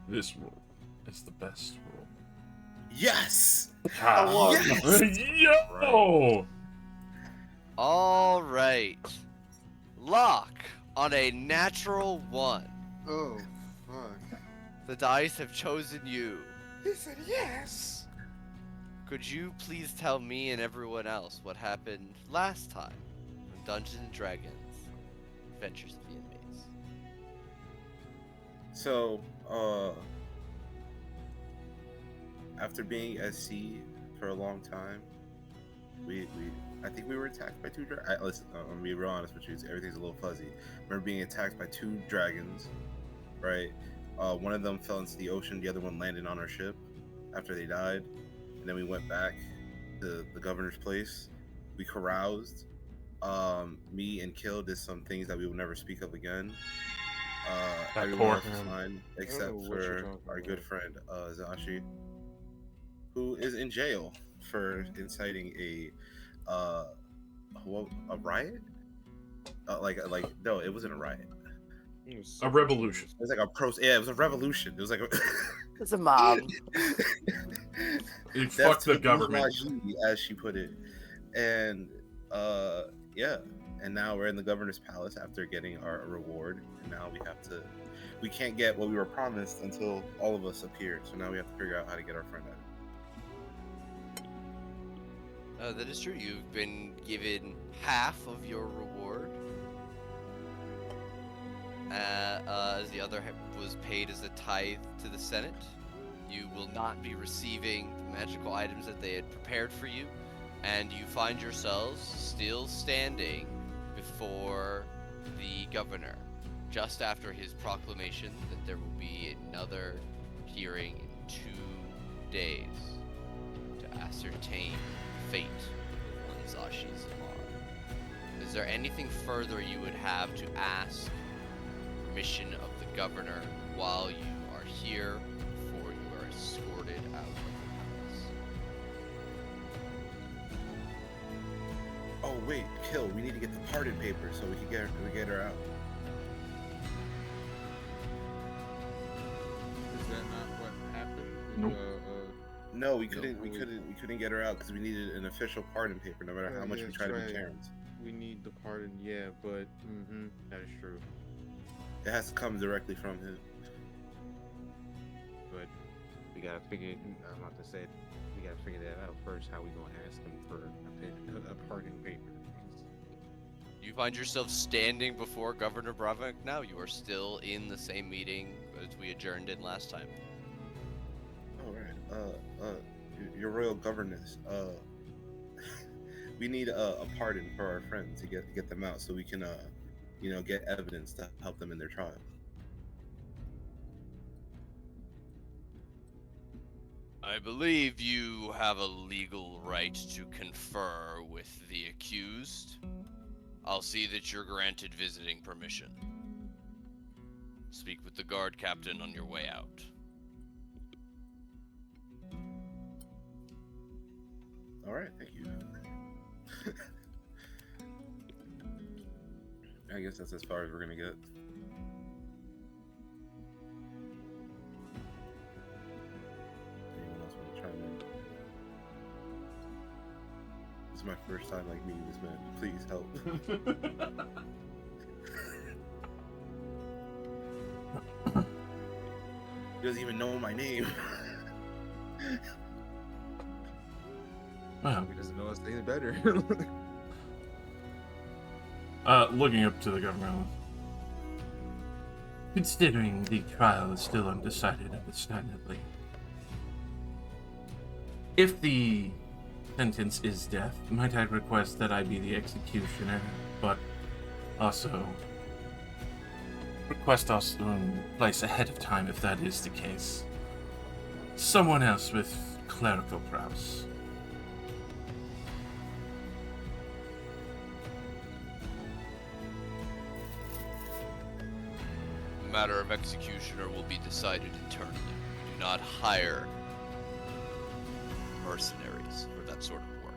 This rule is the best rule. Yes! Yes! Yo! All right. Lock on a natural 1. Oh, fuck. The dice have chosen you. He said yes! Could you please tell me and everyone else what happened last time on Dungeons & Dragons Adventures of the Inmates? So, after being at sea for a long time, I think we were attacked by two dragons. Listen, I'm gonna be real honest with you. Everything's a little fuzzy. I remember being attacked by two dragons, right? One of them fell into the ocean. The other one landed on our ship after they died. And then we went back to the governor's place. We caroused. Me and Kill did some things that we will never speak of again. Everyone else was fine except for our good friend Zashi, who is in jail for inciting a riot. No, it wasn't a riot. A revolution. It was like it was a revolution. It was like It's a mob. It fucked the government, as she put it, and yeah. And now we're in the governor's palace after getting our reward, and now we can't get what we were promised until all of us appear. So now we have to figure out how to get our friend out. That is true. You've been given half of your reward, as the other was paid as a tithe to the Senate. You will not be receiving the magical items that they had prepared for you, and you find yourselves still standing before the governor, just after his proclamation that there will be another hearing in 2 days to ascertain the fate on Zashi Zamar. Is there anything further you would have to ask permission of the governor while you are here before you are escorted out of the palace? Oh wait, Kill. We need to get the pardon paper so we can get her out. Is that not what happened? Nope. No, we couldn't get her out because we needed an official pardon paper, no matter how much we try to be Karens. We need the pardon, yeah, but that is true. It has to come directly from him. But we gotta figure. I'm about to say, we gotta figure that out first. How we gonna ask him for a pardon paper? You find yourself standing before Governor Bravik now. You are still in the same meeting as we adjourned in last time. All right. Your royal governess. We need a pardon for our friends to get them out, so we can get evidence to help them in their trial. I believe you have a legal right to confer with the accused. I'll see that you're granted visiting permission. Speak with the guard captain on your way out. All right, thank you. I guess that's as far as we're gonna get. Anyone else want to chime in? This is my first time meeting this man. Please help. He doesn't even know my name. Well, He doesn't know us any better. looking up to the government. Considering the trial is still undecided, understandably. If the sentence is death, might I request that I be the executioner, but also request also in place ahead of time if that is the case. Someone else with clerical prowess. The matter of executioner will be decided internally. We do not hire mercenaries for that sort of work.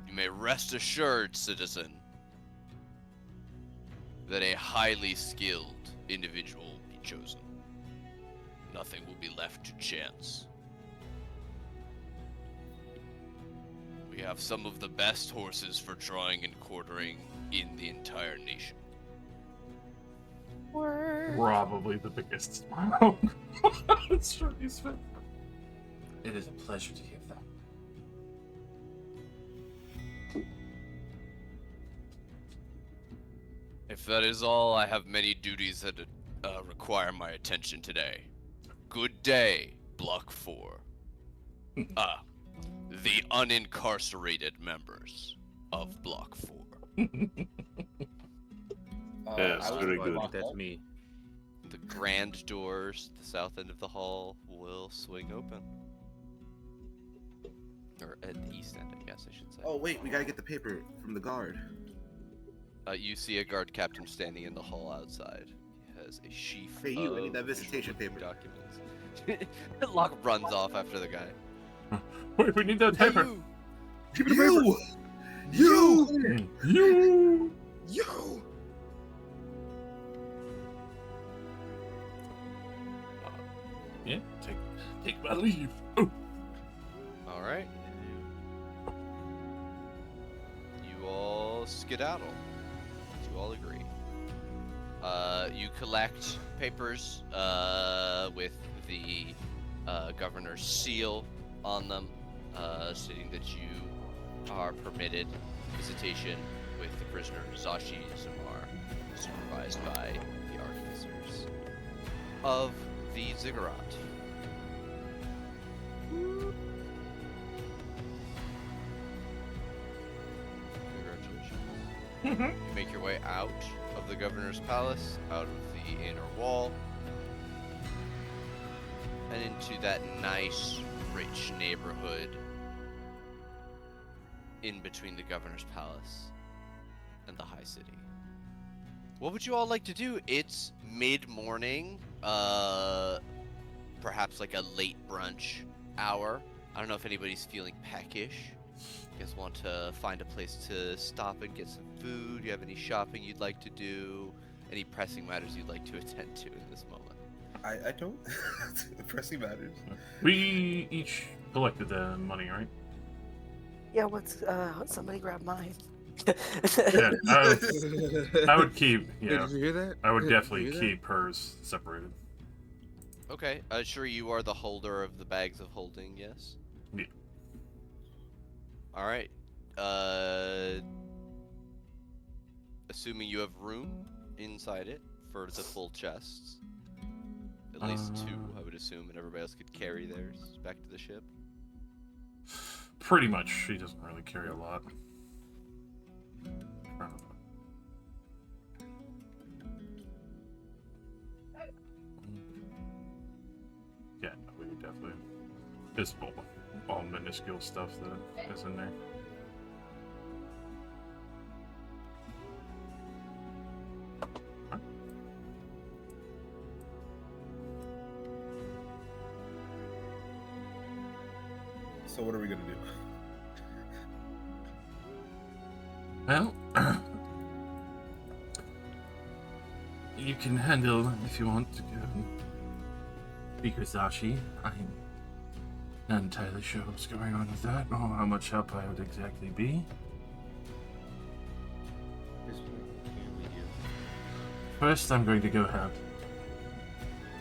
You may rest assured, citizen, that a highly skilled individual be chosen. Nothing will be left to chance. We have some of the best horses for drawing and quartering in the entire nation. Probably the biggest smile. It's Shirley's face. It is a pleasure to hear that. If that is all, I have many duties that require my attention today. Good day, Block 4. The unincarcerated members of Block 4. Yes, I was very gonna good. walk That's up. me. The grand doors at the south end of the hall will swing open. Or at the east end, I guess I should say. Oh wait, we gotta get the paper from the guard. You see a guard captain standing in the hall outside. He has a sheaf Hey, you, I need of that visitation visual-looking paper. documents. Locke runs off after the guy. Wait, we need that paper. Give me the paper. You! You. You! Yeah, take my leave. Oh. All right. You all skedaddle. You all agree. You collect papers with the governor's seal on them, stating that you are permitted visitation with the prisoner Zashi Zamar, supervised by the artificers of the ziggurat. Congratulations. You make your way out of the governor's palace, out of the inner wall, and into that nice, rich neighborhood in between the governor's palace and the high city. What would you all like to do? It's mid-morning, perhaps like a late brunch hour. I don't know if anybody's feeling peckish. You guys want to find a place to stop and get some food? You have any shopping you'd like to do? Any pressing matters you'd like to attend to in this moment? I don't. Pressing matters. We each collected the money, right? Yeah, what's somebody grab mine? Yeah, I would keep. Hey, Yeah, did you hear that? I would Did you definitely hear that? keep hers separated. Okay, sure you are the holder of the bags of holding, yes? Yeah. Alright, assuming you have room inside it for the full chests. At least two, I would assume, and everybody else could carry theirs back to the ship. Pretty much, she doesn't really carry a lot. Yeah, no, we would definitely. It's all minuscule stuff that is in there. So what are we gonna do? Well, you can handle if you want to go speak with Zashi. I'm not entirely sure what's going on with that or how much help I would exactly be. This one, can we do? First, I'm going to go have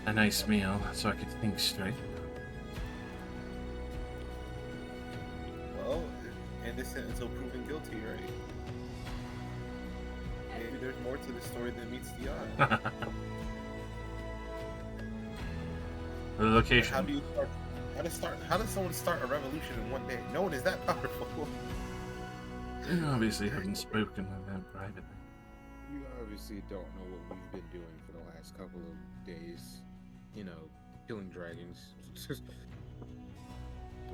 a nice meal so I can think straight. Well, innocent until proven guilty, right? Maybe there's more to the story than meets the eye. The location. How do you start? How does someone start a revolution in one day? No one is that powerful. You obviously haven't spoken with them privately. You obviously don't know what we've been doing for the last couple of days. You know, killing dragons.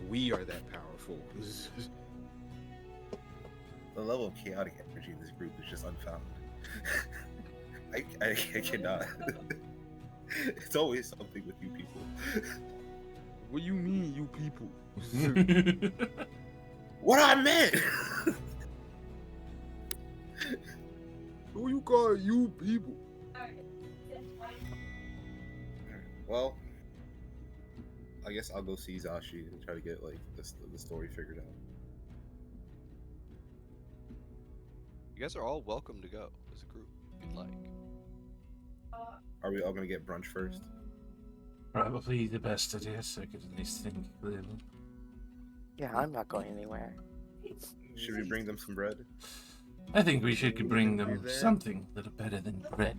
We are that powerful. The level of chaotic energy in this group is just unfounded. I cannot. It's always something with you people. What do you mean, you people? What I meant! Who you call you people? Well, I guess I'll go see Zashi and try to get like the story figured out. You guys are all welcome to go as a group if you'd like. Are we all gonna get brunch first? Probably the best idea, so I could at least think clearly. Yeah, I'm not going anywhere. Should we bring them some bread? I think we should bring Do them that? something a little better than bread.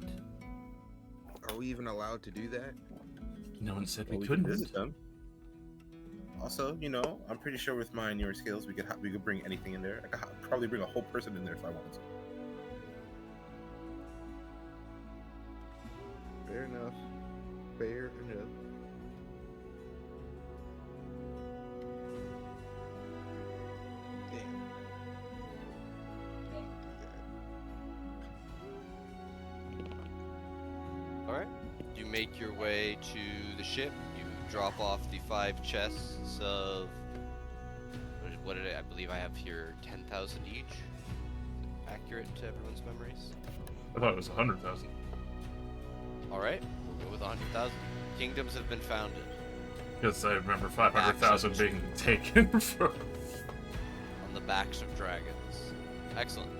Are we even allowed to do that? No one said Well, we can couldn't. visit them. Also, I'm pretty sure with my newer skills, we could bring anything in there. I could probably bring a whole person in there if I wanted to. Fair enough. Fair enough. Damn. Alright. You make your way to the ship. You drop off the 5 chests of. What did I believe I have here? 10,000 each? Accurate to everyone's memories? I thought it was 100,000. Alright, we'll go with 100,000. Kingdoms have been founded Because I remember 500,000 being taken from. on the backs of dragons. Excellent.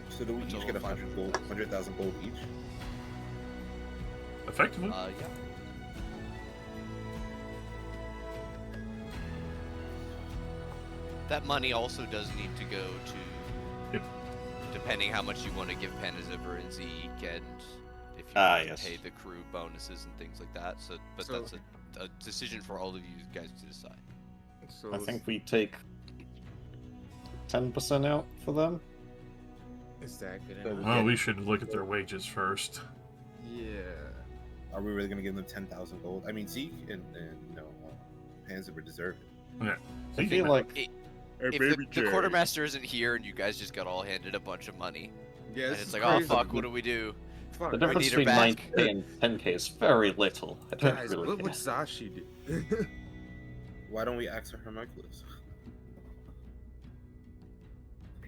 So do we each Total get 100,000 gold each? Effectively. Yeah. That money also does need to go to, Yep. depending how much you want to give Panaziver and Zeke, and if you Ah, want yes. to pay the crew bonuses and things like that. But So- that's a decision for all of you guys to decide. So I think we take 10% out for them. is that good So enough? Well, we should look at their wages first. Yeah. Are we really gonna give them 10,000 gold? I mean, Zeke and Panzer deserve it. I feel like If the quartermaster isn't here and you guys just got all handed a bunch of money, Yeah, and this it's is like, crazy. oh fuck, what do we do? Fuck, the we difference need her between back. 9k and 10k is very little. I don't Guys, really look what care. Zashi did. Why don't we ask her Hercules?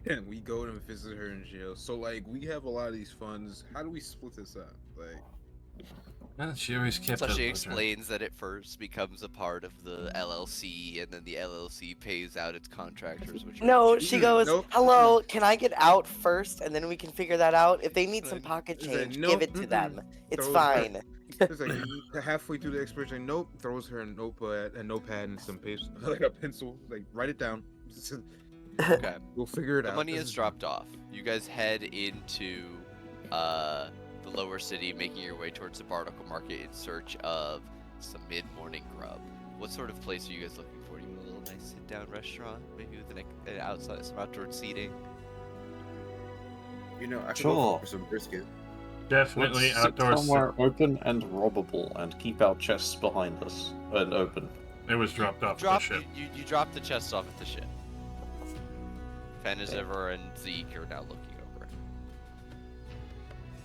And we go and visit her in jail. So like, we have a lot of these funds. How do we split this up? Like, Well, she always kept So up she with her. explains that it first becomes a part of the LLC, and then the LLC pays out its contractors, which are No, just- she goes, Nope. hello, can I get out first? And then we can figure that out. If they need some pocket Is that change, nope, give it to them. It's Throw it back. fine. it's like halfway through the expiration, nope, throws her a notepad and some paper, like a pencil, like write it down. Okay. We'll figure it The out. money This is dropped off. You guys head into the lower city, making your way towards the Barnacle Market in search of some mid-morning grub. What sort of place are you guys looking for? Do you want a little nice sit-down restaurant, maybe with an outside, some outdoor seating? I could Sure. go for some brisket. Definitely Let's sit outdoors. somewhere open and robbable and keep our chests behind us and open. It was dropped off the Drop ship. you drop the chest off at the ship. Panaziver and Zeke are now looking over it.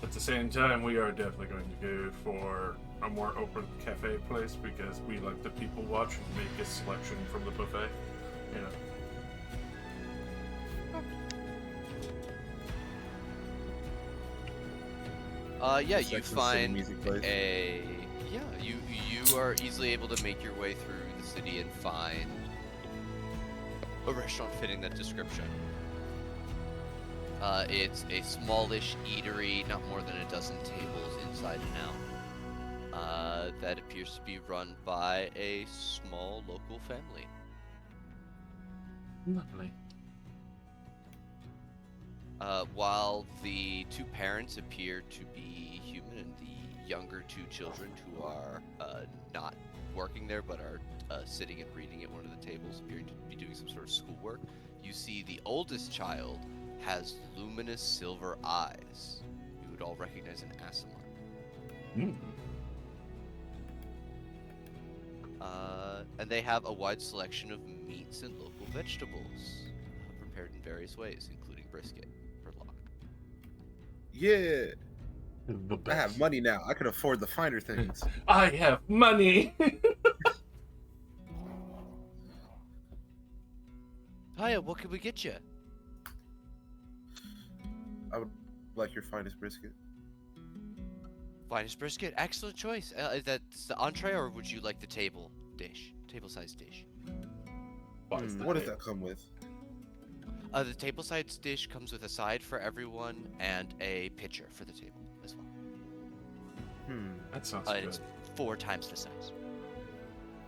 At the same time, we are definitely going to go for a more open cafe place because we like to people watch and make a selection from the buffet. You know. Yeah, you Section City find music place. you are easily able to make your way through the city and find a restaurant fitting that description. It's a smallish eatery, not more than a dozen tables inside and out. That appears to be run by a small local family. Lovely. While the 2 parents appear to be human and the younger 2 children who are not working there but are sitting and reading at one of the tables appearing to be doing some sort of schoolwork, you see the oldest child has luminous silver eyes. You would all recognize an Asimar. Mm. And they have a wide selection of meats and local vegetables prepared in various ways, including brisket for luck. Yeah, The I best. have money now. I can afford the finer things. I have money. Hiya, what can we get you? like your finest brisket. Finest brisket, excellent choice. Is that the entree, or would you like the table dish, table-sized dish? What does that come with? The table-sized dish comes with a side for everyone and a pitcher for the table as well. That sounds And good. it's 4 times the size.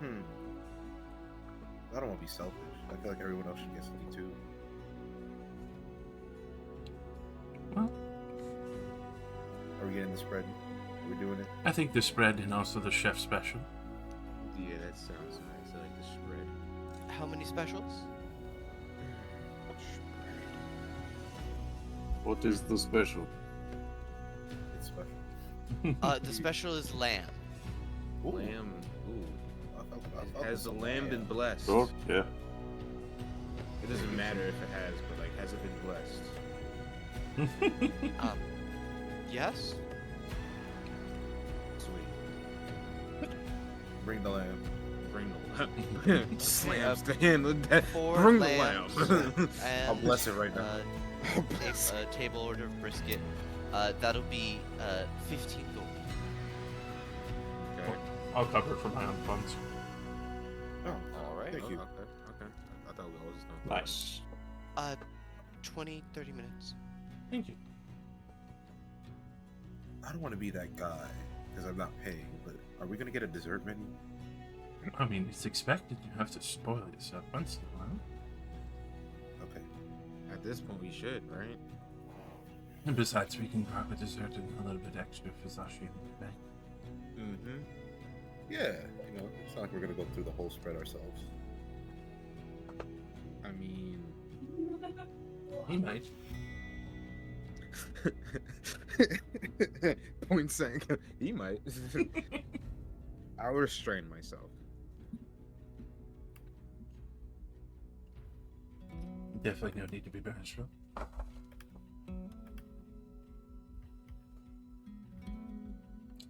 I don't want to be selfish. I feel like everyone else should get something too. Well, Are we getting the spread? Are we doing it? I think the spread and also the chef special. Yeah, that sounds nice. I like the spread. How many specials? What is the special? It's special. The special is lamb. Ooh. Lamb. Ooh. I felt Has the some lamb been blessed? Sure, yeah. It doesn't matter if it has, but like, has it been blessed? Yes. Sweet. Bring the lamb. Bring the lamb. Slams the hand with that. 4 Bring the lambs lamb. and I'll bless it right now. a table order of brisket. That'll be 15 gold. Okay. I'll cover it from my own funds. Oh, All right. thank you. Okay. I thought we always done. Nice. 20, 30 minutes. Thank you. I don't want to be that guy because I'm not paying. But are we gonna get a dessert menu? I mean, it's expected. You have to spoil yourself once in a while. Okay. At this point, we should, right? And besides, we can grab a dessert and a little bit extra for Zashi in the back. Mm-hmm. Yeah. It's not like we're gonna go through the whole spread ourselves. I mean, He might. point saying he might. I would restrain myself. Definitely no need to be bashful.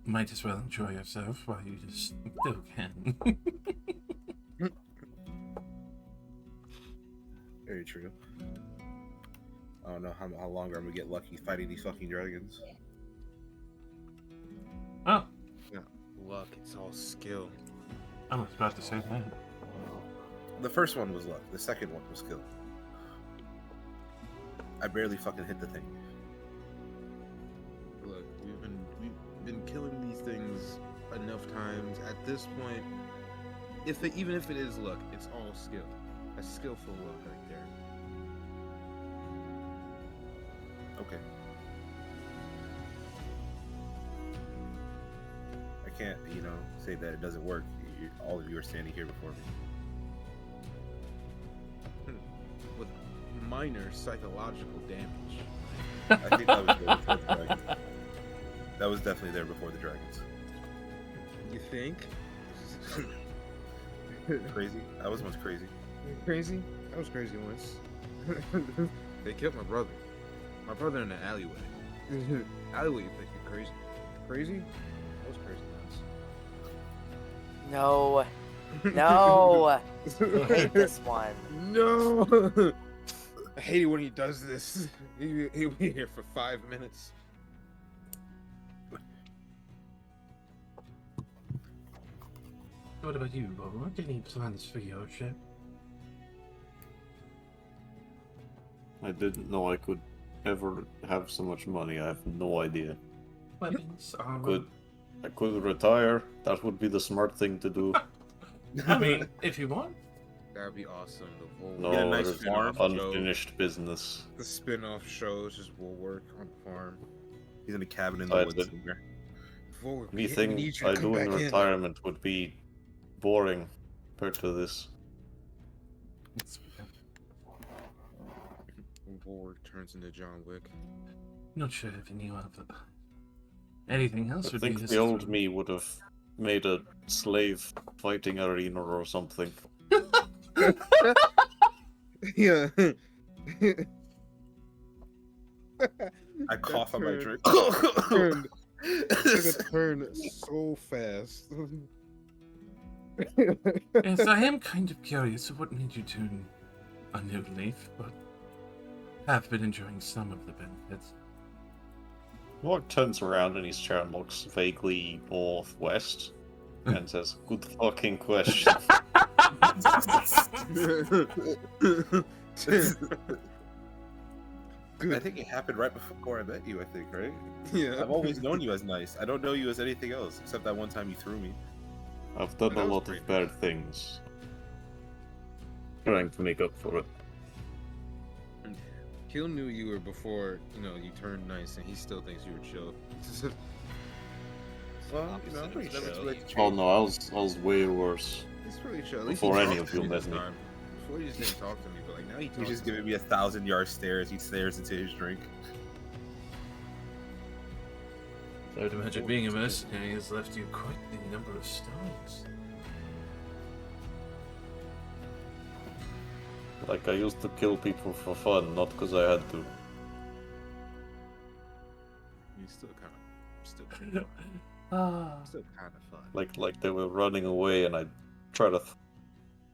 Might as well enjoy yourself while you just still can. Very true. I don't know how longer I'm gonna get lucky fighting these fucking dragons. Oh, Luck, it's all skill. I was about to say that. The first one was luck. The second one was skill. I barely fucking hit the thing. Look, we've been killing these things enough times. At this point, even if it is luck, it's all skill. That's skillful luck right there. Okay. I can't, say that it doesn't work. All of you are standing here before me. With minor psychological damage. I think that was there before the dragons. That was definitely there before the dragons. You think? Crazy? I was once crazy. Crazy? I was crazy once. They killed my brother. My brother in the alleyway. Alleyway, you think you're crazy? Crazy? I was crazy once. No. No. I hate this one. No! I hate it when he does this. He'll be here for 5 minutes. What about you, Bob? What any plans for your ship? I didn't know I could ever have so much money. I have no idea. Weapons, armor. I could retire. That would be the smart thing to do. I mean, if you want. That'd be awesome. The Volk. No, Get a nice there's farm, unfinished business. The spin-off shows just will work on the farm. He's in a cabin in the I woods did. somewhere. Volk, Anything I do in retirement would be boring compared to this. Volk turns into John Wick. Not sure if you knew of it. Anything else I would think be the old me would have made a slave fighting arena or something. Yeah. I cough on my drink. It's gonna turn so fast. Yes, I am kind of curious of what made you turn a new leaf, but have been enjoying some of the benefits. Lord turns around in his chair and looks vaguely northwest and says, "Good fucking question." I think it happened right before I met you, I think, right? Yeah. I've always known you as nice. I don't know you as anything else, except that one time you threw me. I've done That a was lot pretty of bad things. Trying to make up for it. Kill knew you were before, you turned nice, and he still thinks you were chill. Well, you know, Opposite of it's never chill. too late to Oh change. no, I was way worse. He's really chill. At least Before he any talked of to you this met me. time. Before he just didn't talk to me, but like now he talks. He's just to giving me 1,000-yard stares. He stares into his drink. I would imagine being a mercenary has left you quite the number of stones. Like, I used to kill people for fun, not because I had to. He's still kind of fun. Like they were running away and I'd try to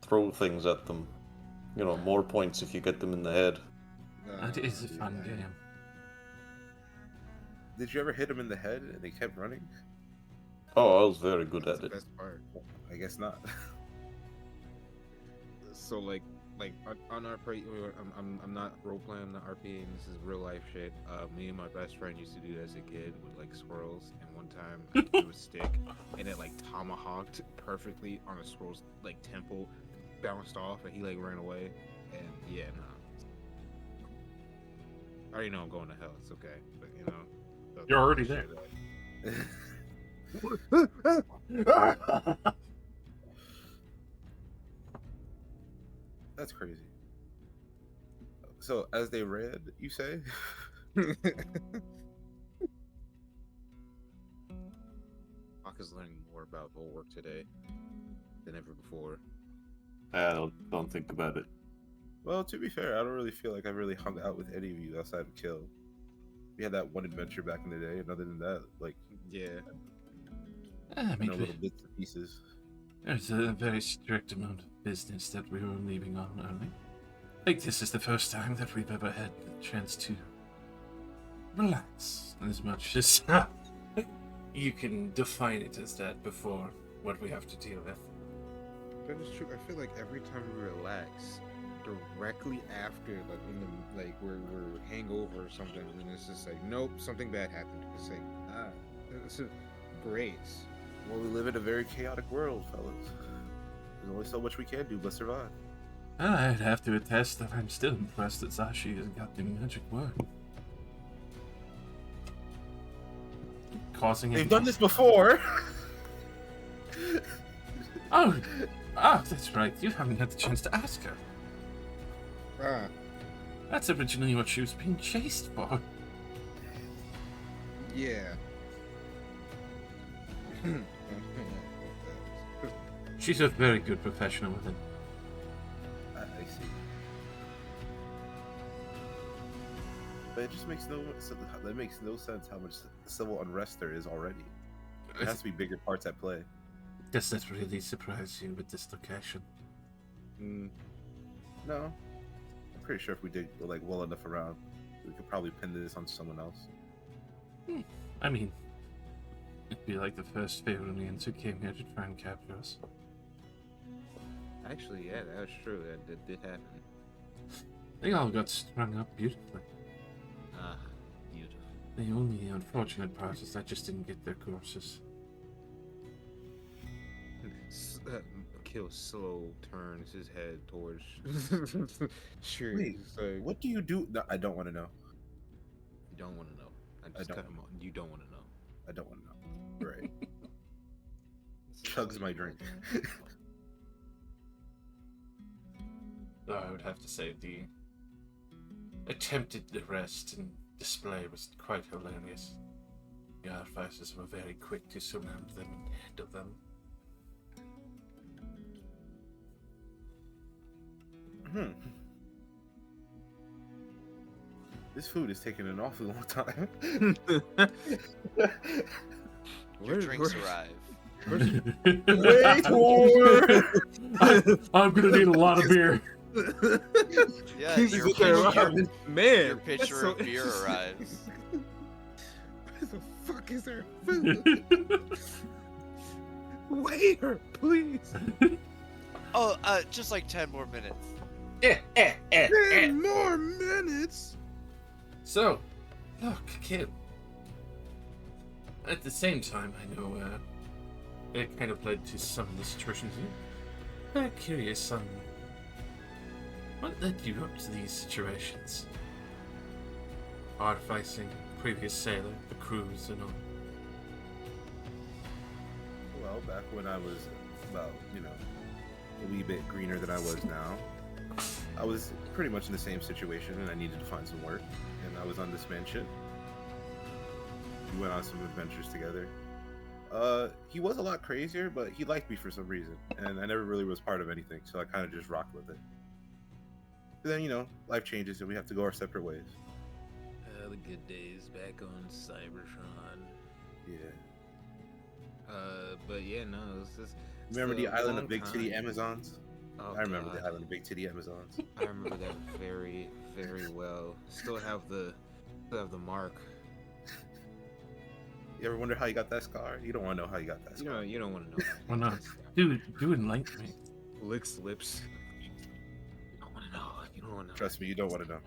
throw things at them. You know, more points if you get them in the head. That is a fun game. Did you ever hit him in the head and they kept running? Oh, I was very good That's at the it. best part. I guess not. So like on our play, I'm not role playing the RP. This is real life shit. Me and my best friend used to do that as a kid with like squirrels, and one time I threw a stick and it like tomahawked perfectly on a squirrel's like temple, bounced off, and he like ran away. And yeah, nah. I already know I'm going to hell. It's okay, but You're already there. That's crazy. So, as they read, you say? Aka's learning more about Bulwark today than ever before. I don't think about it. Well, to be fair, I don't really feel like I've really hung out with any of you outside of Kill. We had that one adventure back in the day, and other than that, like, Yeah. I mean, little bits and pieces. there's a very strict amount of business that we were leaving on early. I think this is the first time that we've ever had the chance to relax as much as you can define it as that before what we have to deal with. That is true. I feel like every time we relax, directly after, like in the we're hangover or something, and it's just like, nope, something bad happened. It's like, it's great. Well, we live in a very chaotic world, fellas. There's only so much we can do but survive. I'd have to attest that I'm still impressed that Zashi has got the magic word. Causing They've done this before! Oh, that's right. You haven't had the chance to ask her. Ah, That's originally what she was being chased for. yeah. She's a very good professional with it. I see. But it just makes that makes no sense how much civil unrest there is already. There has to be bigger parts at play. Does that really surprise you with this location? No, I'm pretty sure if we did like well enough around, we could probably pin this on someone else. I mean, it'd be like the first Faerunians who came here to try and capture us. Actually, yeah, that's true. That did happen. They all got strung up beautifully. Ah, beautiful. The only unfortunate part is I just didn't get their courses. Kill slow turns his head towards. Sure. Wait, he's like, what do you do? No, I don't want to know. You don't want to know. I just don't. cut him off. You don't want to know. I don't want to know. Right. Chugs my drink. Though I would have to say the attempted arrest and display was quite hilarious. The artificers were very quick to surround them and handle them. This food is taking an awfully long time. Your drinks arrive. Wait more! I'm gonna need a lot of beer. Yeah, Jesus your Christ. Man, pitcher that's so of beer interesting. arrives. the fuck is there? Wait, please. Oh, just like 10 more minutes. 10 more minutes. So, look, kid. At the same time, I know it kind of led to some of the situations here. I'm curious on what led you up to these situations. Advising previous sailor, the crews, and all. Well, back when I was about, a wee bit greener than I was now, I was pretty much in the same situation, and I needed to find some work. And I was on this man's ship. We went on some adventures together. He was a lot crazier, but he liked me for some reason, and I never really was part of anything, so I kind of just rocked with it. But then, life changes, and we have to go our separate ways. The good days back on Cybertron. Yeah. But yeah, no, it's just. Remember the a island long of Big Titty time. Amazons? Oh, I remember God. the island of Big Titty Amazons. I remember that very, very well. Still have the mark. You ever wonder how you got that scar? You don't want to know how you got that scar. You don't want to know. Well, no. Dude, you enlighten me. Licks lips. You don't want to know. You don't want to know. Trust me, you don't want to know.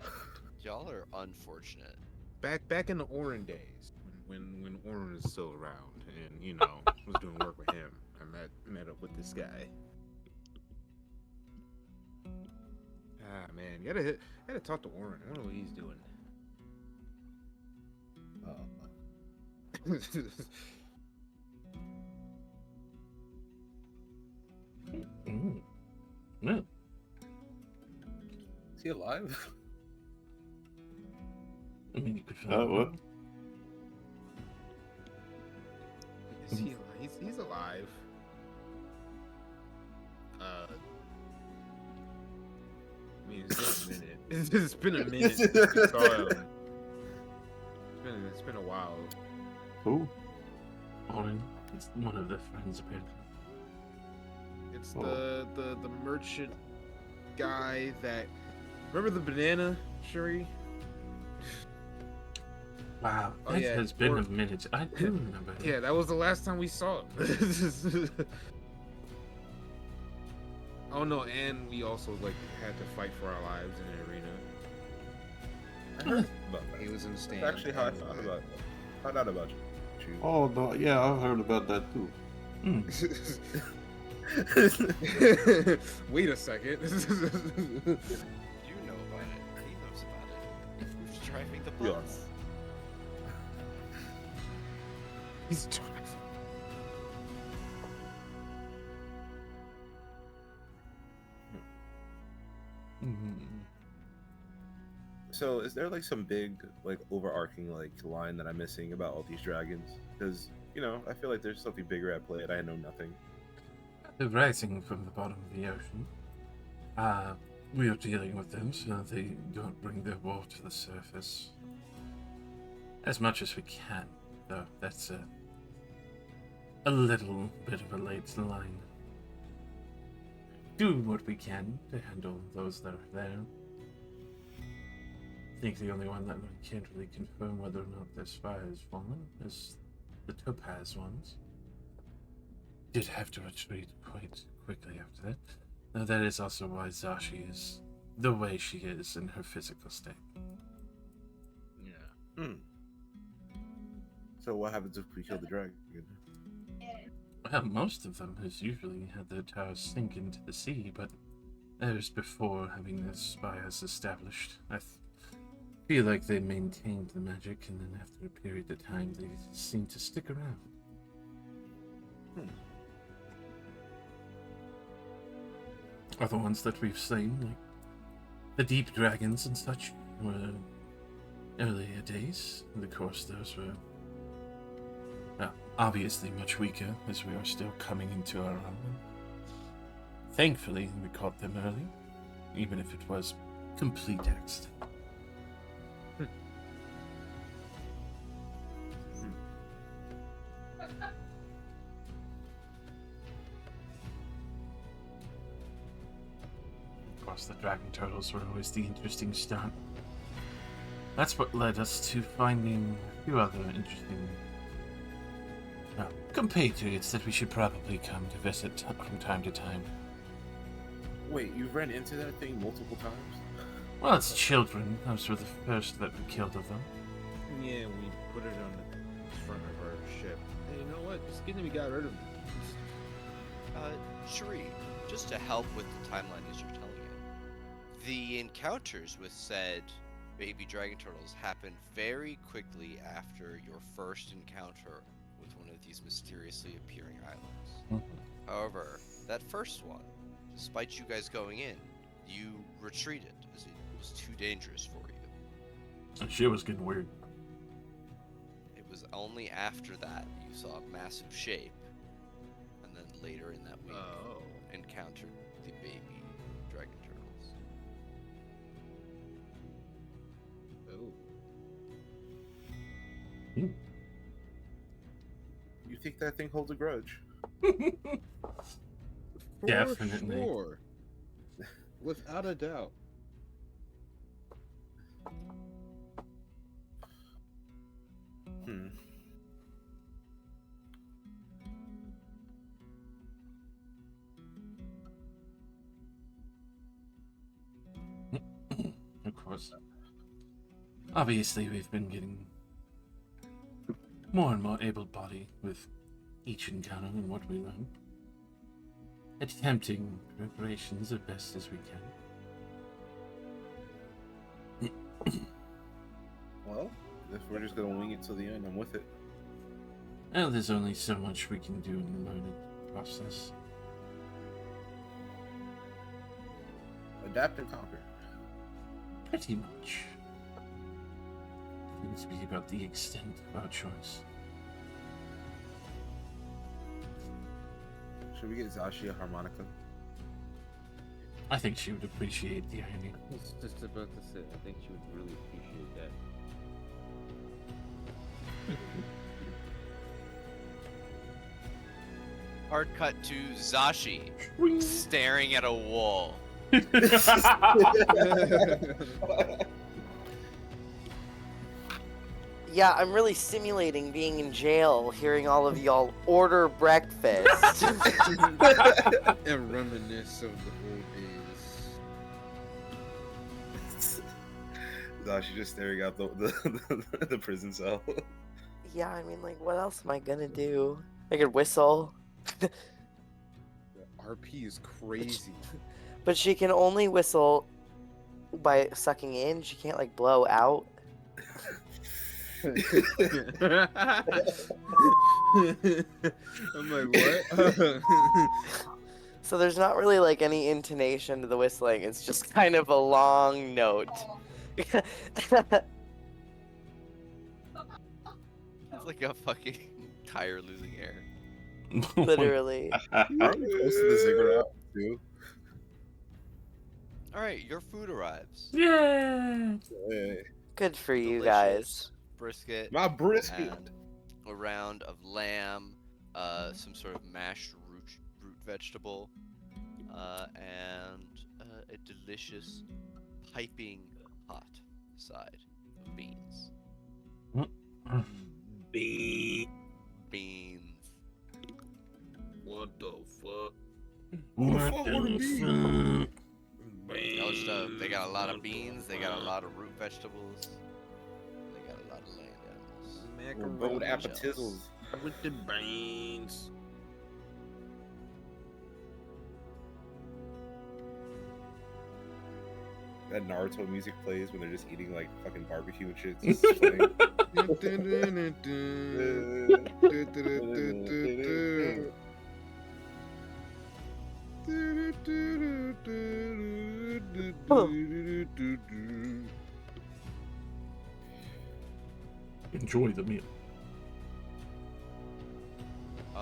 Y'all are unfortunate. Back in the Orin days, when Orin was still around, and was doing work with him, I met up with this guy. Ah man, you gotta talk to Orin. I wonder what he's doing. No. Is he alive? I mean, you could find What? Is he alive? He's alive. I mean, it's been a minute. It's been a minute since we saw him. It's been a while. Who? Orin. It's one of the friends, apparently. It's Oh. the merchant guy that. Remember the banana, Shuri? Wow, Oh, that yeah, has been or- a minute. I do remember. him. Yeah, that was the last time we saw him. Oh no, and we also had to fight for our lives in the arena. I heard about that. He was in the stand. That's actually how I found out about you. Oh, no, yeah, I've heard about that too. Hmm. Wait a second. You know about it. He knows about it. Who's driving the Yeah. bus? He's driving. Mhm. So, is there some big, overarching line that I'm missing about all these dragons? Because I feel like there's something bigger at play, and I know nothing. They're rising from the bottom of the ocean. We are dealing with them so they don't bring their war to the surface. As much as we can, though that's a little bit of a late line. Do what we can to handle those that are there. I think the only one that we can't really confirm whether or not their spire has fallen is the Topaz ones. Did have to retreat quite quickly after that. Now that is also why Zashi is the way she is in her physical state. Yeah. So, what happens if we kill the dragon? Well, most of them has usually had their towers sink into the sea, but that was before having their spires established. I feel like they maintained the magic, and then after a period of time, they seem to stick around. Other ones that we've seen, like the deep dragons and such, were earlier days. And of course, those were obviously much weaker, as we are still coming into our own. Thankfully, we caught them early, even if it was complete accident. Of course, the dragon turtles were always the interesting stunt. That's what led us to finding a few other interesting compatriots that we should probably come to visit from time to time. Wait, you ran into that thing multiple times? Well, it's children. Those were the first that we killed of them. Yeah, we put it on the front of our ship. Hey, you know what? It's good that we got rid of it. Shuri, just to help with the timeline as you're telling it, the encounters with said baby dragon turtles happened very quickly after your first encounter with one of these mysteriously appearing islands. However, that first one, despite you guys going in, you retreated as it was too dangerous for you. And shit was getting weird. It was only after that you saw a massive shape, and then later in that week encountered the baby dragon turtles. Oh. You think that thing holds a grudge? Definitely. Sure. Without a doubt. Of course. Obviously, we've been getting more and more able-bodied with each encounter and what we learn. Attempting preparations as best as we can. Well, if we're just gonna wing it till the end, I'm with it. Well, there's only so much we can do in the learning process. Adapt and conquer. Pretty much. It needs to be about the extent of our choice. Should we get Zashi a harmonica? I think she would appreciate the irony. I was just about to say, I think she would really appreciate that. Hard cut to Zashi staring at a wall. Yeah, I'm really simulating being in jail, hearing all of y'all order breakfast. And reminisce of the old days. Zashi just staring out the prison cell. Yeah, I mean, like, what else am I gonna do? I could whistle. The RP is crazy. But she can only whistle by sucking in. She can't, like, blow out. I'm like, what? So there's not really, like, any intonation to the whistling. It's just kind of a long note. It's like a fucking tire losing air. Literally. Aren't we close to the ziggurat too? Alright, your food arrives. Yeah. Hey, Good for you Delicious guys. Brisket. my brisket. And a round of lamb, some sort of mashed root vegetable, and a delicious piping hot side of beans. Beans. What the fuck? What fuck the would it be? fuck? No stuff. They got a lot of beans. They got a lot of root vegetables. They got a lot of land animals. Road appetizals. with the beans. That Naruto music plays when they're just eating like fucking barbecue and shit. It's just playing. Enjoy the meal.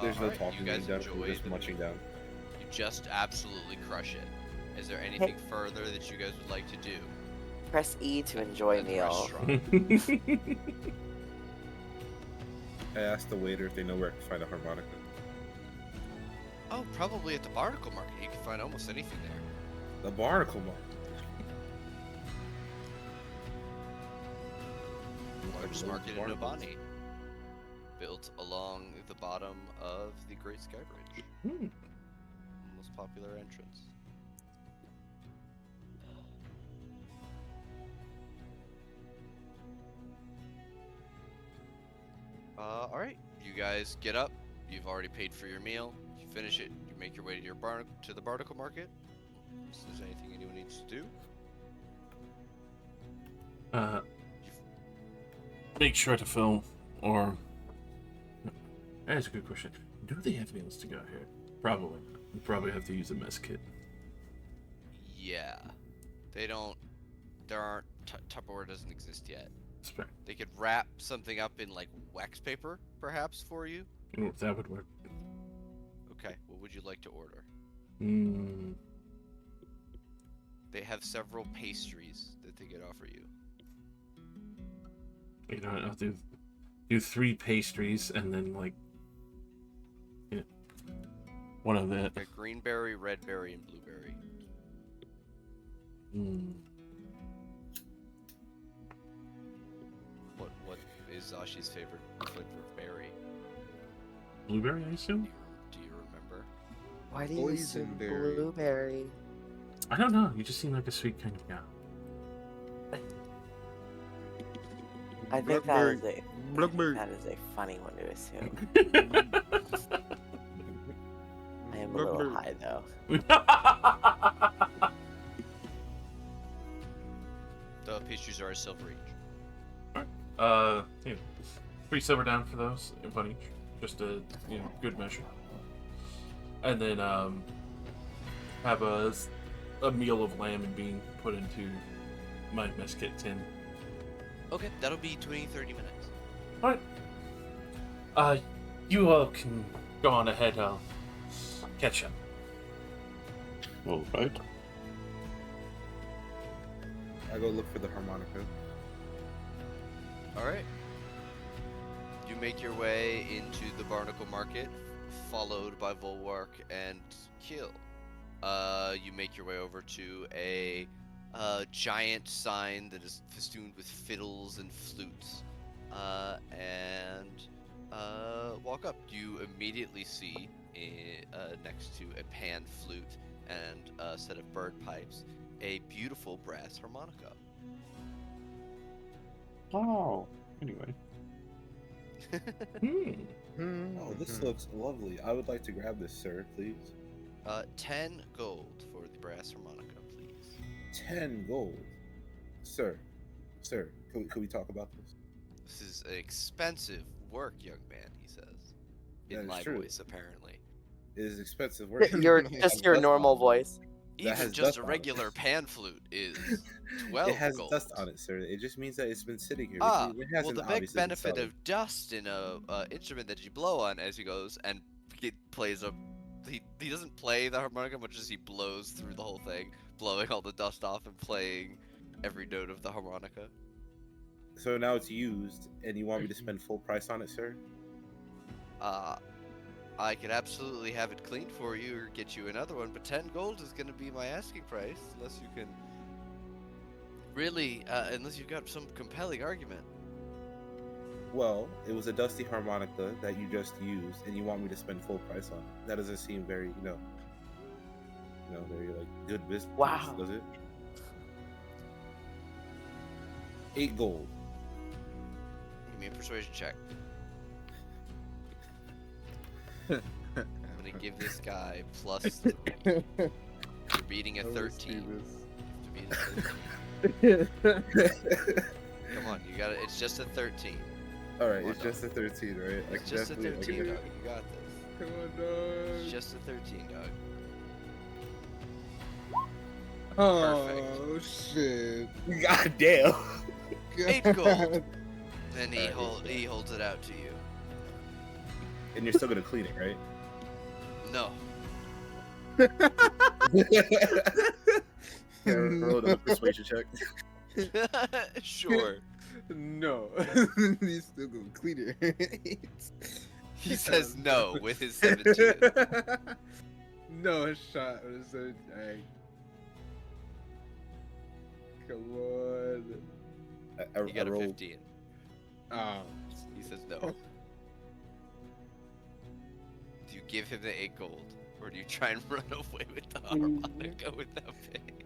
There's no Alright, talking you guys being done. We're enjoy just the munching meal. down. You just absolutely crush it. Is there anything further that you guys would like to do? Press E to enjoy at the meal. restaurant? I asked the waiter if they know where I can find a harmonica. Oh, probably at the barnacle market. You can find almost anything there. The barnacle market. largest Like market in barnacles. Nobani, built along the bottom of the Great Sky Bridge. Hmm. Most popular entrance. All right, you guys get up. You've already paid for your meal. You finish it. You make your way to your to the Barnacle Market. If there's anything anyone needs to do, Make sure to fill, or that's a good question. Do they have meals to go here? Probably. You probably have to use a mess kit. yeah, they don't. There aren't. Tupperware doesn't exist yet. Spec. They could wrap something up in like wax paper, perhaps, for you. That would work. Okay, what would you like to order? Hmm. They have several pastries that they could offer you. You know, I'll do 3 pastries and then like, yeah, one of that. Okay, green berry, red berry, and blueberry. Hmm. What is Zashi's favorite flavor of berry? Blueberry, I assume. Do you remember? Why do you assume Boysenberry. blueberry? I don't know. You just seem like a sweet kind of guy. I think Blackberry. Blackberry. that is a funny one to assume. I am a little high though. The pastries are a silver each. You know, 3 silver down for those, one each, just a good measure. And then have a meal of lamb and bean put into my mess kit tin. Okay, that'll be 20-30 minutes. Alright. You all can go on ahead. I'll catch up. All right. I go look for the harmonica. All right. You make your way into the Barnacle Market, followed by Volwark and Kill. You make your way over to a giant sign that is festooned with fiddles and flutes, and walk up. You immediately see next to a pan flute and a set of bird pipes, a beautiful brass harmonica. Oh. Anyway. Oh, this looks lovely. I would like to grab this, sir, please. 10 gold for the brass harmonica, please. 10 gold. Sir, could we talk about this? This is an expensive work, young man, he says. That In is my true. voice, apparently. It is expensive work. Just your normal voice. Even has just dust a on it. regular pan flute is 12 It has gold. dust on it, sir. It just means that it's been sitting here. Ah, It well, hasn't the big obviously been benefit selling. of dust in a instrument that you blow on as he goes and he plays a. He doesn't play the harmonica much as he blows through the whole thing, blowing all the dust off and playing every note of the harmonica. So now it's used, and you want me to spend full price on it, sir? I could absolutely have it cleaned for you or get you another one, but 10 gold is going to be my asking price, unless you can really, unless you've got some compelling argument. Well, it was a dusty harmonica that you just used, and you want me to spend full price on it. That doesn't seem very, very like good business, Wow. does it? 8 gold. Give me a persuasion check. I'm gonna give this guy +3. You're beating a 13. You have to beat a 13. Come on, you got it. It's just a 13. All right, Come on, it's just a 13, right? I It's can just a definitely- I 13, can dog. You got this. Come on, dog. It's just a 13, dog. Oh shit! God damn. 8 gold. And he Alright, he holds it out to you. And you're still gonna clean it, right? No. Yeah, roll another persuasion check. Sure. No, he's still gonna clean it. He says no with his 17. No shot. Alright. Come on. I You got a rolled. 15. He says no. Do you give him the 8 gold, or do you try and run away with the harmonica without paying?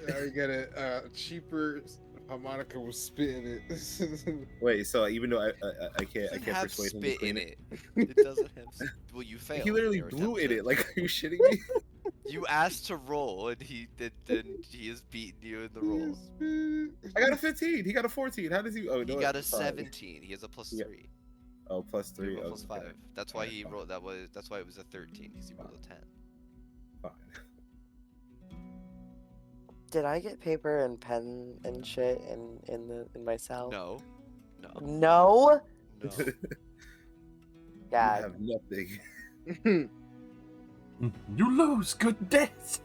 I get a cheaper harmonica was spitting it. Wait, so even though I It can't doesn't can't have persuade him to spit clean in it. it. It doesn't have. Well, you failed. He literally your blew attempt in to- it. Like, are you shitting me? You asked to roll, and he did. Then he has beaten you in the roll. I got a 15. He got a 14. How does he? Oh, He no, got a it's fine. 17. He has a plus Yeah. 3. Oh, plus You 3. have a plus Okay. 5. That's why Alright, he fine. rolled. That's why it was a 13. Because he rolled a 10. Fine. Did I get paper and pen and shit in my cell? No. No. No? No. You God. have nothing. You lose. Good death.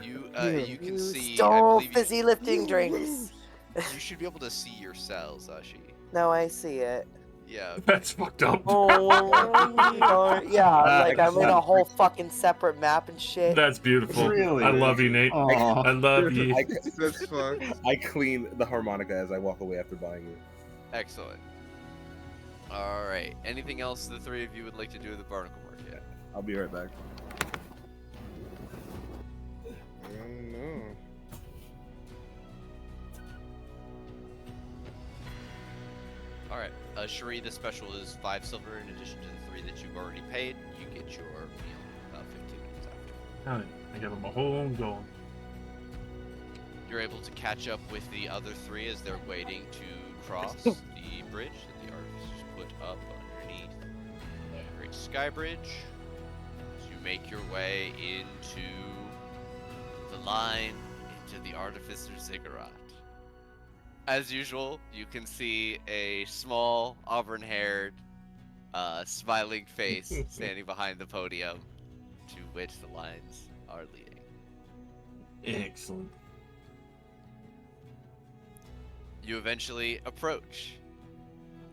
You You can see. I stole believe fizzy lifting drinks. you should be able to see your cells, Ashi. No, I see it. Yeah. That's fucked up. Oh, yeah, like I'm in a whole fucking separate map and shit. That's beautiful. Really? I love you, Nate. I love you. That's fucked. I clean the harmonica as I walk away after buying it. Excellent. All right. Anything else the three of you would like to do with the barnacle market? I'll be right back. I don't know. All right. Cherie, the special is 5 silver in addition to the 3 that you've already paid. You get your meal about 15 minutes after. Alright, I give him a whole own goal. You're able to catch up with the other 3 as they're waiting to cross the bridge that the artificers put up underneath the Great Sky Bridge. As you make your way into the line, into the Artificer's Ziggurat. As usual, you can see a small, auburn-haired, smiling face standing behind the podium to which the lines are leading. Excellent. You eventually approach.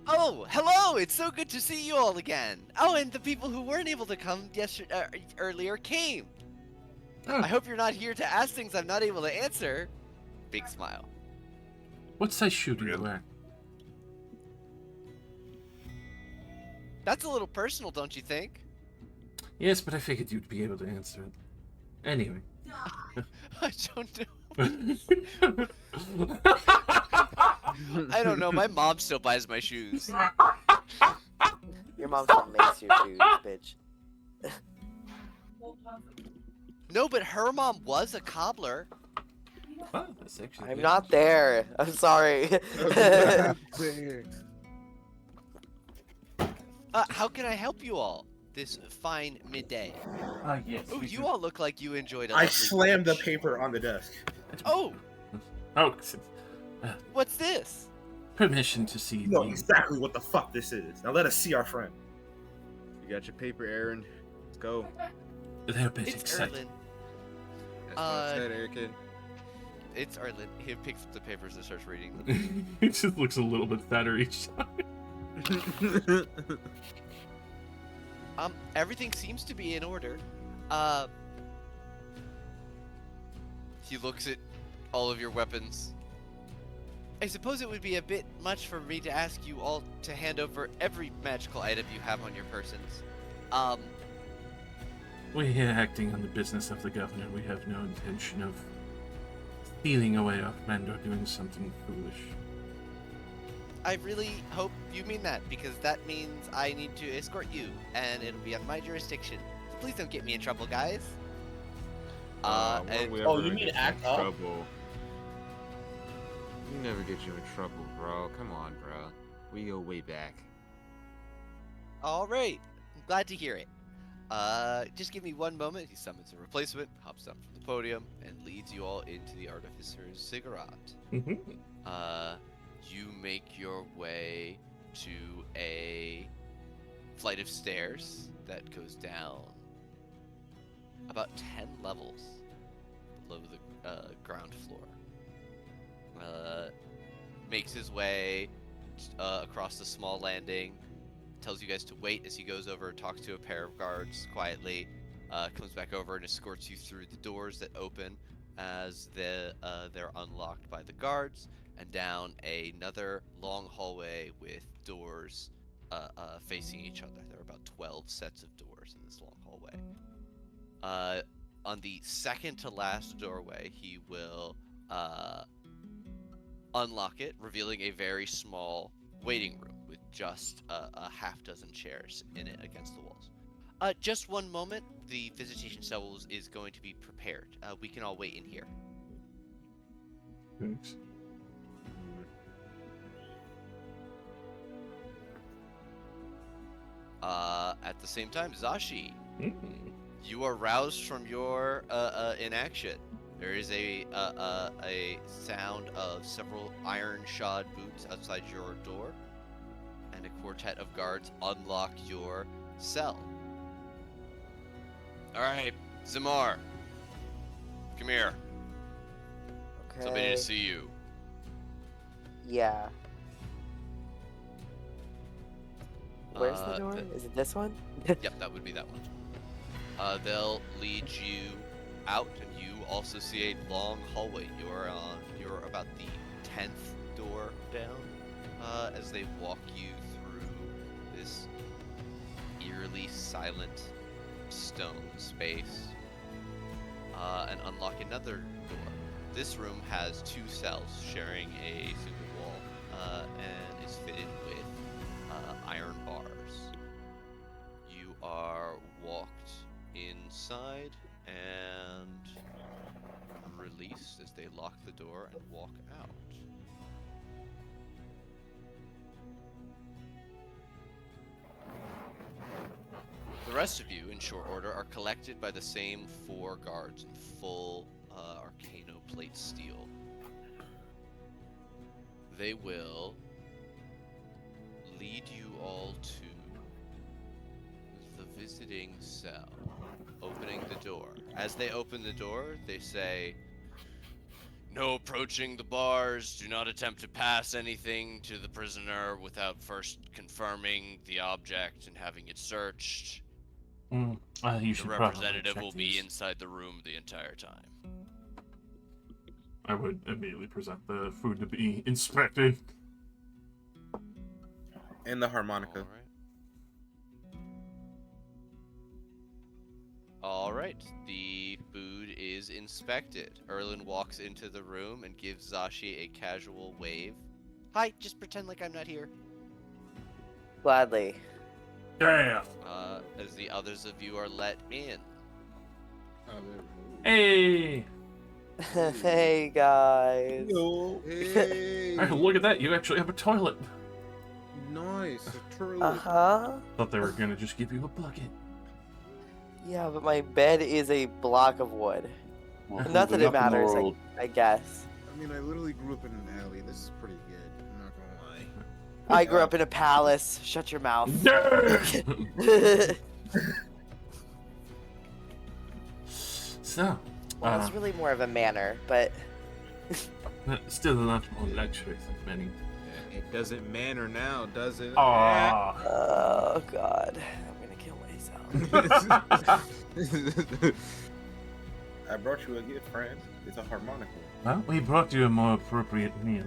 Oh, hello! It's so good to see you all again. Oh, and the people who weren't able to come earlier came. Oh, I hope you're not here to ask things I'm not able to answer. Big smile. what size shoe do you wear? That's a little personal, don't you think? Yes, but I figured you'd be able to answer it. Anyway. I don't know. I don't know. My mom still buys my shoes. Your mom still makes your shoes, bitch. No, but her mom was a cobbler. Oh, that's actually I'm good. not there. I'm sorry. How can I help you all this fine midday? Yes. Oh, we you can- all look like you enjoyed a I lovely slammed the brunch. paper on the desk. Oh, Oh, what's this? permission to see You know the... exactly what the fuck this is. Now let us see our friend. You got your paper, Aaron. Let's go. They're a bit It's excited. Erlin. That's what I Uh, said, Eric. It's Erlin. He picks up the papers and starts reading them. It just looks a little bit fatter each time. Everything seems to be in order. He looks at all of your weapons. I suppose it would be a bit much for me to ask you all to hand over every magical item you have on your persons. We're here acting on the business of the governor. We have no intention of stealing away our friend or doing something foolish. I really hope you mean that, because that means I need to escort you, and it'll be on my jurisdiction. So please don't get me in trouble, guys. When And we Oh, ever you mean get act in up? trouble? We never get you in trouble, bro. Come on, bro. We go way back. all right, I'm glad to hear it. Just give me one moment. He summons a replacement, hops down from the podium, and leads you all into the Artificer's Ziggurat. Mm-hmm. You make your way to a flight of stairs that goes down about 10 levels below the ground floor. Makes his way across the small landing, tells you guys to wait as he goes over, talks to a pair of guards quietly, comes back over and escorts you through the doors that open as they're unlocked by the guards, and down another long hallway with doors facing each other. There are about 12 sets of doors in this long hallway. On the second to last doorway, he will unlock it, revealing a very small waiting room with just a half dozen chairs in it against the walls. Just one moment. The visitation cell is going to be prepared. We can all wait in here. Thanks. At the same time, Zashi, Mm. you are roused from your inaction. There is a sound of several iron-shod boots outside your door, and a quartet of guards unlock your cell. All right, Zamar, come here. Somebody Okay. to see you. Yeah. Where's the Uh, door? the- Is it this one? Yep, that would be that one. They'll lead you out, and you also see a long hallway. You're about the 10th door down. As they walk you through this eerily silent stone space, and unlock another door. This room has two cells sharing a single wall, and is fitted with iron bars. You are walked inside and released as they lock the door and walk out. The rest of you, in short order, are collected by the same four guards in full Arcano plate steel. They will lead you all to the visiting cell, opening the door. As they open the door, they say, "No approaching the bars. Do not attempt to pass anything to the prisoner without first confirming the object and having it searched. You The should probably representative check will be these. inside the room the entire time." I would immediately present the food to be inspected. And the harmonica. All right. The food is inspected. Erlin walks into the room and gives Zashi a casual wave. "Hi, just pretend like I'm not here." Gladly. Yeah. As the others of you are let in. Hey. Hey guys. Yo. Hey! Hey, look at that! You actually have a toilet. Nice, a toilet. Uh-huh. Thought they were gonna just give you a bucket. Yeah, but my bed is a block of wood. Well, Not that moving it up in the matters, world. I guess. I mean, I literally grew up in an alley. This is pretty good. I'm not gonna lie. I grew up in a palace. Shut your mouth. So, Well, it's really more of a manner, but still a lot more luxury than many. It doesn't matter now, does it? Aww. oh god, I'm gonna kill myself. I brought you a gift, friend. It's a harmonica. Well, we brought you a more appropriate meal.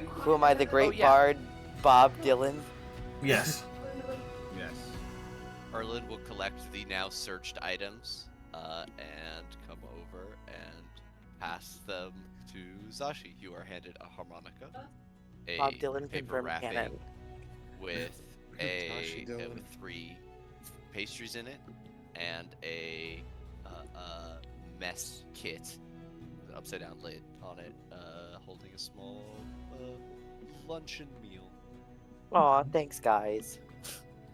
Who am I, the great yeah. bard, Bob Dylan? Yes. Yes. Erlin will collect the now searched items and come over and pass them to Zashi. You are handed a harmonica, a Bob Dylan paper confirmed wrapping canon. with Zashi Dylan. with 3 pastries in it, and a mess kit, with an upside down lid on it, holding a small luncheon meal. Aw, thanks guys.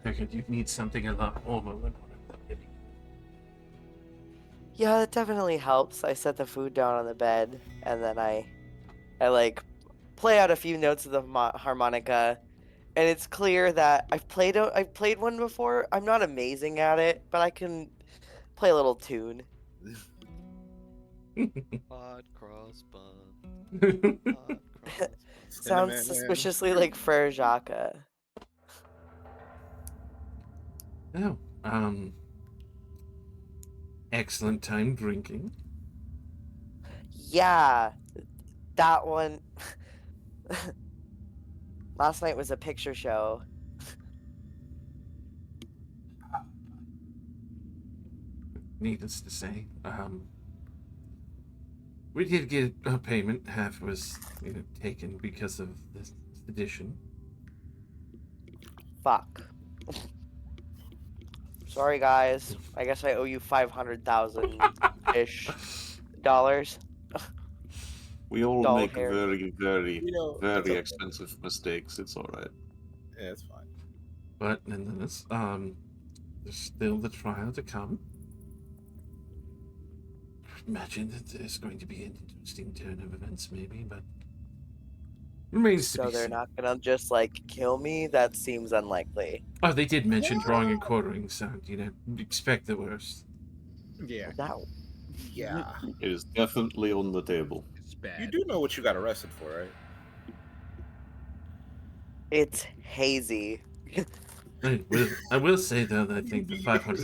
Figured you'd need something a lot warmer than what I'm getting. Yeah, that definitely helps. I set the food down on the bed, and then I like play out a few notes of the harmonica, and it's clear that I've played one before. I'm not amazing at it, but I can play a little tune. Pod cross bun. Pod cross bun. Sounds Cinnamon. suspiciously like Frere Jacques. Oh, excellent time drinking. Yeah, that one. Last night was a picture show. Needless to say, we did get a payment. Half was taken because of the sedition. Fuck. Sorry, guys. I guess I owe you 500,000 ish dollars. We all Doll make hairs. very, very, You know, it's very okay. expensive mistakes. It's all right. Yeah, it's fine. But nonetheless, there's still the trial to come. Imagine that there's going to be an interesting turn of events, maybe, but remains to So be they're seen. not gonna just like kill me? That seems unlikely. Oh, they did mention drawing and quartering, so expect the worst. Yeah, That Yeah. It is definitely on the table. it's bad. You do know what you got arrested for, right? it's hazy. I will say though that I think the 500.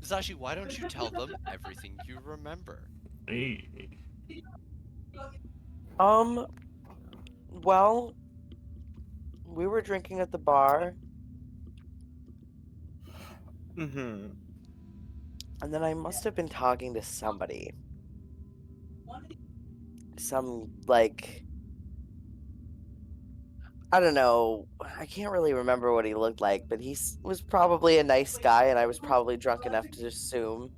Zashi, why don't you tell them everything you remember? Hey. Well, we were drinking at the bar, Mm-hmm. and then I must have been talking to somebody. Some, like, I don't know. I can't really remember what he looked like, but was probably a nice guy, and I was probably drunk enough to assume.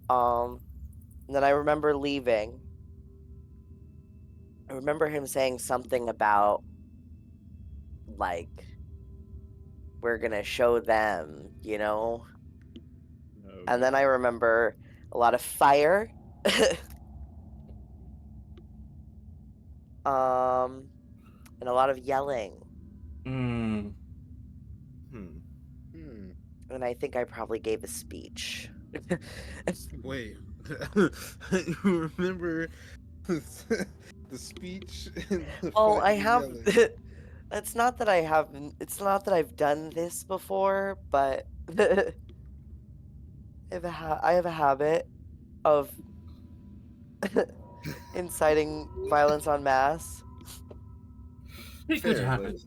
And then I remember leaving. I remember him saying something about, like, we're gonna show them, you know? And then I remember a lot of fire. And a lot of yelling. Hmm. And I think I probably gave a speech. Wait, you remember the speech? And the Well, I fighting and have. yelling? It's not that I haven't. It's not that I've done this before, but I have a habit of inciting violence en masse. It could Fair, happen.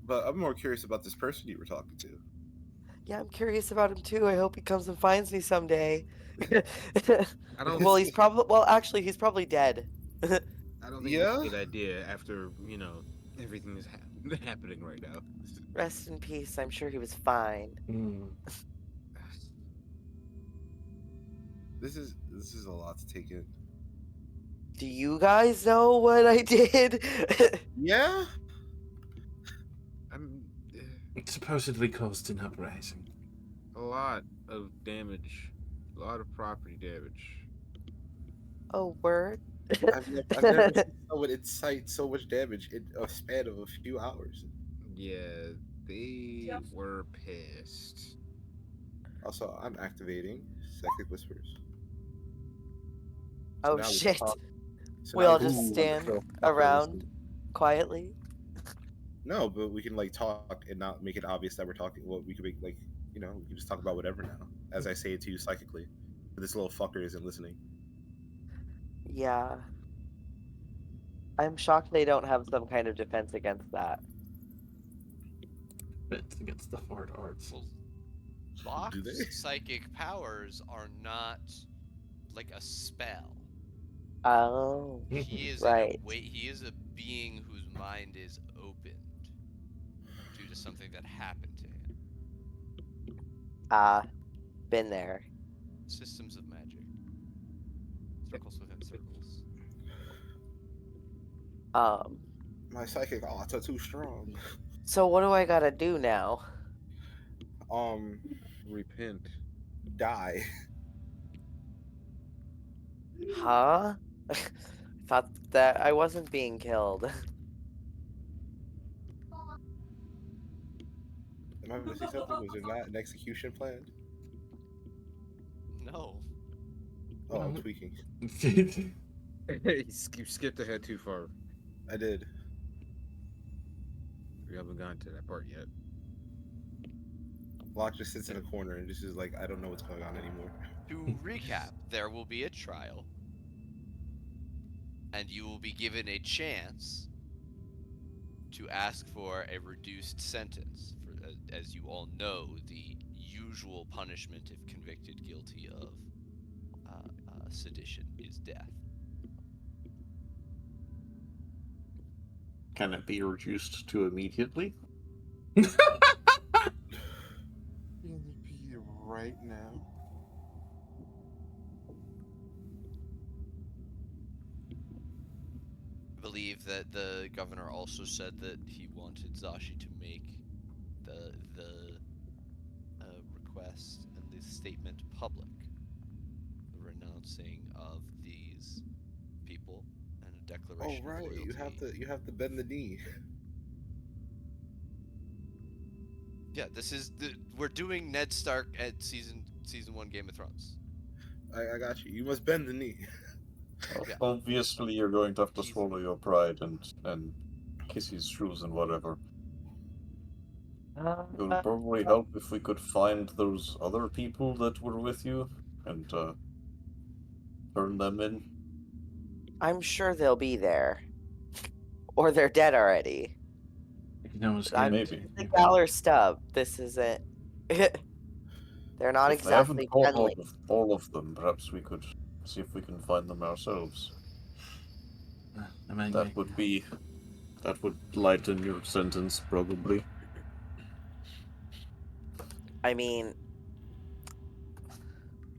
but I'm more curious about this person you were talking to. Yeah, I'm curious about him too. I hope he comes and finds me someday. I don't. Well, he's probably. Well, actually, he's probably dead. I don't think Yeah? it's a good idea after everything that's happening right now. Rest in peace. I'm sure he was fine. Hmm. This is a lot to take in. Do you guys know what I did? Yeah? I'm It supposedly caused an uprising. a lot of damage, a lot of property damage. Oh, word. I've never seen someone incite so much damage in a span of a few hours. Yeah, they were pissed. Also, I'm activating Psychic Whispers. Oh now we can shit. talk- so We now all can just talk stand about the around quietly. No, but we can like talk and not make it obvious that we're talking. Well, we can make we can just talk about whatever now. As I say it to you psychically. But this little fucker isn't listening. Yeah. I'm shocked they don't have some kind of defense against that. It's against the hard arts. Well, Do they? Bach's psychic powers are not like a spell. Oh, He is right. he is a being whose mind is opened due to something that happened to him. Been there. Systems of magic. Circles within circles. My psychic odds are too strong. So what do I gotta do now? Repent. Die. Huh? Thought that I wasn't being killed. Am I missing something? Was there not an execution planned? No. Oh, I'm tweaking. You skipped ahead too far. I did. We haven't gotten to that part yet. Locke just sits in a corner and just is like, I don't know what's going on anymore. To recap, there will be a trial, and you will be given a chance to ask for a reduced sentence. For, as you all know, the usual punishment if convicted guilty of sedition is death. Can it be reduced to immediately? Can it be right now? I believe that the governor also said that he wanted Zashi to make the request and the statement public, the renouncing of these people and a Oh declaration right, of loyalty. you have to bend the knee. Yeah, this is we're doing Ned Stark at season 1 Game of Thrones. I got you. You must bend the knee. Yeah. Obviously, you're going to have to He's- swallow your pride and kiss his shoes and whatever. It would probably help if we could find those other people that were with you and turn them in. I'm sure they'll be there. Or they're dead already. You can always I'm get Maybe. the Galler Stub. This isn't. They're not If they haven't exactly caught friendly. all of them, perhaps we could see if we can find them ourselves. I might That make- would lighten your sentence, probably. I mean,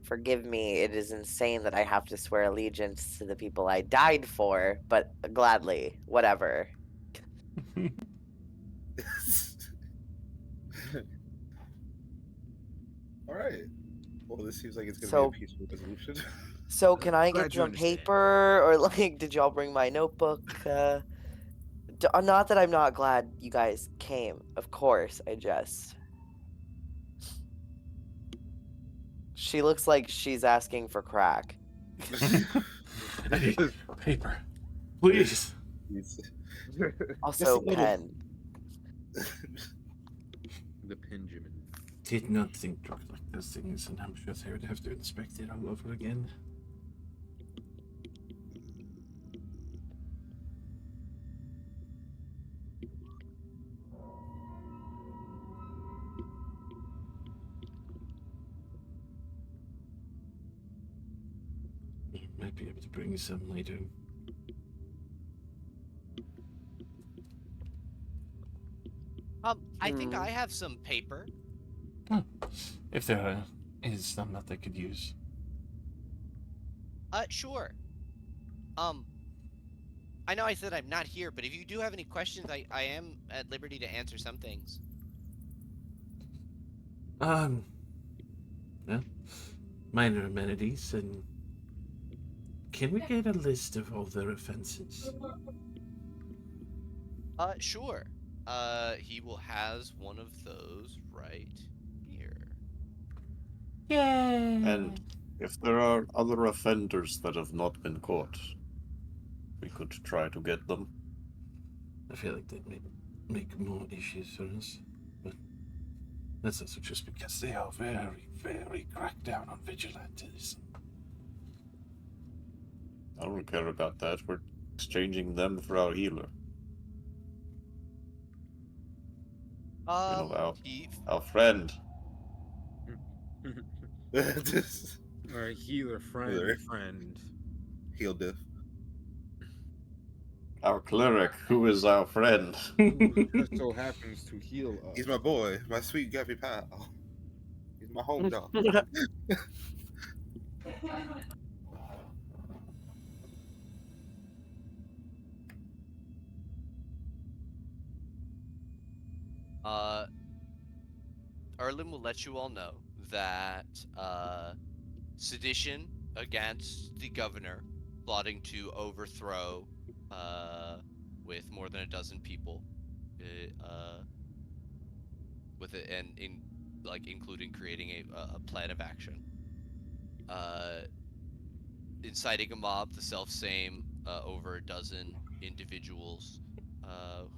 forgive me, it is insane that I have to swear allegiance to the people I died for, but gladly, whatever. All right. Well, this seems like it's gonna So- be a peaceful resolution. So can I Glad get you some understand. paper, or like, did y'all bring my notebook? Not that I'm not glad you guys came. Of course, I just. She looks like she's asking for crack. I need paper. Please. Also, a little. pen. The Benjamin. Did not think to collect those things, and I'm sure they would have to inspect it all over again. Might be able to bring some later. I think I have some paper. If there is some that they could use. Sure. I know I said I'm not here, but if you do have any questions, I am at liberty to answer some things. Yeah. Minor amenities, and can we get a list of all their offenses? Sure. He has one of those right here. Yay! And if there are other offenders that have not been caught, we could try to get them. I feel like that may make more issues for us, but that's also just because they are very, very cracked down on vigilantes. I don't care about that. We're exchanging them for our healer. Our friend. Just Our healer Healer. friend. heal diff. Our cleric, who is our friend. Who just so happens to heal us. He's my boy, my sweet Gappy pal. He's my home dog. Erlin will let you all know that sedition against the governor, plotting to overthrow with more than a dozen people, with it and including creating a plan of action, inciting a mob, the self same over a dozen individuals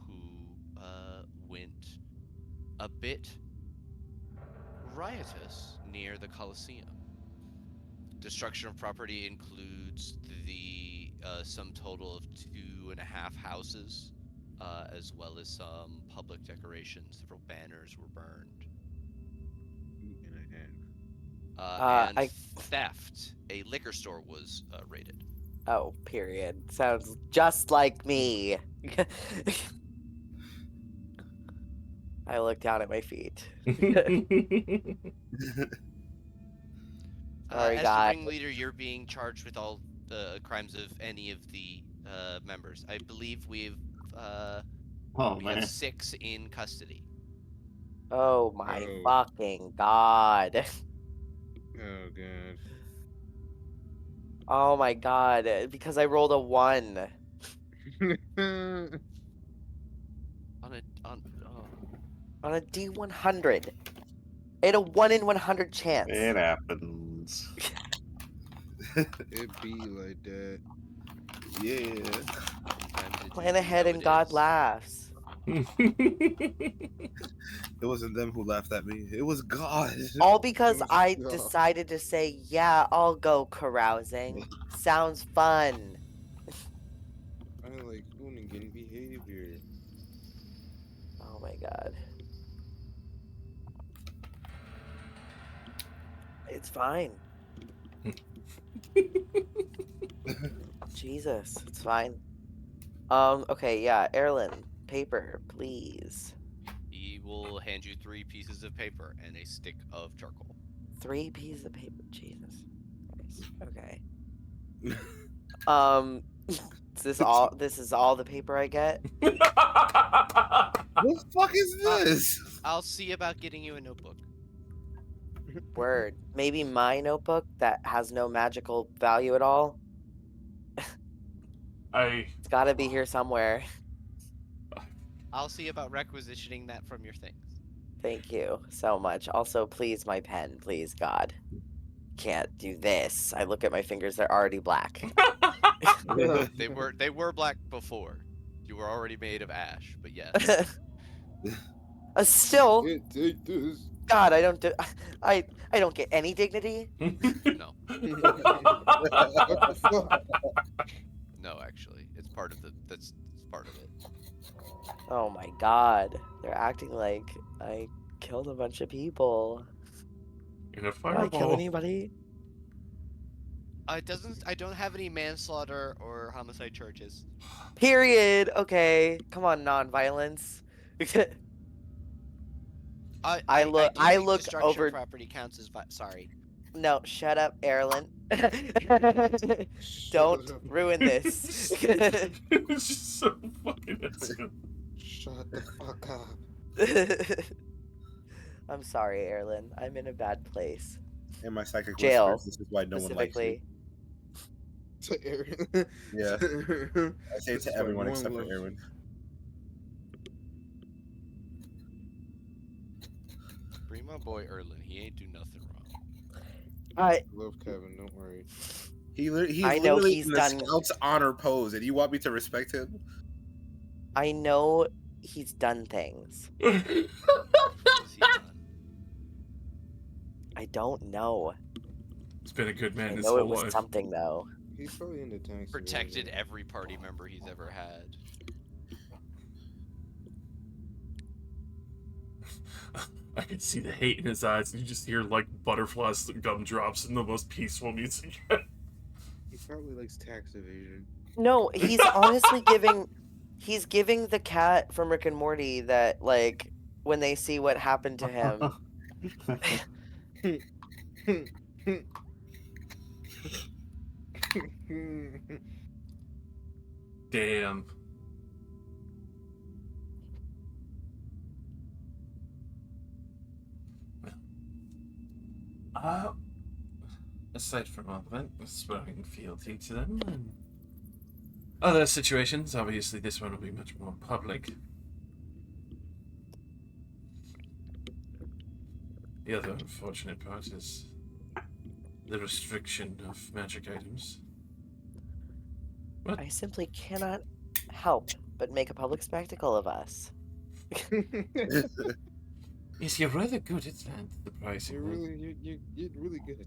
who went a bit riotous near the Colosseum. Destruction of property includes the sum total of 2.5 houses, as well as some public decorations. Several banners were burned. And a half. And I theft. A liquor store was raided. oh, period. Sounds just like me. I look down at my feet. Sorry, As the God. ringleader, you're being charged with all the crimes of any of the members. I believe we oh have man. 6 in custody. Oh my Oh. fucking God. Oh god. Oh my God. Because I rolled a 1. On oh. On a D100. I had a 1 in 100 chance. It happens. It be like that. Yeah. Sometimes it Plan do, ahead though and it God is. laughs. It wasn't them who laughed at me. It was God. All because was I God. decided to say, yeah, I'll go carousing. Sounds fun. I like hoonigan behavior. Oh my God. It's fine. Jesus, it's fine. Okay, yeah, Erlen, paper, please. He will hand you 3 pieces of paper and a stick of charcoal. 3 pieces of paper. Jesus. Christ. Okay. Is this all? This is all the paper I get? What the fuck is this? I'll see about getting you a notebook. Word. Maybe my notebook that has no magical value at all. It's got to be here somewhere. I'll see about requisitioning that from your things. Thank you so much. Also, please, my pen, please, God. Can't do this. I look at my fingers; they're already black. They were black before. You were already made of ash, but yes. Still, Can't take this. God, I don't do. I don't get any dignity. No. What the fuck? No, actually. It's part of that's part of it. Oh my God, they're acting like I killed a bunch of people. In a Did I kill fireball. anybody? I don't have any manslaughter or homicide charges. Period. Okay, come on, non-violence. I do look think destruction over- of property counts as sorry. No, shut up, Erlen. Shut Don't up. ruin this. It was just so fucking insane. Shut the fuck up. I'm sorry, Erlen. I'm in a bad place. In my psychic Jail, whispers, this is why no one likes me. Specifically. To Aaron. Yeah. I say it This to is why everyone no one except for loves- Erwin. Bring my boy Erlen. He ain't do nothing wrong. I Love Kevin, don't worry. He's I know literally he's in the done- Scout's honor pose, and you want me to respect him? I know he's done things. What has he done? I don't know. He's been a good man I his know it whole was life. something though. He's probably in the tax. Protected division. every party member he's ever had. I could see the hate in his eyes, and you just hear like butterflies and gumdrops and the most peaceful music. He probably likes tax evasion. No, he's honestly he's giving the cat from Rick and Morty that like when they see what happened to him. Damn. Aside from all that, swearing fealty to them and other situations, obviously this one will be much more public. The other unfortunate part is the restriction of magic items. I simply cannot help but make a public spectacle of us. Yes, you're rather good at that, the pricing. You're really good.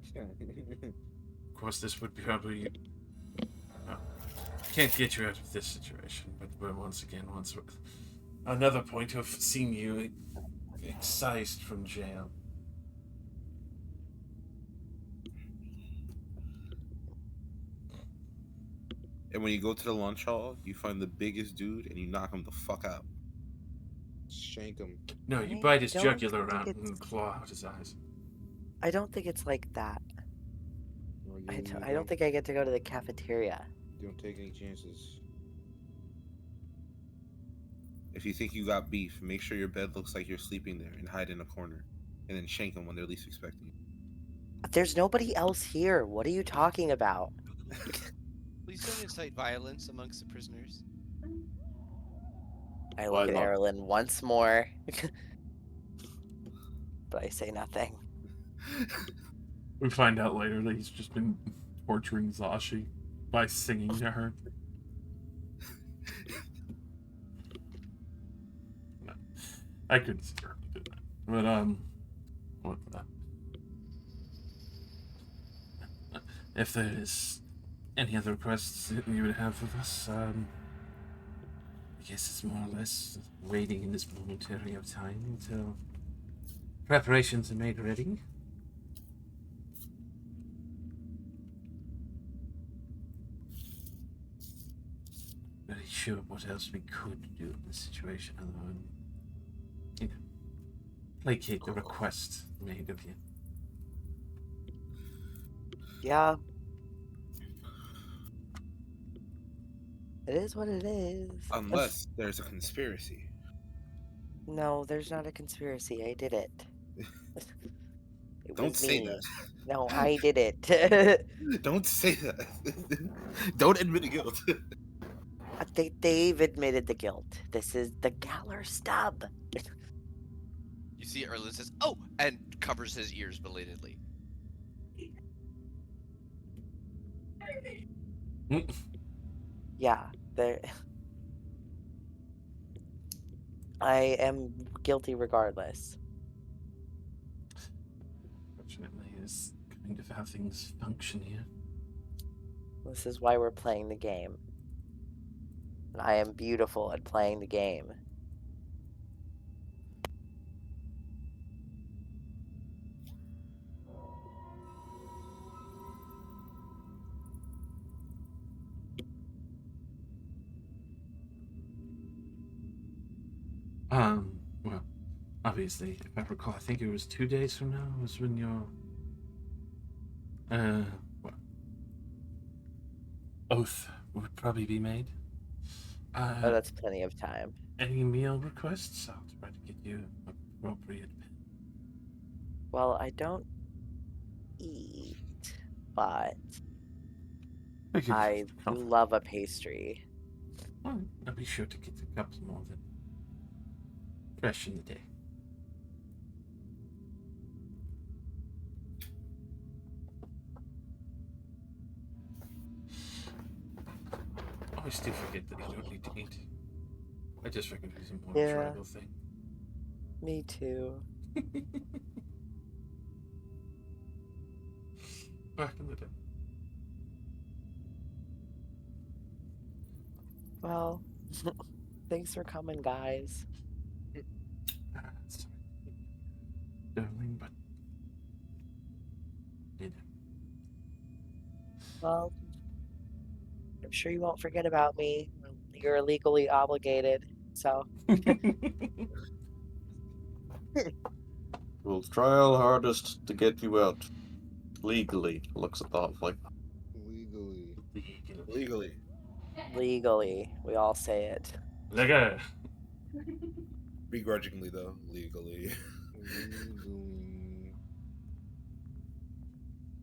Of course, this would be probably... can't get you out of this situation, but we're once another point of seeing you excised from jail. And when you go to the lunch hall, you find the biggest dude and you knock him the fuck out. Shank him. No, you I bite his don't jugular think around it's- and claw out his eyes. I don't think it's like that. Well, I don't think I get to go to the cafeteria. Don't take any chances. If you think you got beef, make sure your bed looks like you're sleeping there and hide in a corner. And then shank them when they're least expecting you. There's nobody else here. What are you talking about? Please don't incite violence amongst the prisoners. I Why look at not? Erlen once more, but I say nothing. We find out later that he's just been torturing Zashi by singing to her. No, I couldn't see her do that. But, what the... If there's any other requests that you would have of us, I guess it's more or less waiting in this momentary of time until preparations are made ready. Very sure what else we could do in this situation other than, you know, placate the request made of you. Yeah. It is what it is. Unless there's a conspiracy. No, there's not a conspiracy. I did it. It Don't was say me. that. No, I did it. Don't say that. Don't admit guilt. They've admitted the guilt. This is the Galler stub. You see Erlen says, "Oh!" and covers his ears belatedly. Yeah, there. I am guilty regardless. Fortunately, is kind of how things function here. This is why we're playing the game. And I am beautiful at playing the game. Well, obviously, if I recall, I think it was 2 days from now was when your, what, oath would probably be made. Oh, that's plenty of time. Any meal requests? I'll try to get you appropriate. Well, I don't eat, but I do love a pastry. Well, I'll be sure to get a couple more than fresh in the day. I always do forget that you don't need to eat. I just figured it was a more Yeah. tribal thing. Me too. Back in the day. Well, thanks for coming, guys. Sorry, darling, but you know. Well, I'm sure you won't forget about me. You're legally obligated, so. We'll try our hardest to get you out legally. Looks at that like Legally. Legally. Legally, we all say it. Legger. Begrudgingly, though. Legally.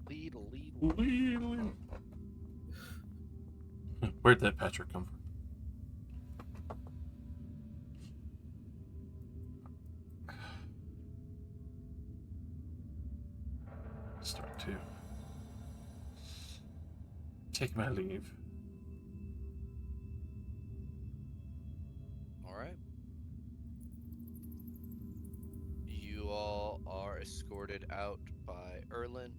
Legally. Lead. Where'd that Patrick come from? Start to take my leave. All right. You escorted out by Erlin,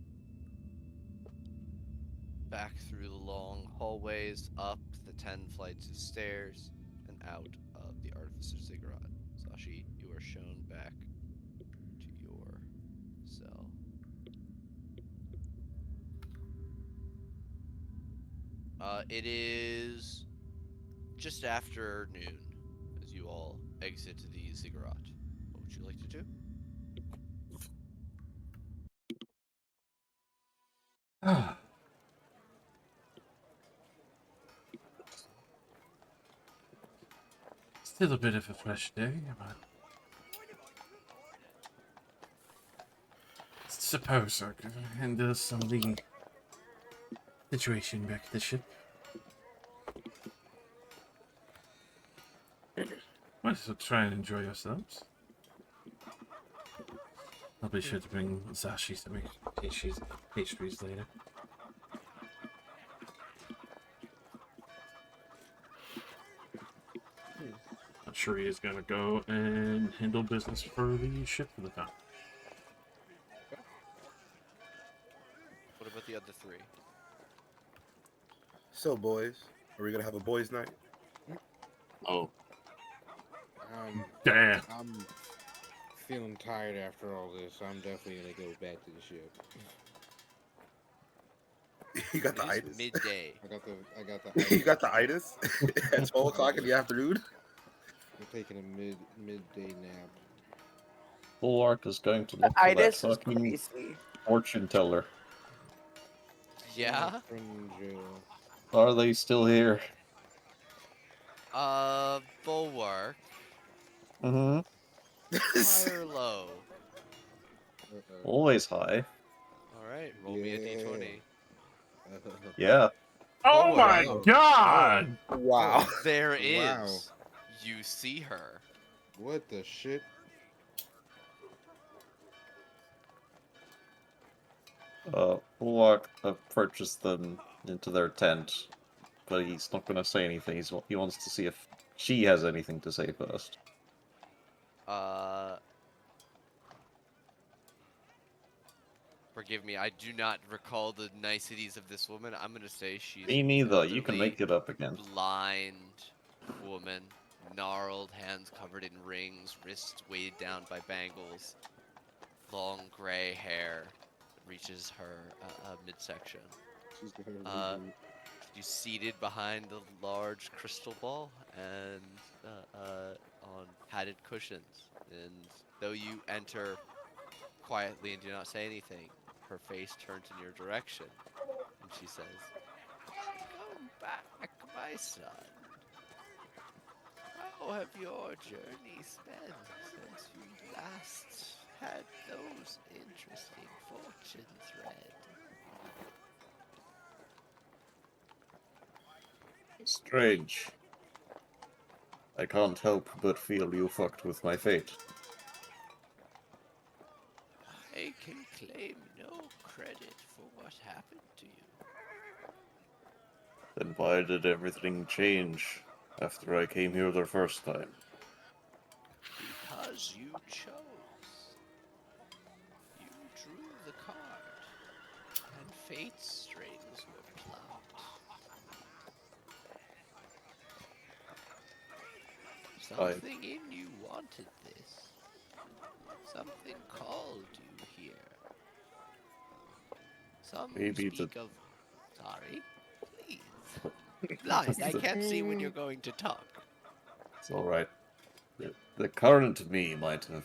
back through the long hallways, up the 10 flights of stairs, and out of the Artificer's Ziggurat. Sashi, you are shown back to your cell. It is just after noon as you all exit the Ziggurat. What would you like to do? Ah. Still a bit of a fresh day, but suppose I could handle some of the situation back at the ship. Might as well try and enjoy yourselves. I'll be sure to bring Sashi some pastries later. I'm sure he is gonna go and handle business for the ship for the time. What about the other three? So, boys, are we gonna have a boys' night? Oh, Um, damn. I'm feeling tired after all this. I'm definitely gonna go back to the ship. You got the It is itis. midday. I got the. You got the itis at 12 o'clock in the afternoon. I'm taking a midday nap. Bulwark is going to look for that Itis is fucking crazy. fortune teller. Yeah? My friend in jail. Are they still here? Bulwark. Mm-hmm. High or low? Always high. Alright, roll me a d20. Yeah. Oh my Bulwark. god! Wow. There Wow. is. You see her. What the shit? Bulwark purchased them into their tent, but he's not going to say anything. He wants to see if she has anything to say first. Forgive me, I do not recall the niceties of this woman. I'm gonna say she's Me neither. You can elderly, make it up again. blind woman, gnarled hands covered in rings, wrists weighted down by bangles, long gray hair reaches her midsection. She's gonna reboot. She's seated behind the large crystal ball and on padded cushions. And though you enter quietly and do not say anything, her face turns in your direction, and she says, "Come back, my son. How have your journeys been since you last had those interesting fortunes read?" Strange. I can't help but feel you fucked with my fate. I can claim no credit for what happened to you. Then why did everything change after I came here the first time? Because you chose. You drew the card, and fate's strings were plucked. Something in you wanted this. Something called you here. Some Maybe the- speak of... Sorry? Please. Blind, I can't see when you're going to talk. It's alright. The current me might have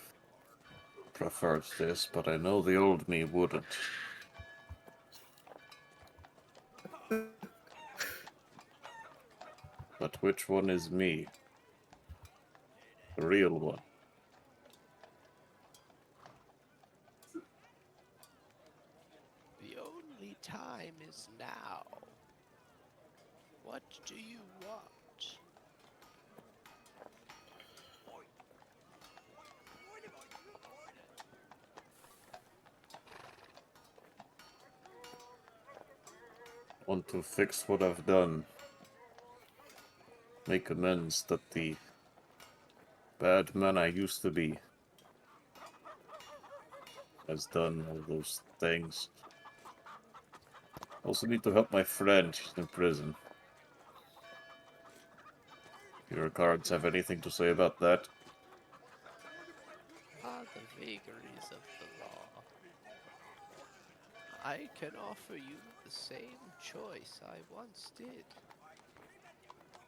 preferred this, but I know the old me wouldn't. But which one is me? The real one. The only time is now. What do you want? Want to fix what I've done. Make amends that the bad man I used to be. has done all those things. Also need to help my friend. She's in prison. Do your cards have anything to say about that? The vagaries of the law. I can offer you the same choice I once did.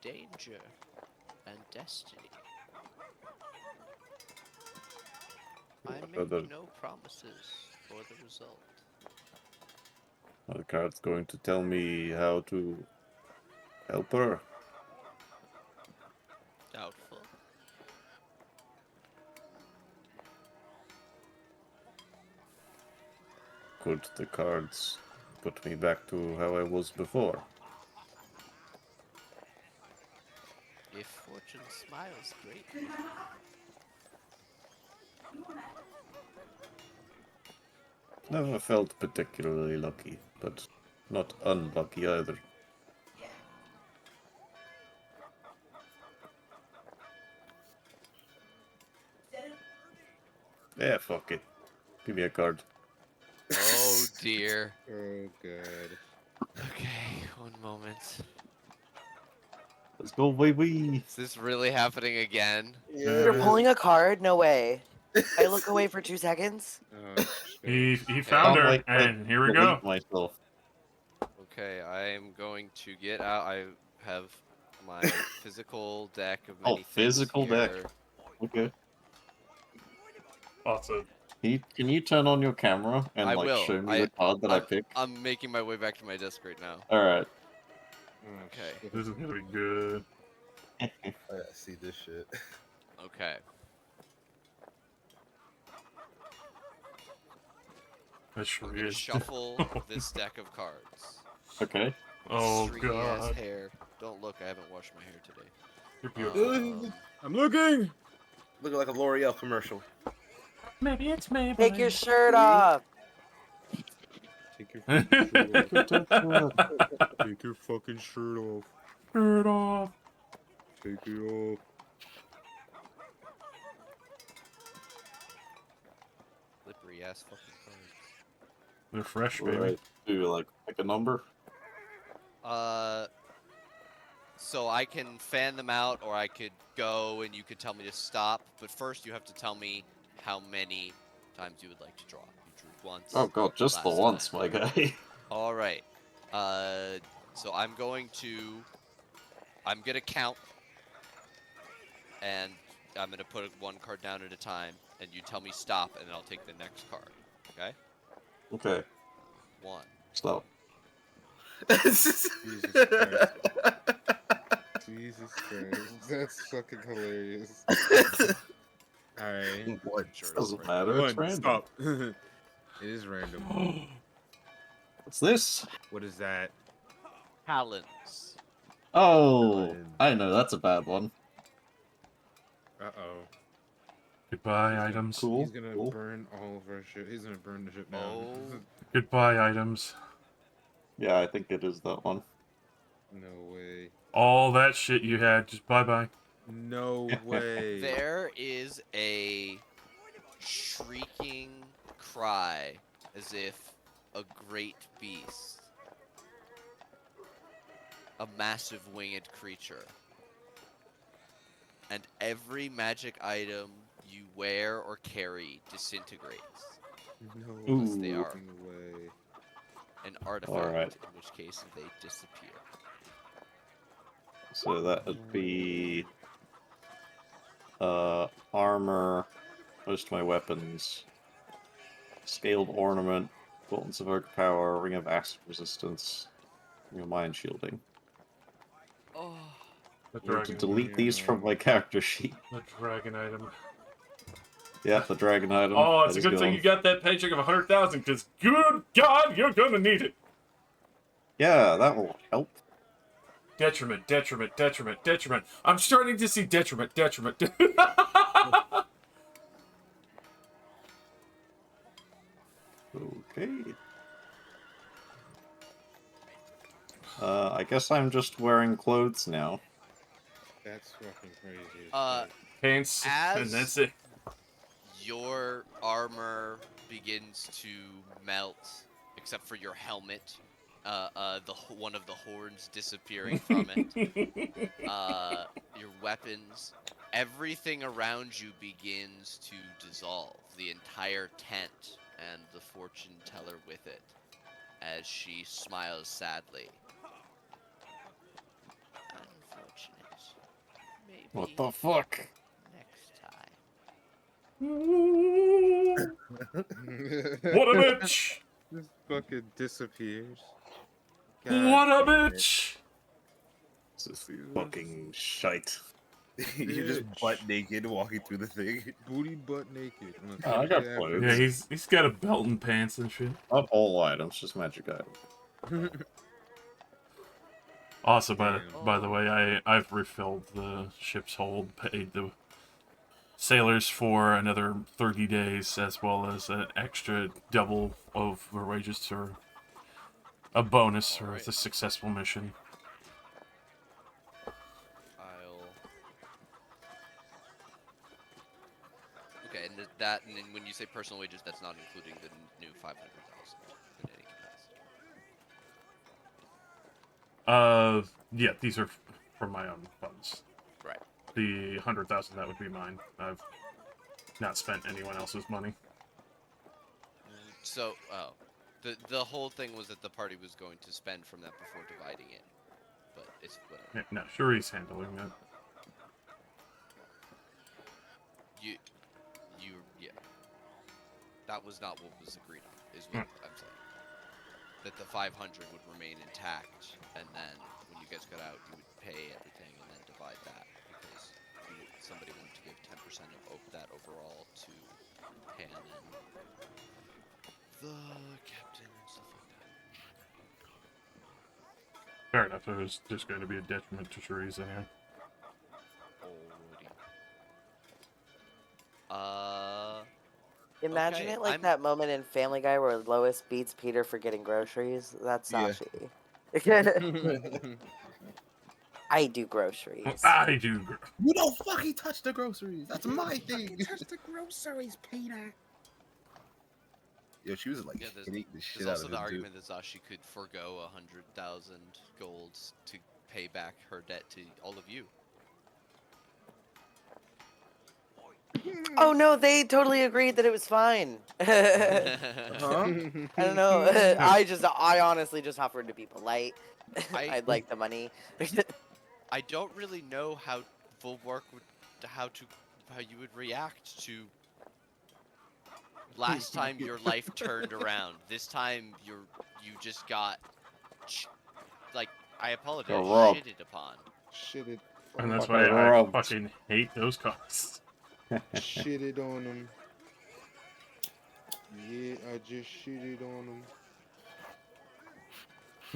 Danger and destiny. I make no promises for the result. Are the cards going to tell me how to help her? Doubtful. Could the cards put me back to how I was before? If fortune smiles greatly. Never felt particularly lucky, but not unlucky either. Yeah, fuck it. Give me a card. Oh dear. Oh god. Okay, one moment. Let's go, baby! Is this really happening again? You're Yeah. pulling a card? No way. I look away for 2 seconds. Oh He shit. found Can't her, like and here we delete go. myself. Okay, I am going to get out. I have my physical deck of Oh, many things physical deck. here. Okay. Awesome. Can you turn on your camera and I like will. show me the card that I pick? I'm making my way back to my desk right now. Alright. Oh, Okay. shit. This is gonna be good. I gotta see this shit. Okay. That sure I'm gonna is. shuffle this deck of cards. Okay. Oh Stringy ass god. hair. Don't look, I haven't washed my hair today. You're beautiful. I'm looking. Looking like a L'Oreal commercial. Maybe it's Maybelline. Take your shirt off. Take your fucking shirt off. Shirt Take your fucking shirt off. Shirt off. Take it off. Slippery ass fucking cards. They're fresh, baby. Alright. Do you like pick a number? So I can fan them out, or I could go and you could tell me to stop. But first, you have to tell me how many times you would like to draw. You drew once. Oh god, just the last once, time. my guy. All right. So I'm gonna count, and I'm gonna put one card down at a time, and you tell me stop, and then I'll take the next card. Okay? Okay, 1. stop. Jesus Christ. Jesus Christ. That's fucking hilarious. Alright. One. Sure, Doesn't right. matter, it's One, random. stop. It is random. What's this? What is that? Talons. Oh, I know, that's a bad one. Uh-oh. Goodbye, items. Cool. He's gonna cool. burn all of our shit. He's gonna burn the ship down. Oh. Goodbye, items. Yeah, I think it is that one. No way. All that shit you had, just bye-bye. No way. There is a shrieking cry as if a great beast, a massive winged creature, and every magic item you wear or carry disintegrates. No Ooh. They are. fucking way. An artifact, Alright. in which case they disappear. So that would be armor, most of my weapons, scaled ornament, buttons of oak power, ring of acid resistance, ring of mind shielding. Oh, The I need to dragon. delete these from my character sheet. The dragon item. Yeah, the dragon item. Oh, it's that a is good thing gone. you got that paycheck of 100,000, because good God, you're gonna need it. Yeah, that will help. Detriment, detriment, detriment, detriment. I'm starting to see detriment, detriment. Okay. I guess I'm just wearing clothes now. That's fucking crazy. Uh, Pants, and As- that's it. your armor begins to melt, except for your helmet. One of the horns disappearing from it. Your weapons, everything around you begins to dissolve. The entire tent and the fortune teller with it, as she smiles sadly. Unfortunate. Maybe What the fuck? next time. What a bitch! Just fucking disappears. What a damn it. bitch! This is fucking shite. You're just Bitch. butt naked walking through the thing. Booty butt naked. I got clothes. Yeah, he's got a belt and pants and shit. Not all items, just magic items. Also, Damn. by the way, I've refilled the ship's hold, paid the sailors for another 30 days, as well as an extra double of their wages for a bonus for Alright. the successful mission. Okay, and that, and then when you say personal wages, that's not including the new 500,000 in any capacity. Yeah, these are from my own funds. Right. The 100,000, that would be mine. I've not spent anyone else's money. So, the whole thing was that the party was going to spend from that before dividing it, but it's whatever. Yeah, no, Shuri's handling that. Yeah. That was not what was agreed on, is what I'm saying. That the 500 would remain intact, and then when you guys got out, you would pay everything and then divide that, because somebody wanted to give 10% of that overall to Han and the captain and stuff like that. Fair enough, there's just going to be a detriment to Shuri's anyway. Imagine Okay, it like I'm- that moment in Family Guy where Lois beats Peter for getting groceries. That's Yeah. Sashi. I do groceries. I do. You don't fucking touch the groceries. That's my thing. Touch the groceries, Peter. Yo, she was like Yeah, hitting the shit There's out also of the him, argument that Zashi could forego 100,000 golds to pay back her debt to all of you. Oh no, they totally agreed that it was fine. I don't know. I honestly just offered to be polite. I'd like the money. I don't really know how Volvark would, how you would react to. Last time your life turned around. This time you just got, like, I apologize, You're robbed. shitted upon. Shitted. And that's Fucking why I robbed. fucking hate those costs. Shitted on them. Yeah, I just shitted on them.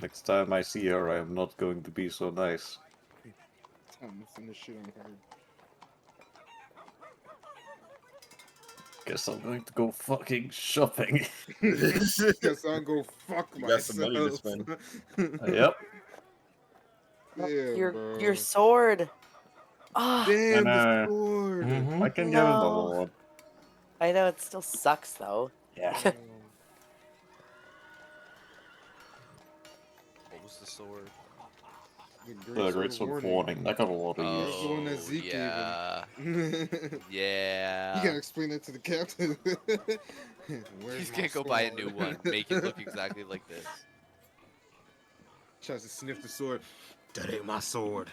Next time I see her, I am not going to be so nice. Time to finish shit on her. Guess I'm going to go fucking shopping. Guess I'll go fuck You got myself. some money to spend. Yep. Yeah, your sword. Ah, Damn, the And, sword. Mhm. I can get another No. one. I know it still sucks though. Yeah. What was the sword? The Great Sword of Warning. That got a lot of That's use. the one that Zeke gave him. yeah. You Yeah. gotta explain that to the captain. Where's He's my gonna go buy a new sword? one, make it look exactly like this. Tries to sniff the sword. That ain't my sword.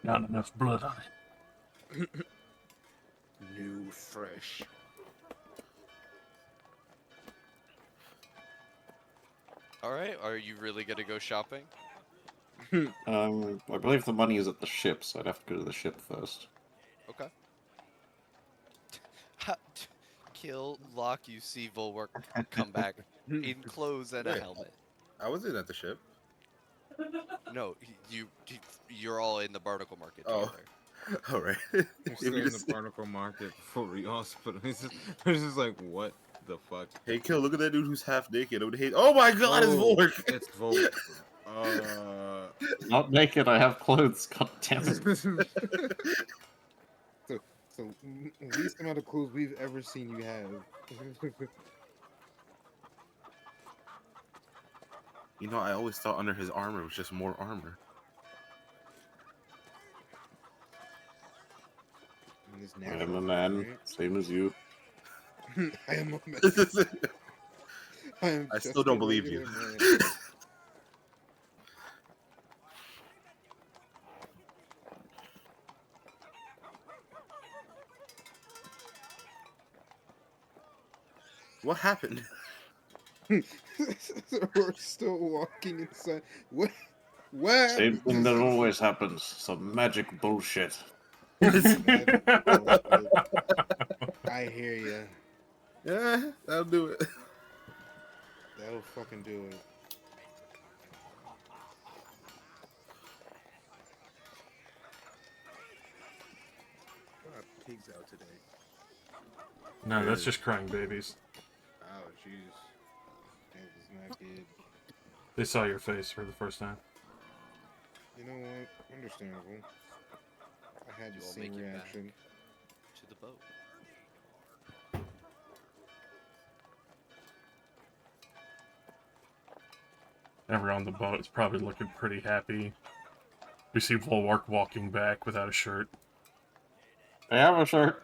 Not enough blood on it. New, fresh. Alright, are you really gonna go shopping? I believe the money is at the ship, so I'd have to go to the ship first. Okay. Kill, lock, you see Volwork come back in clothes and a Wait. helmet. I wasn't at the ship. No, you're all in the barnacle market Oh. together. All right. I'm still in the barnacle market before we all split. It's just like, what the fuck? Hey, Kill, look at that dude who's half naked. I would hate. Oh my god, it's Oh, Volk. It's Volk. Not naked, I have clothes. God damn it. So the least amount of clothes we've ever seen you have. You know, I always thought under his armor was just more armor. And it's I am natural, a man, right? same as you. I am a man. I am I just still a don't believe you. regular man. What happened? We're still walking inside. What Same happened? thing that always happens. Some magic bullshit. Magic bullshit. I hear ya. Yeah, that'll do it. That'll fucking do it. Pigs out today. No, that's just crying babies. Oh, jeez. That was not good. They saw your face for the first time. You know what? Understandable. I had the You all same make it back reaction. to the boat. Everyone on the boat is probably looking pretty happy. We see Volwark walking back without a shirt. I have a shirt.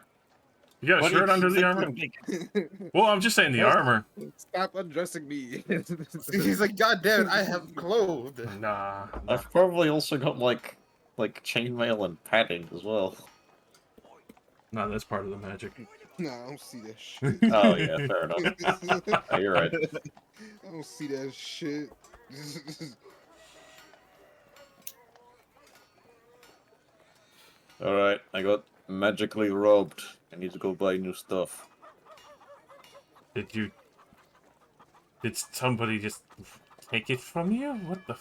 You got a What do you shirt under think the I'm armor? making? Well, I'm just saying the armor. Stop undressing me. He's like, God damn it, I have clothed. Nah. I've probably also got like chainmail and padding as well. No, that's part of the magic. Nah, I don't see that shit. Oh yeah, fair enough. Yeah, you're right. I don't see that shit. Alright, I got magically robbed. I need to go buy new stuff. Did somebody just take it from you? What the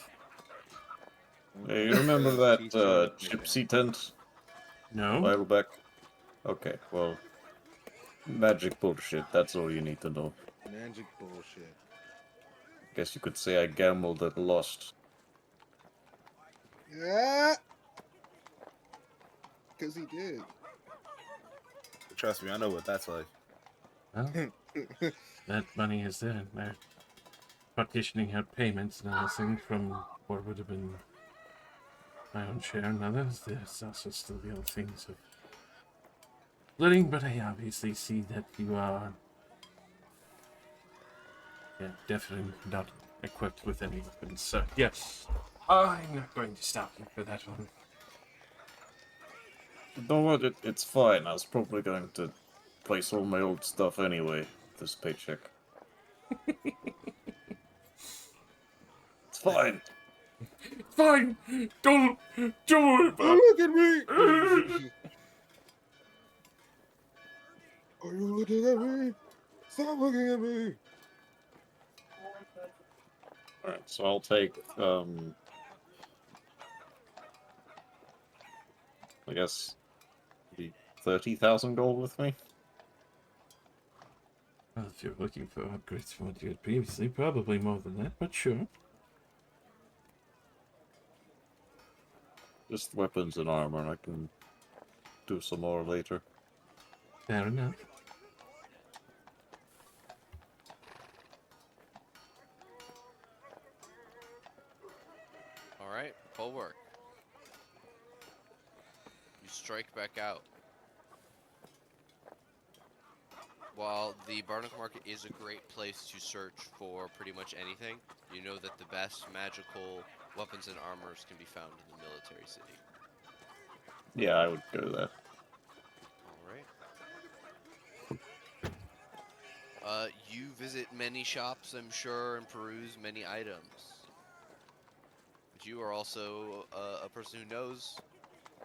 Hey, you remember that She's trying to take gypsy tent a No? while back? Okay, well, magic bullshit, that's all you need to know. Magic bullshit. Guess you could say I gambled and lost. Yeah. Because he did. Trust me, I know what that's like. Well, that money is there. They're partitioning out payments and everything from what would have been my own share and others. There's also still the other things of living, but I obviously see that you are definitely not equipped with any weapons. So, yes, I'm not going to stop you for that one. You know what, it's fine. I was probably going to place all my old stuff anyway, this paycheck. It's fine. Fine! Don't worry about Look at me! Are you looking at me? Stop looking at me! Alright, so I'll take, I guess, maybe 30,000 gold with me? Well, if you're looking for upgrades from what you had previously, probably more than that, but sure. Just weapons and armor, and I can do some more later. Fair enough. Alright, full work. You strike back out. While the Barnacle Market is a great place to search for pretty much anything, you know that the best magical weapons and armors can be found in the military city. Yeah, I would go there. Alright. You visit many shops, I'm sure, and peruse many items. But you are also a person who knows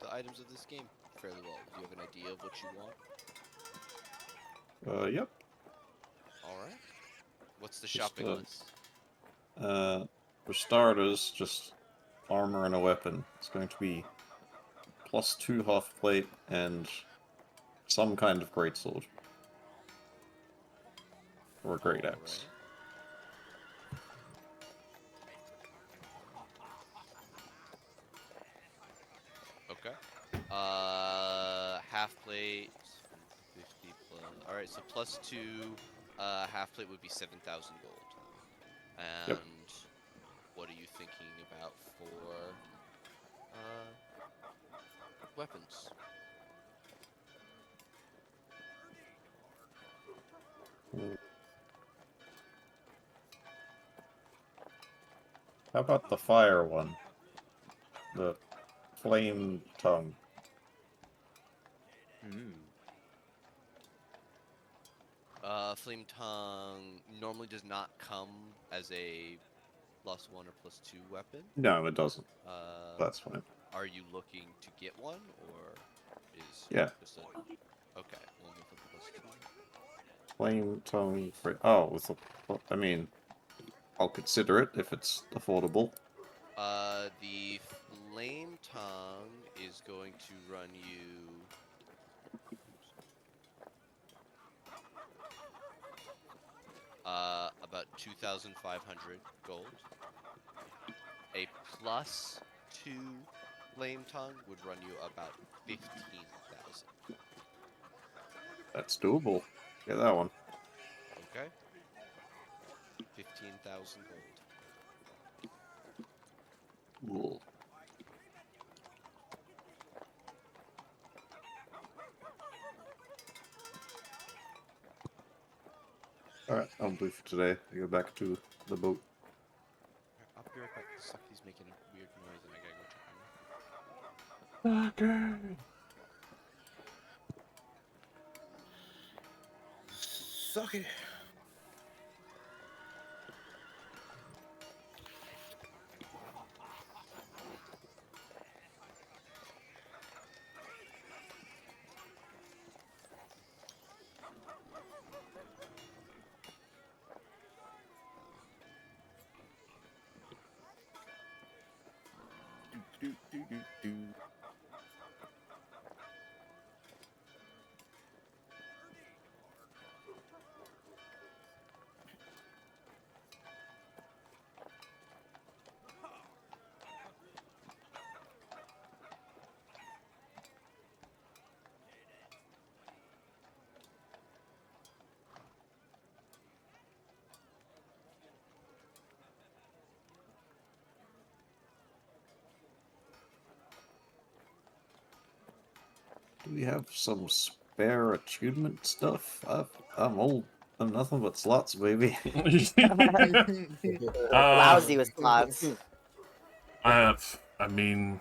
the items of this game fairly well. Do you have an idea of what you want? Yep. Alright. What's the Just, shopping list? For starters, just armor and a weapon. It's going to be +2 half plate and some kind of greatsword. Or a great axe. Okay. Half plate, All right, so +2 half plate would be 7,000 gold. And Yep. what are you thinking about for weapons? How about the fire one? The flame tongue. Flame Tongue normally does not come as a +1 or +2 weapon. No, it doesn't. Uh, That's fine. are you looking to get one, or is Yeah. just a okay? One with a +2. Flame tongue. Oh, with a. I mean, I'll consider it if it's affordable. The Flame Tongue is going to run you. About 2,500 gold. A +2 Flame Tongue would run you about 15,000. That's doable. Get that one. Okay. 15,000 gold. Cool. Alright, I'll do for today. I go back to the boat. I'll be right back. Sucky's making a weird noise and I gotta go check on him. Okay. Suck it. Do, do, do, do. Do we have some spare attunement stuff? I'm old. I'm nothing but slots, baby. Lousy with slots. I mean,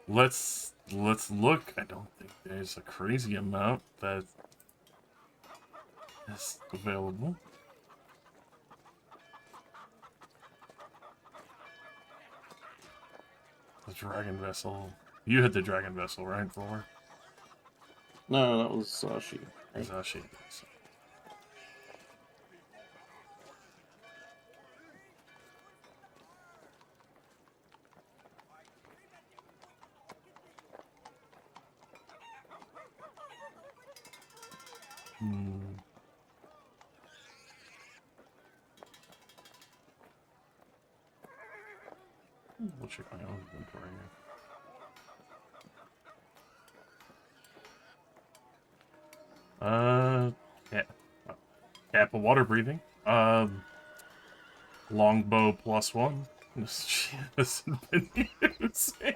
let's look. I don't think there's a crazy amount that is available. The dragon vessel. You had the dragon vessel, right, Fuller? No, that was Sashi. Zashi. Hmm. We'll check my own inventory. Yeah. Cap of water breathing. Longbow +1. She hasn't been using.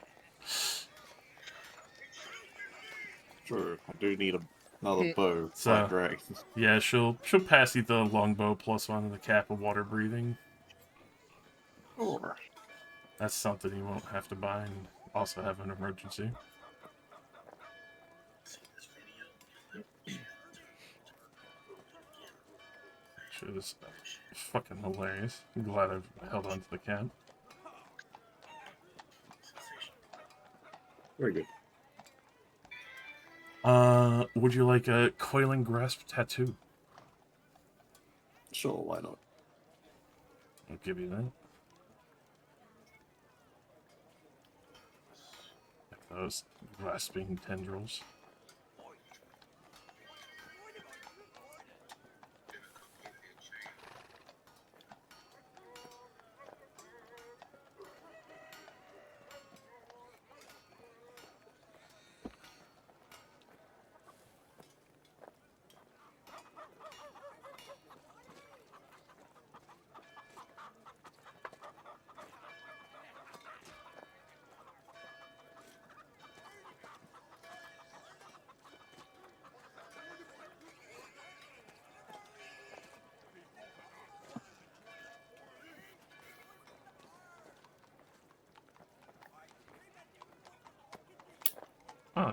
Sure, I do need another bow. So- Black Dragon. Yeah, she'll pass you the longbow +1 and the cap of water breathing. Sure. That's something you won't have to buy and also have an emergency. Shit is fucking hilarious. I'm glad I've held on to the cap. Very good. Would you like a coiling grasp tattoo? Sure, why not? I'll give you that. Like those grasping tendrils.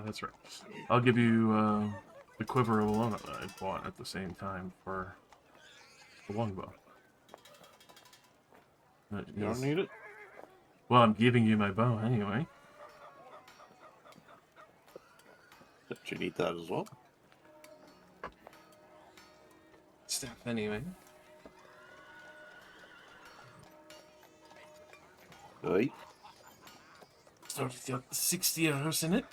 that's right. I'll give you the quiver of walnut that I bought at the same time for the longbow. You don't need it? Well, I'm giving you my bow anyway. But you need that as well. Staff anyway. Right. So it's got 60 arrows in it.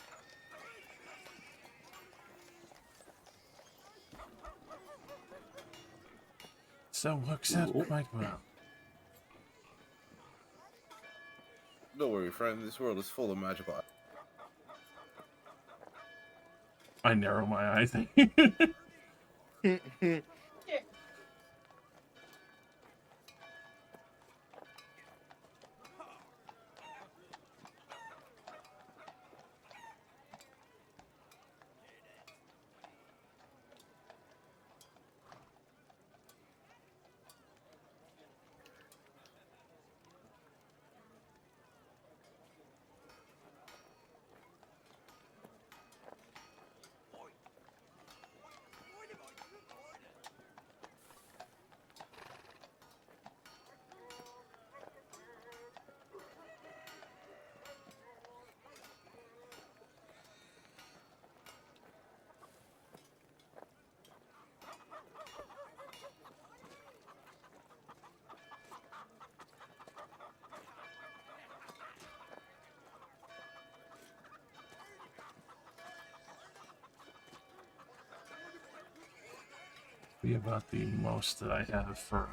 So works out Cool. quite well. Don't worry, friend. This world is full of magical. I narrow my eyes. Be about the most that I have for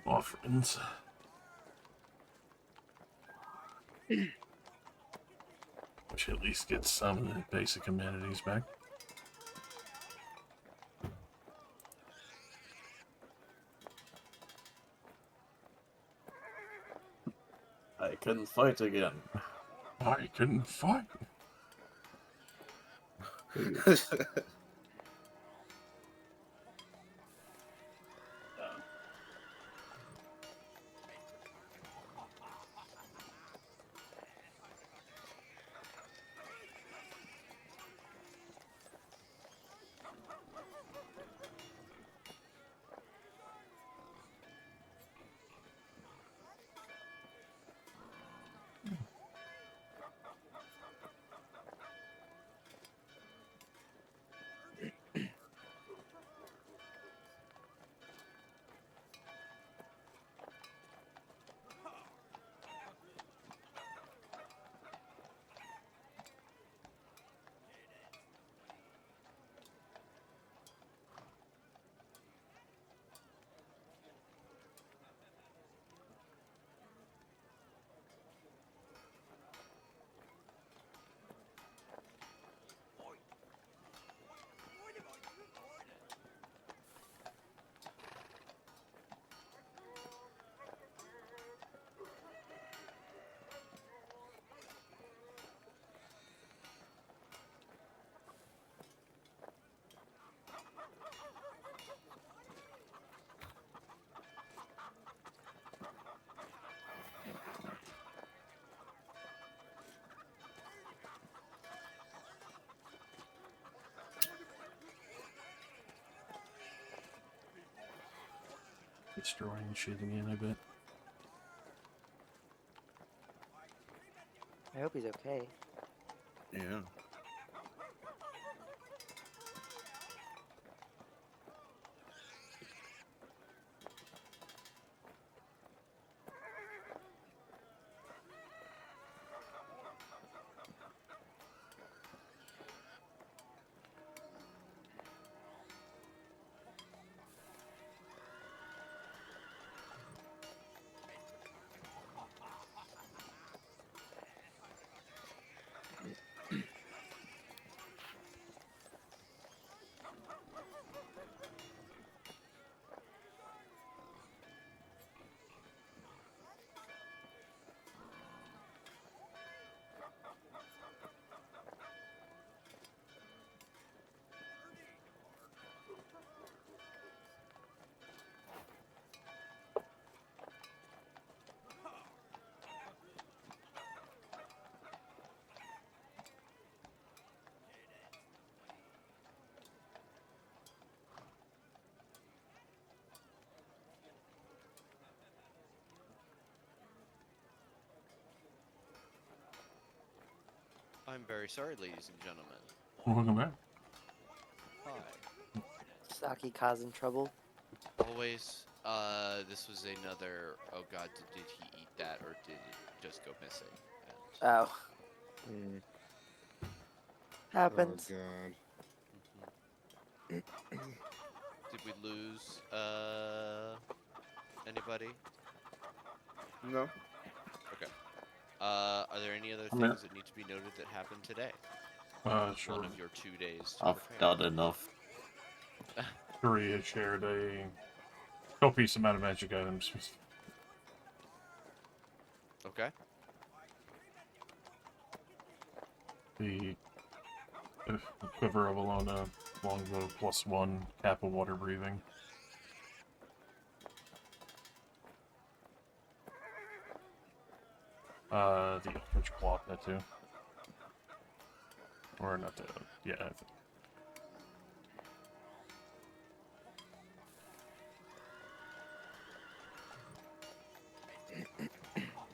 offerings. Which at least gets some of the basic amenities back. I couldn't fight again. I couldn't fight. Destroying shit again, I bet. I hope he's okay. Yeah. I'm very sorry, ladies and gentlemen. Welcome back. Hi. Saki causing trouble. Always. This was another. Oh God, did he eat that or did it just go missing? And, Oh, Mm. Oh happens. god. did we lose anybody? No. Okay. Are there any other I mean- things that need to be noted that happened today? Sure. One of your 2 days to I've prepare. done enough. Korea shared a copious amount of magic items. Okay. The quiver of Alona, longbow +1, cap of water breathing. The Eldritch Claw tattoo. Or not the, yeah.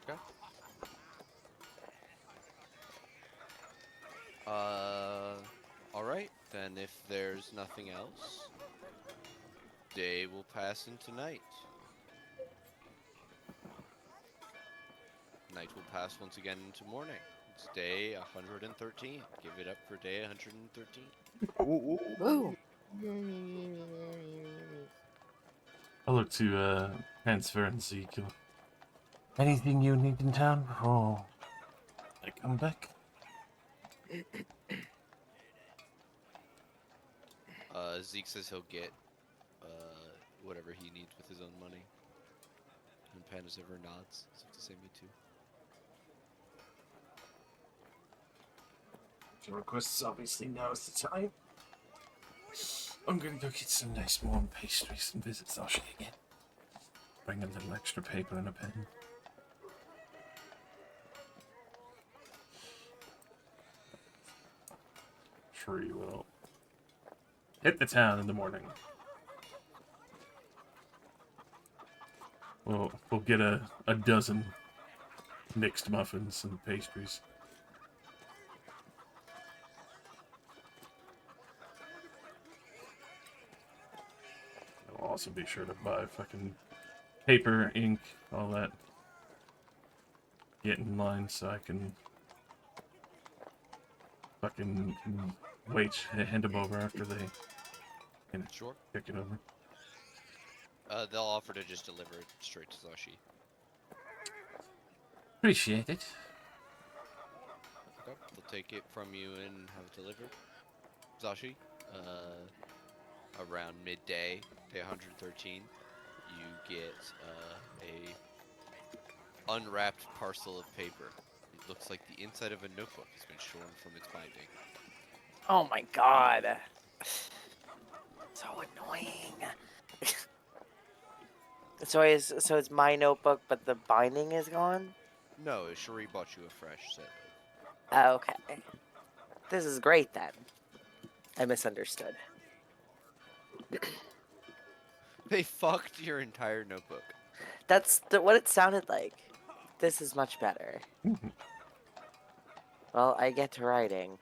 Okay. All right. Then, if there's nothing else, day will pass into night. Night will pass once again into morning. It's day 113. Give it up for day 113. Woo! I look to, Hansfer and Zeke. Anything you need in town before I come back? Zeke says he'll get whatever he needs with his own money. And Panda's ever nods. So to say me too. Your requests obviously now is the time. I'm gonna go get some nice warm pastries and visit Sasha again. Bring a little extra paper and a pen. Sure you will. Hit the town in the morning. We'll get a dozen mixed muffins and pastries. I'll also be sure to buy fucking paper, ink, all that. Get in line so I can fucking wait, hand them over after they Sure. kick it over. They'll offer to just deliver it straight to Zashi. Appreciate it. Okay. They'll take it from you and have it delivered. Zashi, around midday, day 113, you get a unwrapped parcel of paper. It looks like the inside of a notebook has been shorn from its binding. Oh my god. So annoying. So it's my notebook, but the binding is gone? No, Cherie bought you a fresh set. Okay. This is great then. I misunderstood. They fucked your entire notebook. That's what it sounded like. This is much better. Well, I get to writing.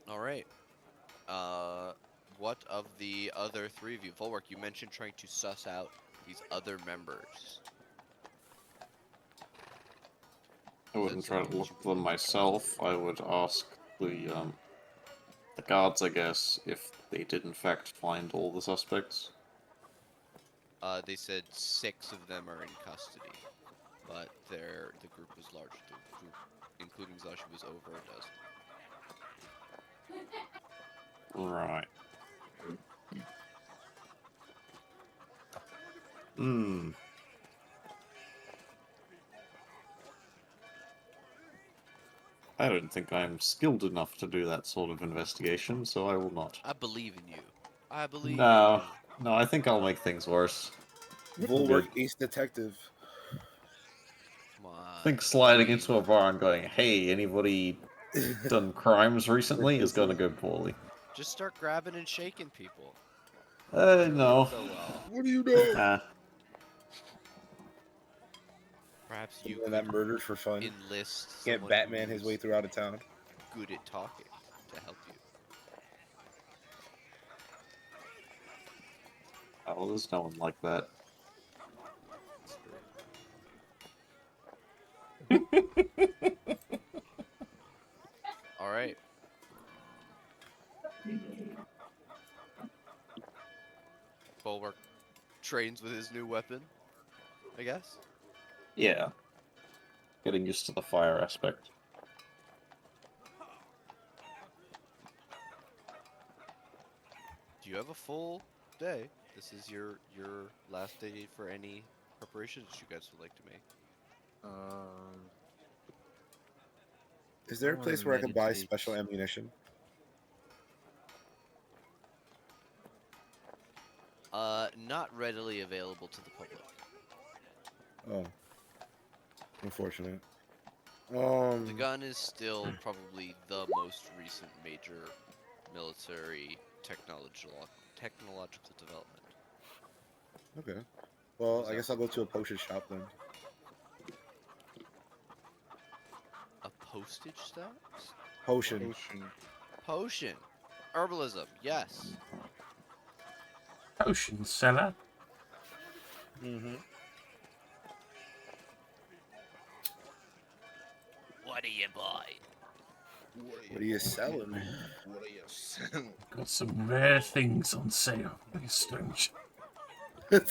All right. What of the other three of you? Volwork, you mentioned trying to suss out these other members. I wouldn't try to something that look you for them myself. I would ask the guards, I guess, if they did in fact find all the suspects. They said 6 of them are in custody, but the group was large. The group, including Zashi, was over a dozen. Right. Hmm. I don't think I'm skilled enough to do that sort of investigation, so I will not. I believe in you. I believe No, in no, I think I'll make things worse. Bulwark Good. Ace Detective. you. Come on. I think sliding please. into a bar and going, "Hey, anybody done crimes recently?" is gonna go poorly. Just start grabbing and shaking people. No. So well. What do you know? Nah. Perhaps you And that could murdered for fun. enlist Can't someone Batman his way who's through out of town. good at talking to help you. Oh, there's no one like that. It's true. All right. Bulwark trains with his new weapon, I guess. Yeah. Getting used to the fire aspect. Do you have a full day? This is your last day for any preparations you guys would like to make. Is there I a wanna place where I could buy meditate. special ammunition? Not readily available to the public. Oh, unfortunate. The gun is still probably the most recent major military technological development. Okay. Well, Is I that guess I'll go to a potion shop then. a postage stamp? Potion. Ocean. Potion. Herbalism, yes. Potion seller. Mm-hmm. What do you buy? What are you selling? What are you selling? Got some rare things on sale, these strange. Take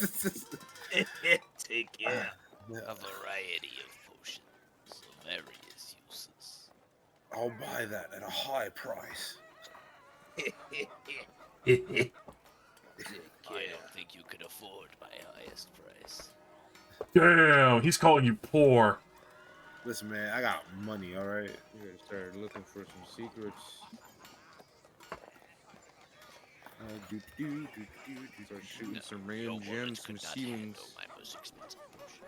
care. A variety of potions of various uses. I'll buy that at a high price. I don't think you could afford my highest price. Damn, he's calling you poor. Listen, man, I got money, all right? We gotta start looking for some secrets. Start shooting No, some your random wallet gems, could some not handle ceilings. my most expensive potion.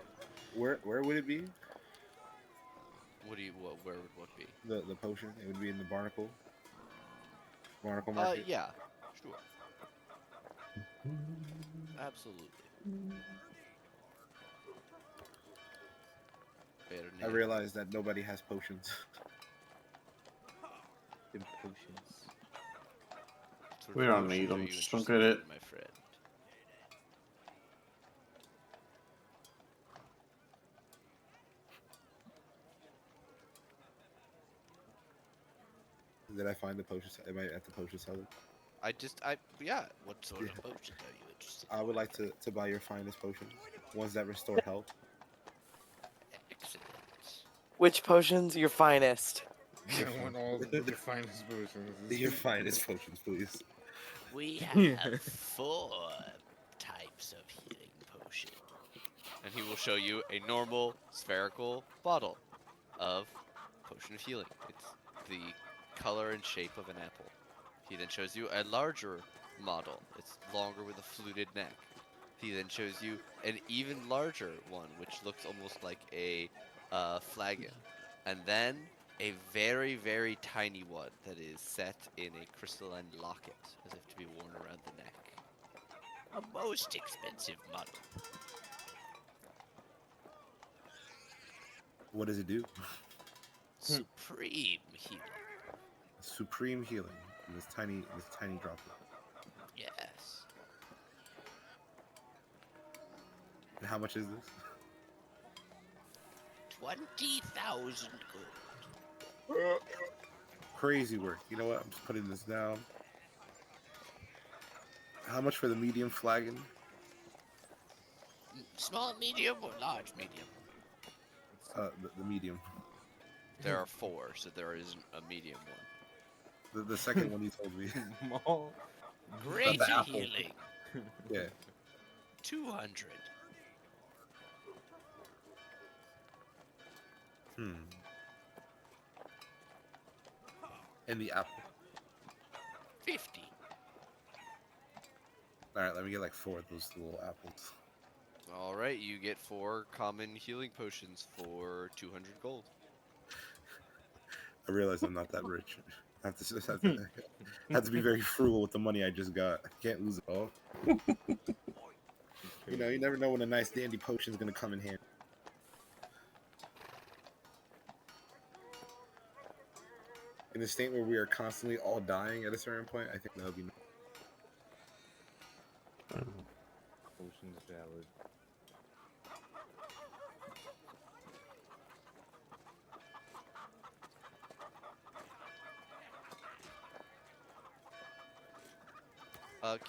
Where would it be? Where would what be? The potion? It would be in the Barnacle Market. Yeah, sure. Absolutely. Better I name. realized that nobody has potions. Them potions. What sort We of don't potions need are them, you just don't interested get it. in, my friend? Did I find the potion? Am I at the potion seller? Yeah. What sort Yeah. of potion are you interested I in? would like to buy your finest potion. Ones that restore health. Excellent. Which potion's your finest? I want all the finest potions. Your finest potions, please. We have 4 types of healing potion. And he will show you a normal spherical bottle of potion of healing. It's the color and shape of an apple. He then shows you a larger model. It's longer with a fluted neck. He then shows you an even larger one, which looks almost like a flagon. And then a very, very tiny one that is set in a crystalline locket, as if to be worn around the neck. A most expensive model. What does it do? Supreme healing. Supreme healing. In this tiny droplet. Yes. And how much is this? 20,000 gold. Crazy work. You know what? I'm just putting this down. How much for the medium flagon? Small, medium, or large, medium? The medium. There are 4, so there isn't a medium one. The second one you told me. Mall. Great The apple. healing. Yeah. 200. And the apple. 50. Alright, let me get like 4 of those little apples. Alright, you get 4 common healing potions for 200 gold. I realize I'm not that rich. Have to be very frugal with the money I just got. I can't lose it all. You know, you never know when a nice dandy potion is gonna come in handy. In a state where we are constantly all dying at a certain point, I think that would be. Potions valid.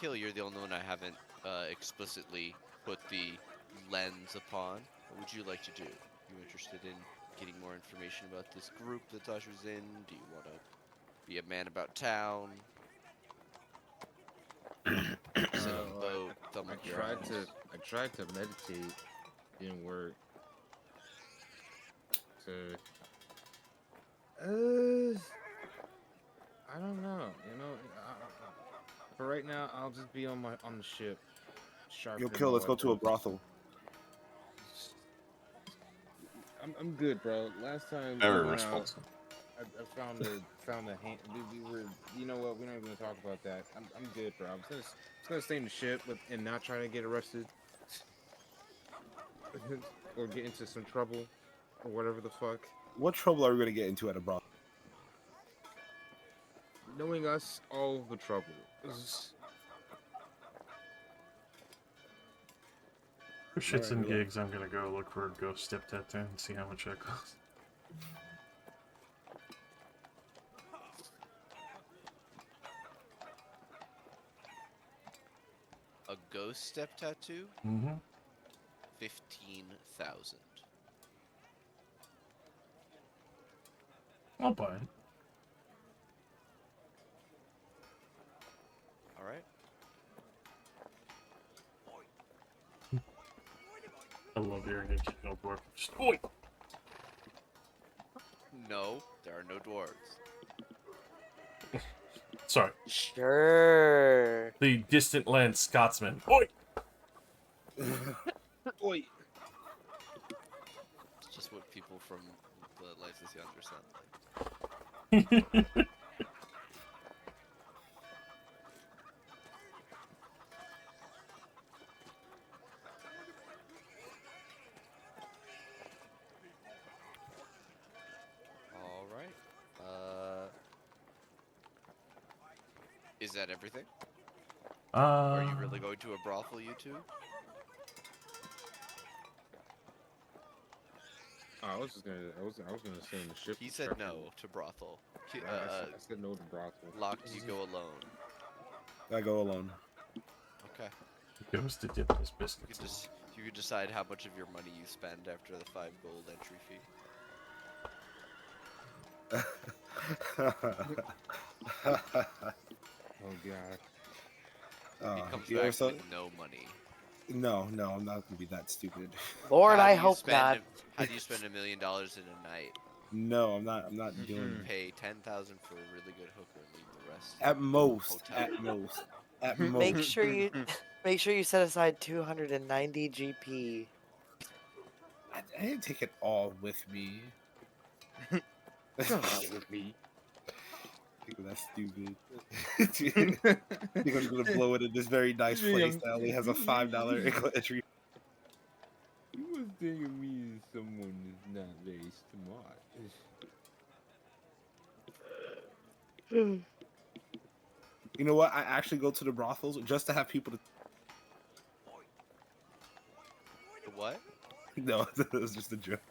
Kill, you're the only one I haven't explicitly put the lens upon. What would you like to do? You interested in getting more information about this group that Tasha's in? Do you want to be a man about town? Sit on a boat, thumb up your ass? I tried to meditate, didn't work. So, I don't know. You know, for right now, I'll just be on the ship. Yo, kill. Let's go to a brothel. I'm good, bro. Last time Very we went out, responsible. I found a hand. We were, you know what? We're not even gonna talk about that. I'm good, bro. I'm just gonna stay in the ship and not try to get arrested or get into some trouble or whatever the fuck. What trouble are we gonna get into at a brothel? Knowing us, all the trouble. For shits and Alright, well. gigs, I'm gonna go look for a ghost step tattoo and see how much that costs. A ghost step tattoo? Mm-hmm. 15,000. I'll buy it. All right. I love hearing it. No dwarf. Just, oi! No, there are no dwarves. Sorry. Sure. The distant land Scotsman. Oi! Oi. It's just what people from the License Yonder sound like. All right. Is that everything? Are you really going to a brothel, you two? I was gonna stay in the ship. He said no to brothel. I said no to brothel. Locke, you go alone. I go alone. Okay. Goes to dip his biscuits. You could decide how much of your money you spend after the 5 gold entry fee. Oh god. He comes you ever back saw- with no money. No, I'm not gonna be that stupid. Lord, How I do you hope spend not. How do you spend $1 million in a night? No, I'm not doing. Pay 10,000 for a really good hooker and leave the rest. At most, Hotel. at most. Make sure you make sure you set aside 290 GP. I didn't take it all with me. Not with me. That's stupid. You're gonna blow it in this very nice place that only has a $5 entry. You was thinking me as someone who's not very smart. You know what? I actually go to the brothels just to have people to. The what? No, it was just a joke.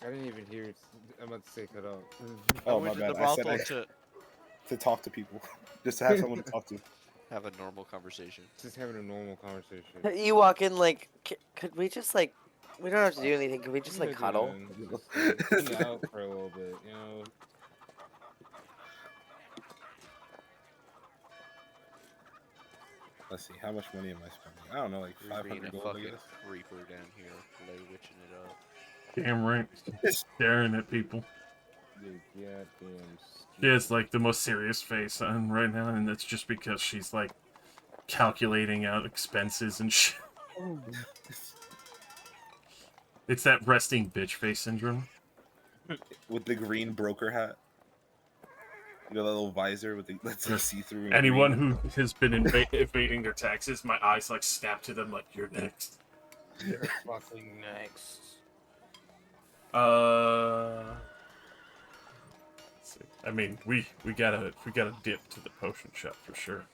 I didn't even hear it. I'm about to say cut out. Oh, I my went to bad. the I said brothel to talk to people, just to have someone to talk to. have a normal conversation. Just having a normal conversation. You walk in like, could we just like, we don't have to do anything. Could we just I'm like not cuddle? doing it. Just hang out for a little bit, you know. Let's see, how much money am I spending? I don't know, like You're being 500 a gold, I fucking guess. creeper down here, lay witching it up. Damn right. Staring at people. You goddamn. She has like the most serious face on right now, and that's just because she's like calculating out expenses and shit. It's that resting bitch face syndrome. With the green broker hat. You know that little visor with the that's like see-through. and Anyone green? who has been evading their taxes, my eyes like snap to them like you're next. You're fucking next. Let's see. I mean, we gotta dip to the potion shop for sure.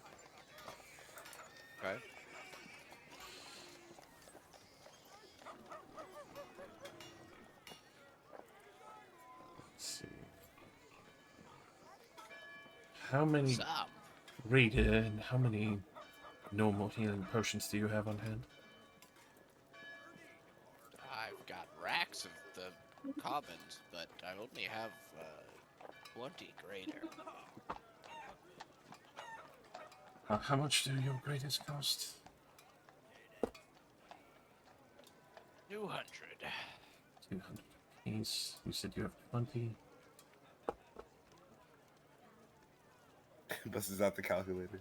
Okay. Let's see. How many Stop. Rita and how many normal healing potions do you have on hand? I've got racks of the commons, but I only have 20 greater. How much do your greatest cost? 200. 200 apiece. You said you have 20. Busts out the calculator.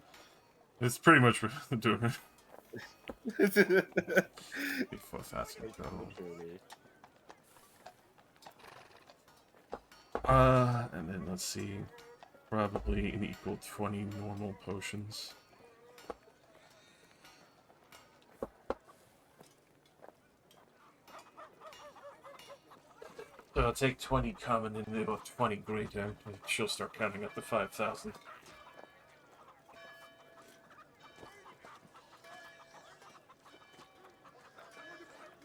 It's pretty much doing it. 4,000 gold. And then let's see. Probably an equal 20 normal potions. So I'll take 20 common and then 20 greater. She'll start counting up to 5,000.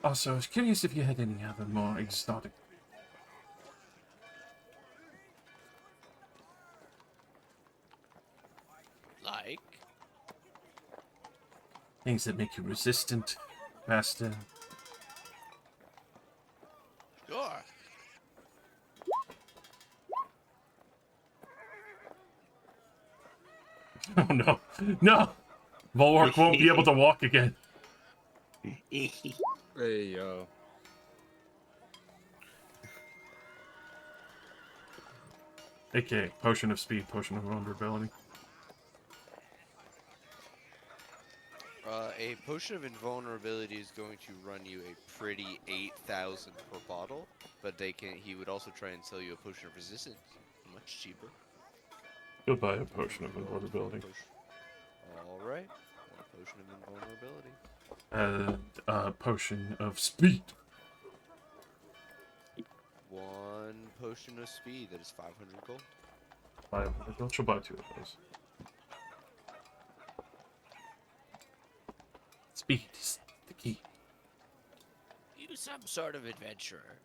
Also, I was curious if you had any other more exotic Like? things that make you resistant, faster. Sure. Oh no, no! Volwork won't be able to walk again. Hey, yo. AKA potion of speed, potion of vulnerability. A potion of invulnerability is going to run you a pretty 8,000 per bottle, but he would also try and sell you a potion of resistance, much cheaper. You'll buy a potion of invulnerability. Alright, one potion of invulnerability. And a potion of speed. One potion of speed, that is 500 gold. 500 gold. She'll buy 2 of those. Speed is the key. You some sort of adventurer.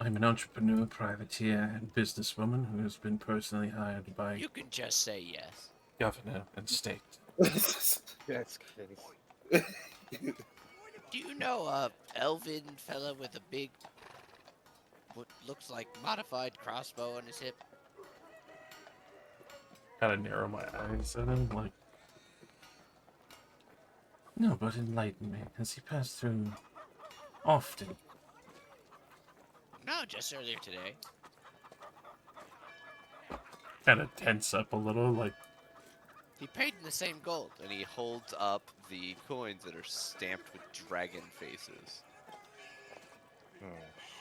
I'm an entrepreneur, privateer, and businesswoman who has been personally hired by You can just say yes. governor and state. That's crazy. Do you know a elven fella with a big, what looks like modified crossbow on his hip? Kind of narrow my eyes at him, like. No, but enlighten me. Has he passed through often? No, just earlier today. Kind of tense up a little, like. He paid in the same gold, and he holds up the coins that are stamped with dragon faces. Oh,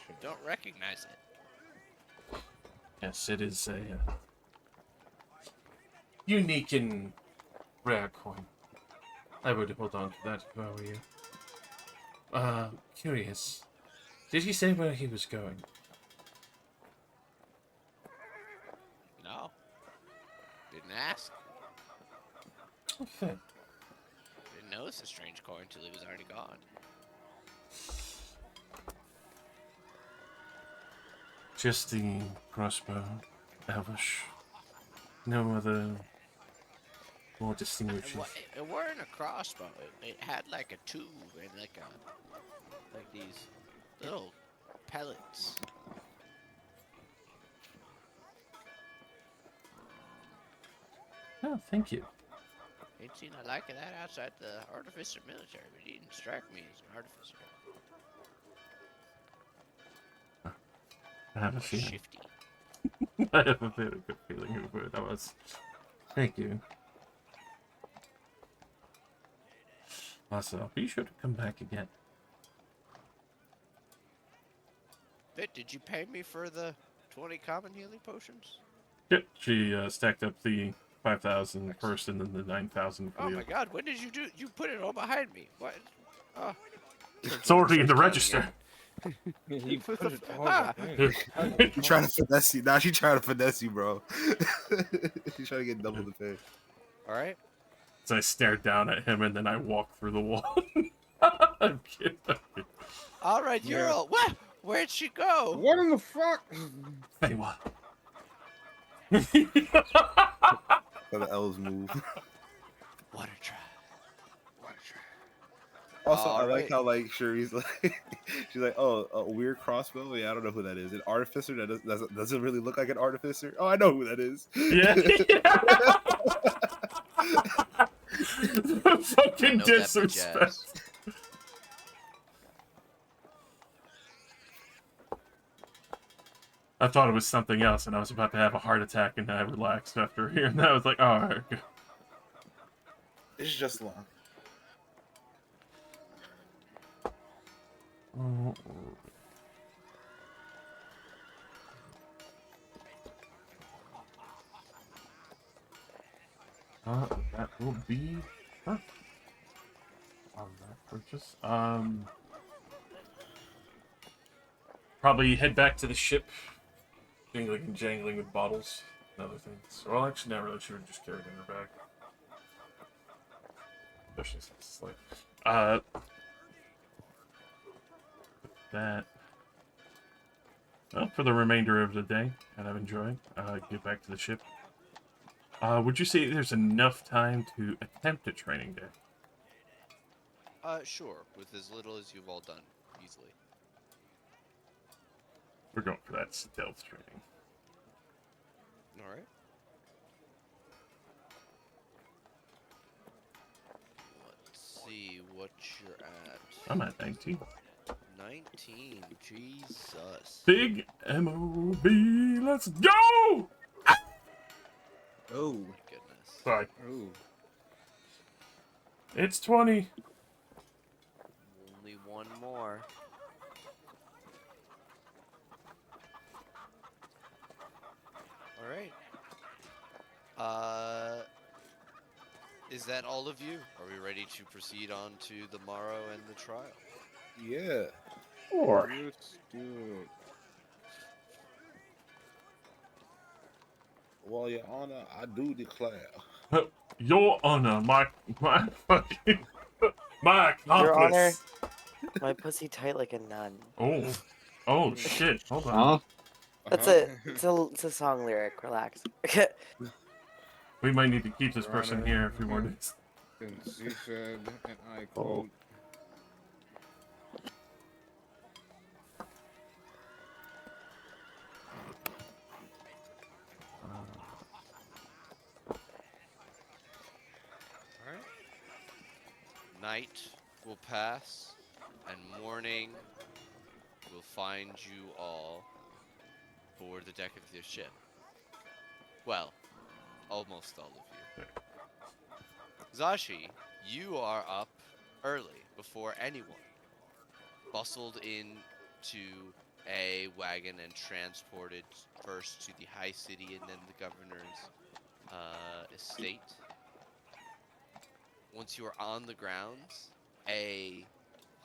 shit. Don't recognize it. Yes, it is a unique and rare coin. I would hold on to that if I were you. Curious. Did he say where he was going? No. Didn't ask. Okay. Didn't notice a strange coin until he was already gone. Just the crossbow, Elvish. No other more distinguishing. It weren't a crossbow. It had like a tube and like these little pellets. Oh, thank you. Ain't seen a like of that outside the artificer military, but he didn't strike me as an artificer. I have a feeling. Shifty. I have a very good feeling of where that was. Thank you. Also, be sure to come back again. But did you pay me for the 20 common healing potions? Yep, she stacked up the 5,000 first and then the 9,000 for Oh the my god, when did you do? You put it all behind me. What? Oh. It's already in the Starts counting register. He put it all Ah. behind. She trying to finesse you. Nah, she trying to finesse you, bro. She's trying to get double the pay. Alright. So I stared down at him and then I walked through the wall. I'm kidding. Alright, you're all. What? Where'd she go? What in the fuck? Say what? So the L's move. What a try. Also, I like Alright. how like Shuri's like, she's like, oh, a weird crossbow. Yeah, I don't know who that is. An artificer that doesn't really look like an artificer. Oh, I know who that is. Yeah. Fucking know that bitch disrespect. ass. I thought it was something else, and I was about to have a heart attack, and I relaxed after hearing that. I was like, oh, all right, okay. It's just long. That will be perfect on that purchase. Probably head back to the ship, jingling and jangling with bottles and other things. Well, actually, not really sure. Just carried in her bag, especially since it's like that. Well, for the remainder of the day, and I've enjoyed. Get back to the ship. Would you say there's enough time to attempt a training day? Sure. With as little as you've all done, easily. We're going for that stealth training. Alright. Let's see what you're at. I'm at 19. 19. Jesus. Big MOB, let's go! Oh, My goodness. Sorry. oh. It's 20. Only one more. Alright. Is that all of you? Are we ready to proceed on to the morrow and the trial? Yeah. Or Let's do it. Well, Your Honor, I do declare. Your Honor, my fucking, my Your Honor, accomplice. my pussy tight like a nun. Oh shit, hold on. That's it's a song lyric. Relax. We might need to keep this Your person Honor. here if we want to. Since he said, and I quote, Alright. Night will pass, and morning will find you all aboard the deck of your ship. Well, almost all of you. Zashi, you are up early, before anyone. Bustled into a wagon and transported first to the high city and then the governor's estate. Once you are on the grounds, a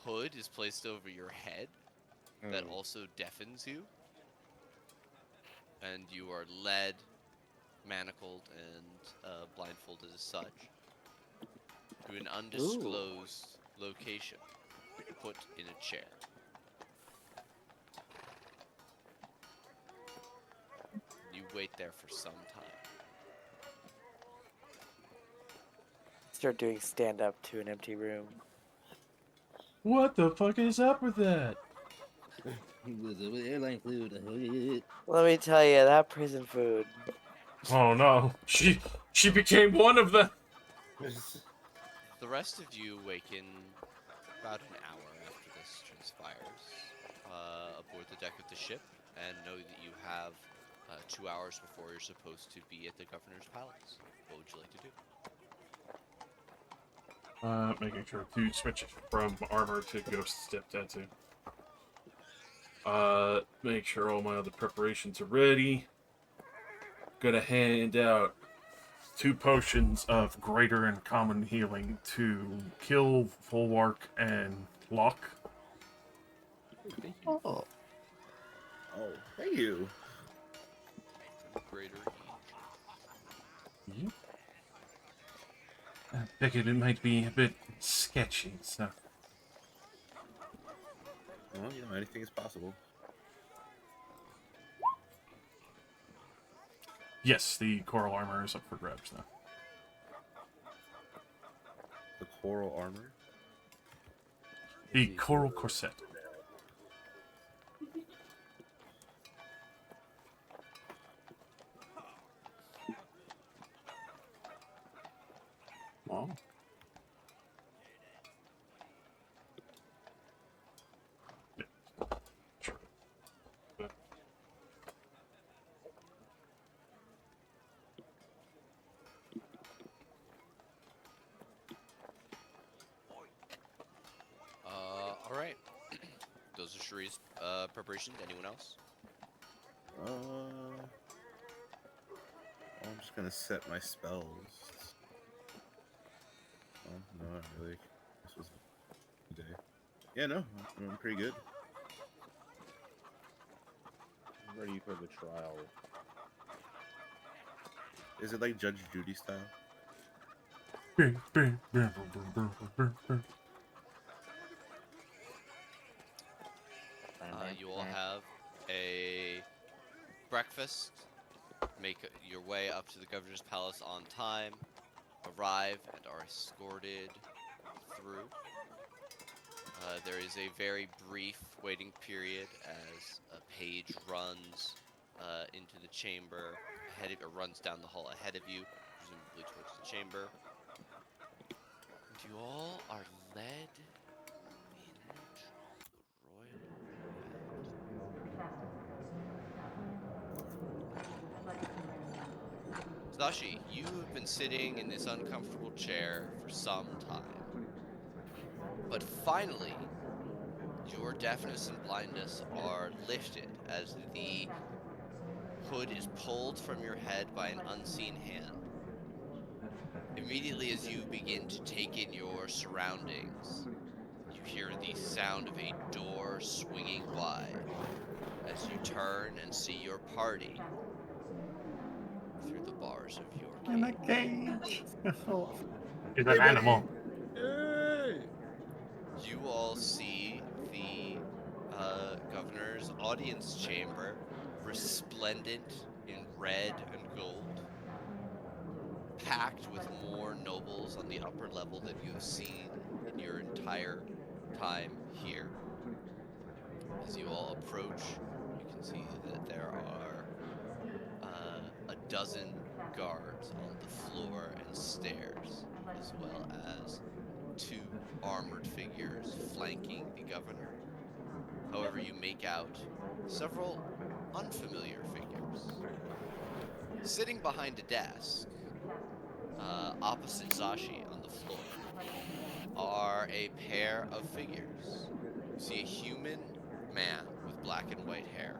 hood is placed over your head that also deafens you. And you are led, manacled, and blindfolded as such to an undisclosed location, put in a chair. You wait there for some time. Start doing stand up to an empty room. What the fuck is up with that? airline food. Let me tell you, that prison food. Oh no, she became one of them. The rest of you awaken about an hour after this transpires aboard the deck of the ship and know that you have 2 hours before you're supposed to be at the governor's palace. What would you like to do? Making sure to switch from armor to ghost step tattoo. Make sure all my other preparations are ready. Gonna hand out 2 potions of greater and common healing to kill Fulwark and Locke. Thank you. Oh, Oh, thank you. Greater Yep. I figured it might be a bit sketchy, so. Well, you know, anything is possible. Yes, the coral armor is up for grabs now. The coral armor. The coral corset. wow. Sure. All right. Those are Shari's preparations. Anyone else? I'm just gonna set my spells. Oh, no, not really. This was a day. Yeah, no, I'm pretty good. I'm ready for the trial. Is it like Judge Judy style? You all have a breakfast. Make your way up to the governor's palace on time. Arrive and are escorted through. There is a very brief waiting period as a page runs into the chamber ahead of, or runs down the hall ahead of you, presumably towards the chamber. And you all are led into the royal. Sashi, you have been sitting in this uncomfortable chair for some time. But finally, your deafness and blindness are lifted as the hood is pulled from your head by an unseen hand. Immediately as you begin to take in your surroundings, you hear the sound of a door swinging wide as you turn and see your party through the bars of your In a cage. cage. Oh. He's an animal. Yay! You all see the governor's audience chamber, resplendent in red and gold, packed with more nobles on the upper level than you have seen in your entire time here. As you all approach, you can see that there are a dozen guards on the floor and stairs, as well as 2 armored figures flanking the governor. However, you make out several unfamiliar figures. Sitting behind a desk, opposite Zashi on the floor, are a pair of figures. You see a human man with black and white hair,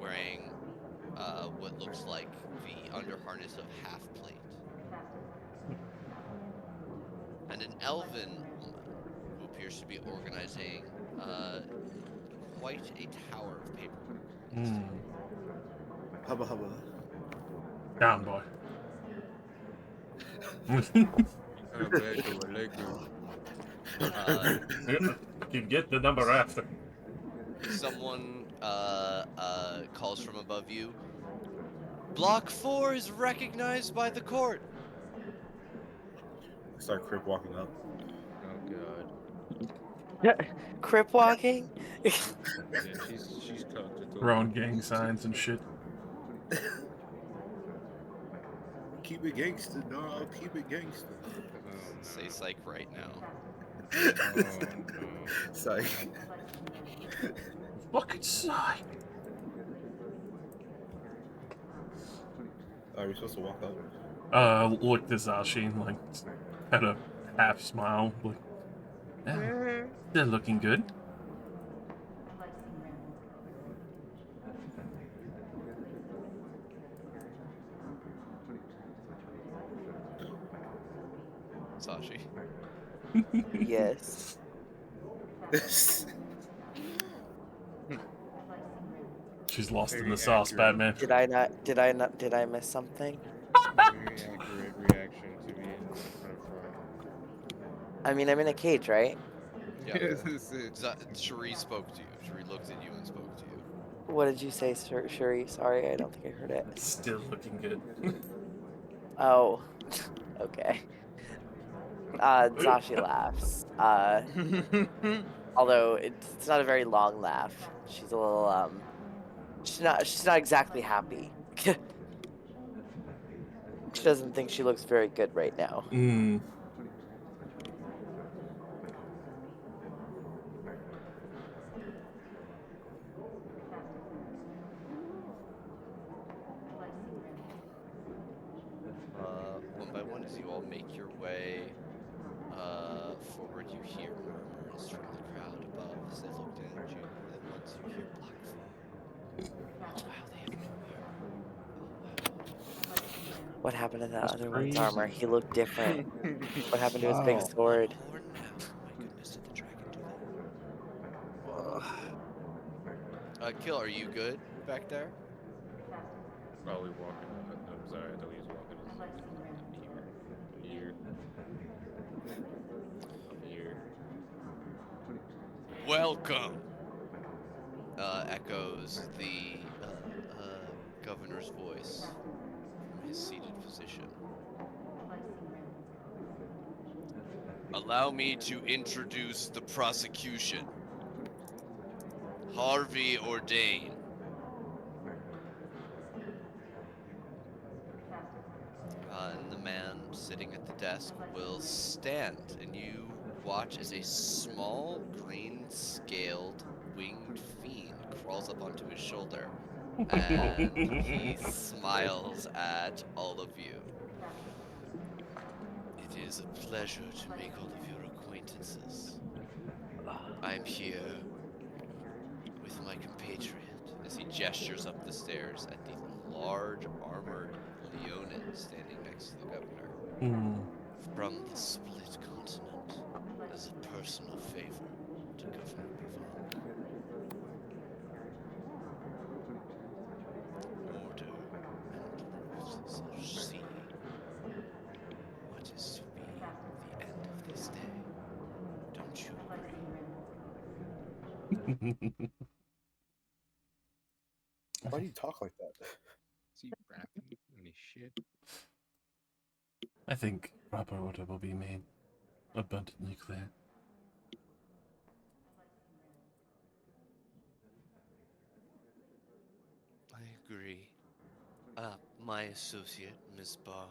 wearing what looks like the underharness of Half-Plate, and an elven woman who appears to be organizing quite a tower of paperwork on this Mm. table. Hubba hubba. Down, boy. Uh, You get the number after. someone calls from above you. Block 4 is recognized by the court. Start crip walking up. Oh god. Crip walking? Yeah, she's cocked it over. Throwing gang signs and shit. Keep it gangster, dog. Keep it gangster. Oh, Say psych right now. no. Oh, no. Psych. Fucking sigh. Are we supposed to walk up? Looked at Zashi and like had a half smile, like, yeah, they're looking good. this. She's lost in Very the sauce, accurate. Batman. Did I miss something? Very accurate reaction to being in front of Toronto. I mean, I'm in a cage, right? Yeah. This is it. Cherie spoke to you. Cherie looked at you and spoke to you. What did you say, Shuri? Sorry, I don't think I heard it. Still looking good. Oh, okay. Zashi laughs. Although it's not a very long laugh. She's a little she's not exactly happy. She doesn't think she looks very good right now. Mm. One by one, as you all make your way forward, you hear murmurs from the crowd above as they look down at you. More than once, you hear Blackfall. Wow, they have new armor. Oh, wow. What happened to that That's other one's crazy. armor? He looked different. What happened to his big Wow. sword? One horn now. My goodness, did the dragon do that? Kill, are you good back there? Probably walking. I'm sorry, I thought he was walking. I'm here. I'm here. Welcome! Echoes the governor's voice from his seated position. Allow me to introduce the prosecution. Harvey Ordain. And the man sitting at the desk will stand, and you watch as a small green-scaled winged fiend crawls up onto his shoulder, and he smiles at all of you. It is a pleasure to make all of your acquaintances. I'm here with my compatriot, as he gestures up the stairs at the large armored Leonin standing next to the governor. Mm. From the split continent, as a personal favor to Governor Bivonk. Order and brute shall see what is to be the end of this day. Don't you agree? Why do you talk like that? Is he rapping and his shit? I think proper order will be made abundantly clear. I agree. My associate, Miss Barr.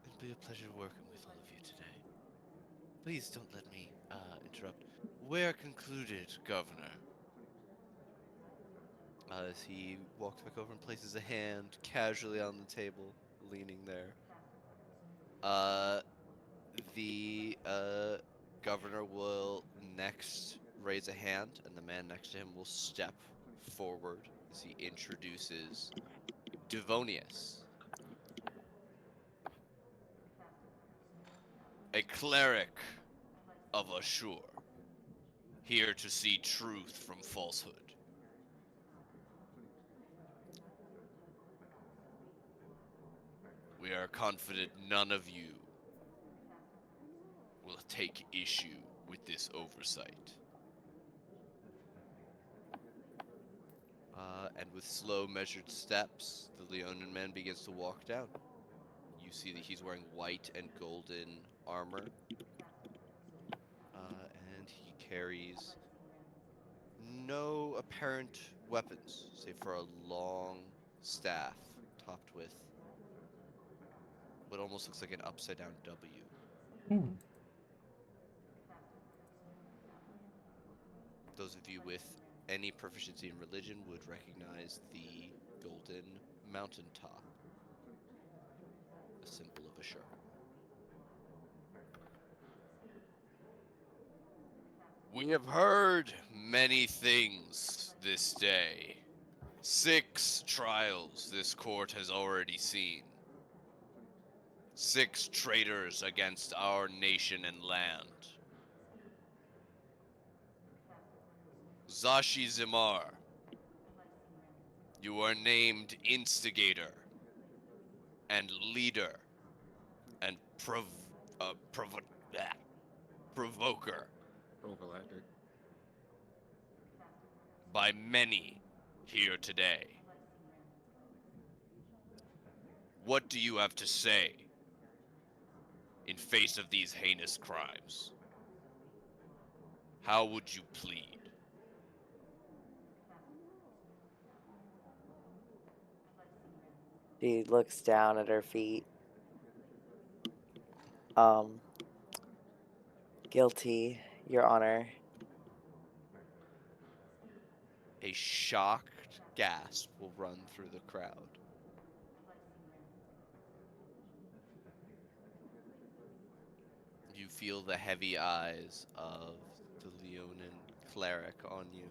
It'll be a pleasure working with all of you today. Please don't let me interrupt. We're concluded, Governor. As he walks back over and places a hand casually on the table, leaning there. The governor will next raise a hand, and the man next to him will step forward as he introduces Devonius, a cleric of Ashur, here to see truth from falsehood. We are confident none of you will take issue with this oversight. And with slow, measured steps, the Leonin man begins to walk down. You see that he's wearing white and golden armor. And he carries no apparent weapons, save for a long staff topped with what almost looks like an upside-down W. Hmm. Those of you with any proficiency in religion would recognize the golden mountaintop, a symbol of Ashur. We have heard many things this day. 6 trials this court has already seen. 6 traitors against our nation and land. Zashi Zimar, you are named instigator and leader and provoker Prophylactic. by many here today. What do you have to say in face of these heinous crimes? How would you plead? She looks down at her feet. Guilty, Your Honor. A shocked gasp will run through the crowd. You feel the heavy eyes of the Leonin cleric on you.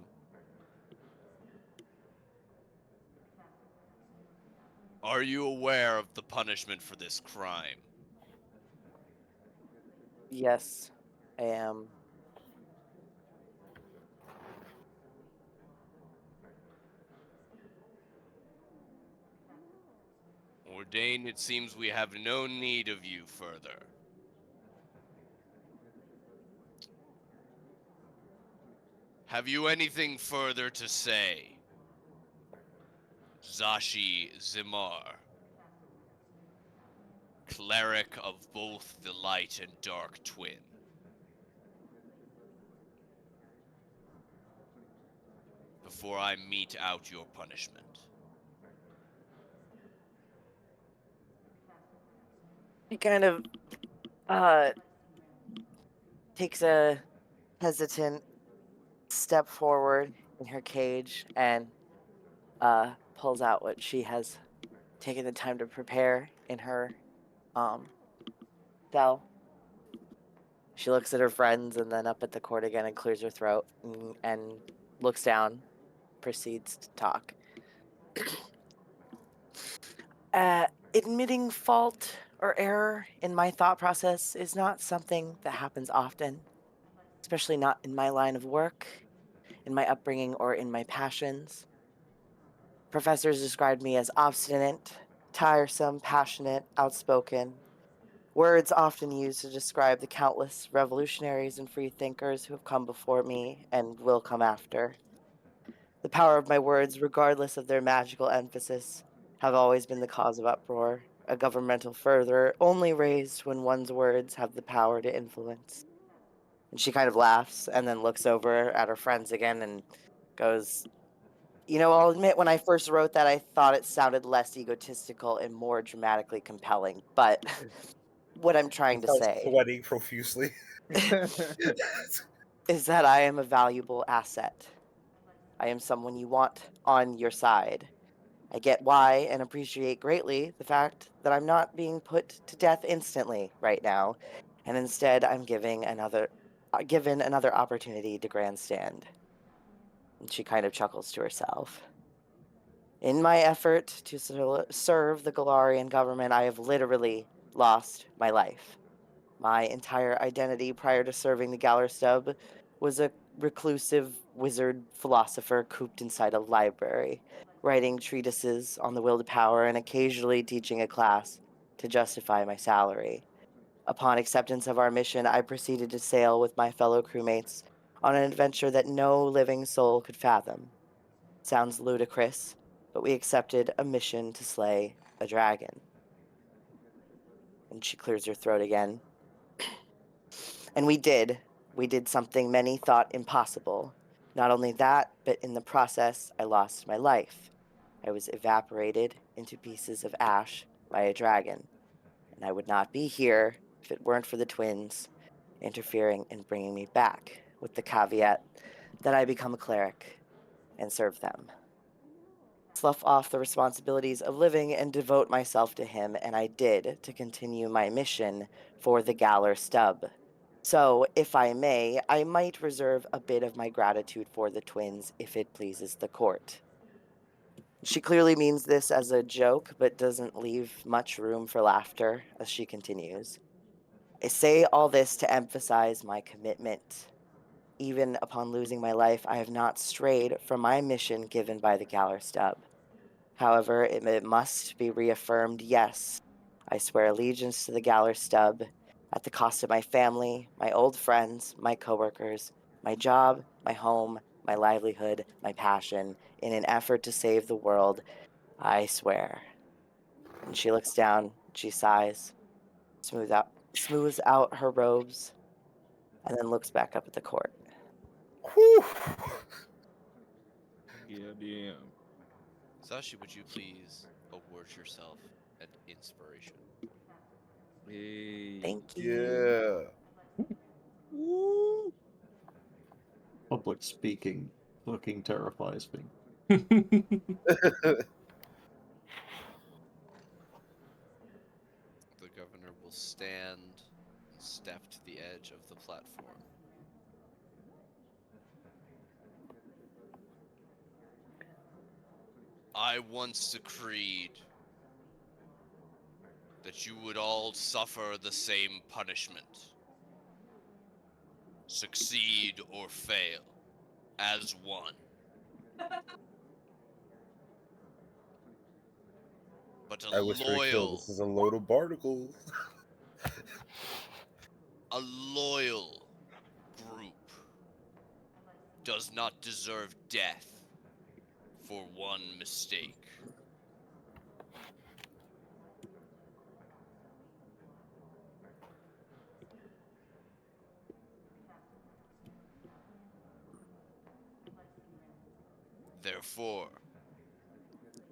Are you aware of the punishment for this crime? Yes, I am. Ordain, it seems we have no need of you further. Have you anything further to say? Zashi Zimar, cleric of both the light and dark twin. Before I mete out your punishment. She kind of takes a hesitant step forward in her cage and pulls out what she has taken the time to prepare in her cell. She looks at her friends and then up at the court again and clears her throat and looks down, proceeds to talk. Admitting fault or error in my thought process is not something that happens often, especially not in my line of work, in my upbringing, or in my passions. Professors described me as obstinate, tiresome, passionate, outspoken, words often used to describe the countless revolutionaries and free thinkers who have come before me and will come after. The power of my words, regardless of their magical emphasis, have always been the cause of uproar, a governmental furor only raised when one's words have the power to influence. And she kind of laughs and then looks over at her friends again and goes, I'll admit when I first wrote that, I thought it sounded less egotistical and more dramatically compelling. But what I'm trying to Starts say sweating profusely. is that I am a valuable asset. I am someone you want on your side. I get why and appreciate greatly the fact that I'm not being put to death instantly right now, and instead I'm given another opportunity to grandstand. And she kind of chuckles to herself. In my effort to serve the Galarian government, I have literally lost my life. My entire identity prior to serving the Gallerstub was a reclusive wizard philosopher cooped inside a library, writing treatises on the will to power and occasionally teaching a class to justify my salary. Upon acceptance of our mission, I proceeded to sail with my fellow crewmates on an adventure that no living soul could fathom. Sounds ludicrous, but we accepted a mission to slay a dragon. And she clears her throat again. And we did. We did something many thought impossible. Not only that, but in the process, I lost my life. I was evaporated into pieces of ash by a dragon. And I would not be here if it weren't for the twins interfering and bringing me back, with the caveat that I become a cleric and serve them. Slough off the responsibilities of living and devote myself to him, and I did to continue my mission for the Galler Stub. So, if I may, I might reserve a bit of my gratitude for the twins if it pleases the court. She clearly means this as a joke, but doesn't leave much room for laughter as she continues. I say all this to emphasize my commitment. Even upon losing my life, I have not strayed from my mission given by the Galler Stub. However, it must be reaffirmed, yes, I swear allegiance to the Galler Stub at the cost of my family, my old friends, my coworkers, my job, my home, my livelihood, my passion, in an effort to save the world, I swear. And she looks down, she sighs, smooths out her robes, and then looks back up at the court. Whew. Yeah, damn. Sashi, would you please award yourself an inspiration? Hey. Thank you. Yeah. Public speaking fucking terrifies me. The governor will stand and step to the edge of the platform. I once decreed that you would all suffer the same punishment. Succeed or fail, as one. But I whisper to Kill, this is a load of barnacles. a loyal group does not deserve death for one mistake. Therefore,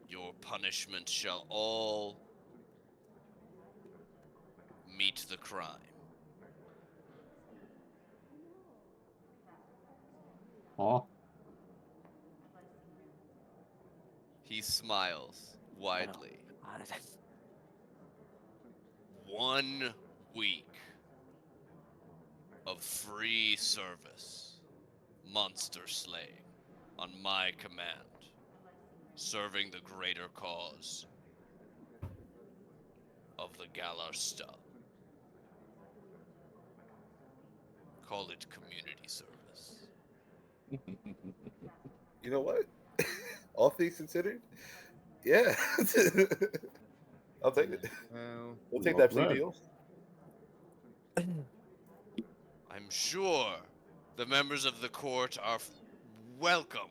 your punishment shall all meet the crime. Aw. He smiles widely. Oh, God. 1 week of free service, monster slaying, on my command, serving the greater cause of the Galar Stub. Call it community service. You know what? All things considered, yeah. I'll take it. Well, We'll take Not that plea bad. deal. I'm sure the members of the court are welcome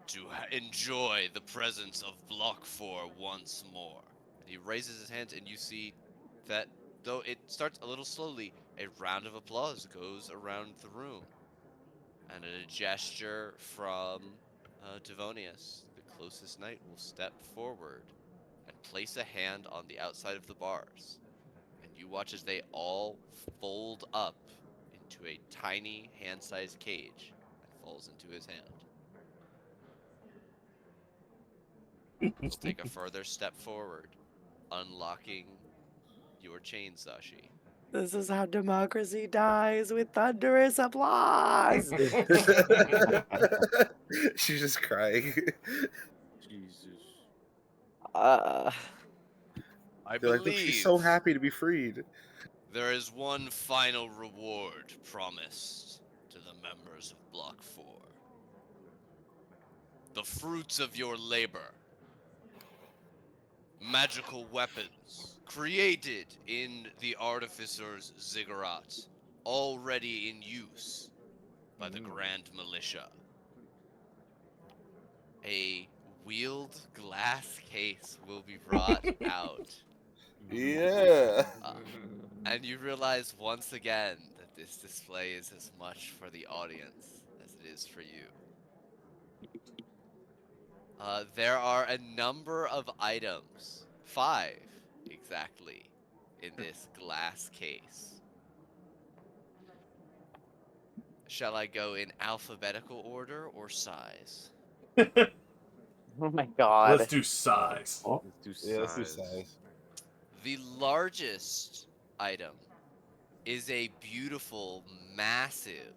to enjoy the presence of Block 4 once more. And he raises his hands, and you see that, though it starts a little slowly, a round of applause goes around the room. And a gesture from Devonius, the closest knight, will step forward and place a hand on the outside of the bars. And you watch as they all fold up into a tiny hand-sized cage and falls into his hand. He'll take a further step forward, unlocking your chain, Sashi. This is how democracy dies, with thunderous applause. She's just crying. Jesus. uh, I They're like, look, she's so happy to be freed. there is one final reward promised to the members of Block 4. The fruits of your labor. Magical weapons created in the Artificer's Ziggurat, already in use by the Grand Militia. A wheeled glass case will be brought out. Yeah. And you realize once again that this display is as much for the audience as it is for you. There are a number of items, 5 exactly, in this glass case. Shall I go in alphabetical order or size? oh my God. Let's do size. Oh, Let's do Yeah, let's do size. size. The largest item is a beautiful, massive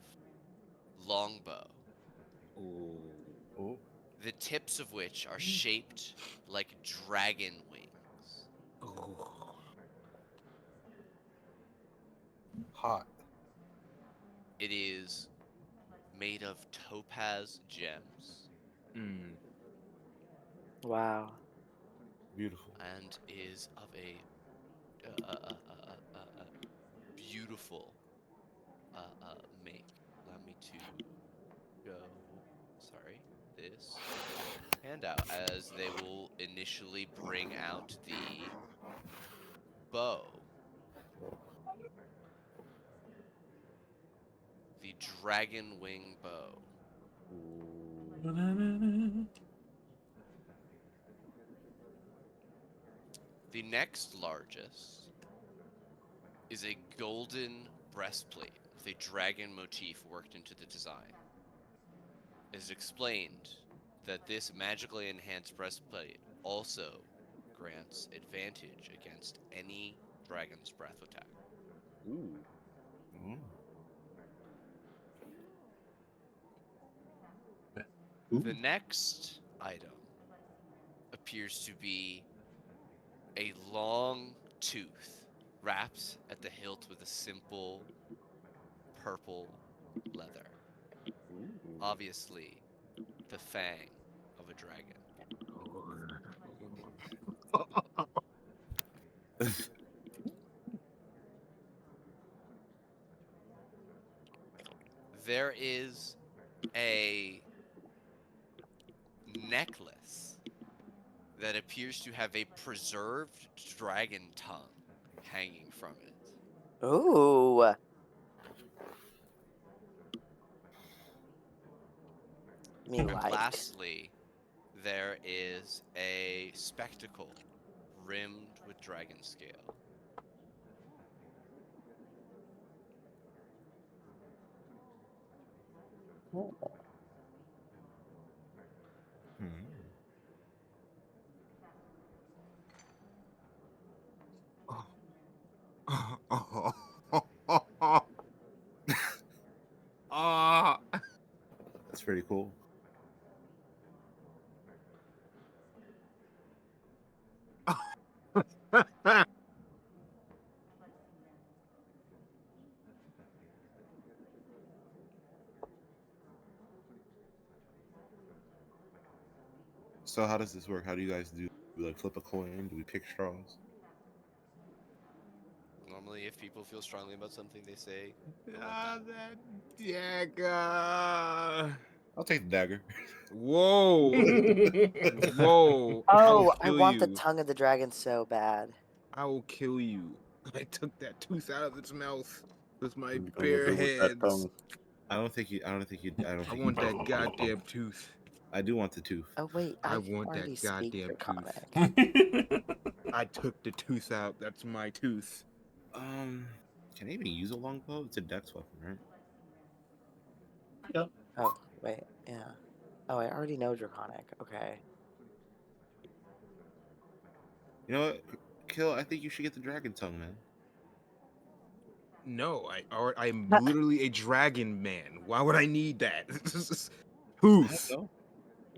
longbow. Ooh. Oh. the tips of which are shaped like dragon wings. Hot. It is made of topaz gems Mm. Wow. Beautiful. and is of a beautiful make. Allow me to go. Sorry, this handout as they will initially bring out the bow, the dragon wing bow. The next largest is a golden breastplate with a dragon motif worked into the design. It is explained that this magically enhanced breastplate also grants advantage against any dragon's breath attack. Ooh. Mm. The next item appears to be a long tooth wrapped at the hilt with a simple purple leather. Ooh. Obviously, the fang of a dragon. There is a necklace that appears to have a preserved dragon tongue hanging from it. Ooh. Me And like. lastly, there is a spectacle rimmed with dragon scale. Hmm. Ah. That's pretty cool. So how does this work? How do you guys do? We like flip a coin? Do we pick straws? Normally, if people feel strongly about something, they say, I want Ah, that. that dagger. I'll take the dagger. Whoa. Whoa. I will Oh, I kill want the you. tongue of the dragon so bad. I will kill you. I took that tooth out of its mouth with my What are you gonna bare do with that hands. tongue? I don't think you. I don't think you. I don't I think want you. that goddamn tooth. I do want the tooth. Oh wait, I I want that already speak goddamn tooth. Draconic. I took the tooth out. That's my tooth. Can I even use a longbow? It's a dex weapon, right? Yep. Oh wait, yeah. Oh, I already know Draconic. Okay. You know what, Kill? I think you should get the dragon tongue, man. No, I'm Ha- literally a dragon man. Why would I need that? I don't Tooth. know.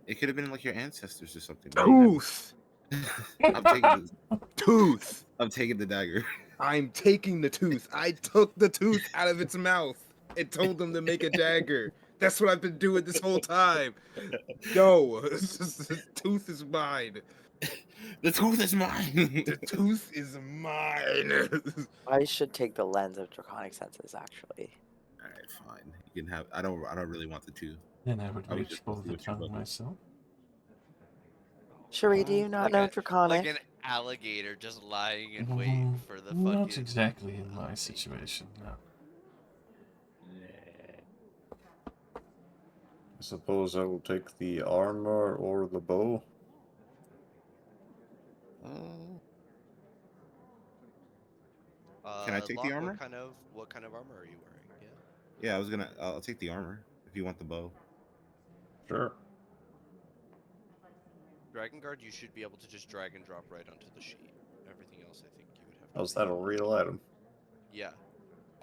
It could have been like your ancestors or something. Man. You Tooth. never- I'm taking the. Tooth. I'm taking the dagger. I'm taking the tooth. I took the tooth out of its mouth and told them to make a dagger. That's what I've been doing this whole time. No, the tooth is mine. The tooth is mine. The tooth is mine. I should take the lens of Draconic senses. Actually, All right, fine. You can have. I don't. I don't really want the tooth. Then I would I was reach just for gonna see the what your tongue butt- myself. Sheree, do you not Like know a Draconic? like an alligator just lying in wait Mm, for the Not fucking. exactly in my situation, no. I suppose I will take the armor or the bow. Oh. Can I take the Locke, armor? what kind of armor are you wearing? Yeah. Yeah, I was gonna. I'll take the armor if you want the bow. Sure. Dragon Guard, you should be able to just drag and drop right onto the sheet. Everything else, I think you would have to. How's that a real item? Yeah,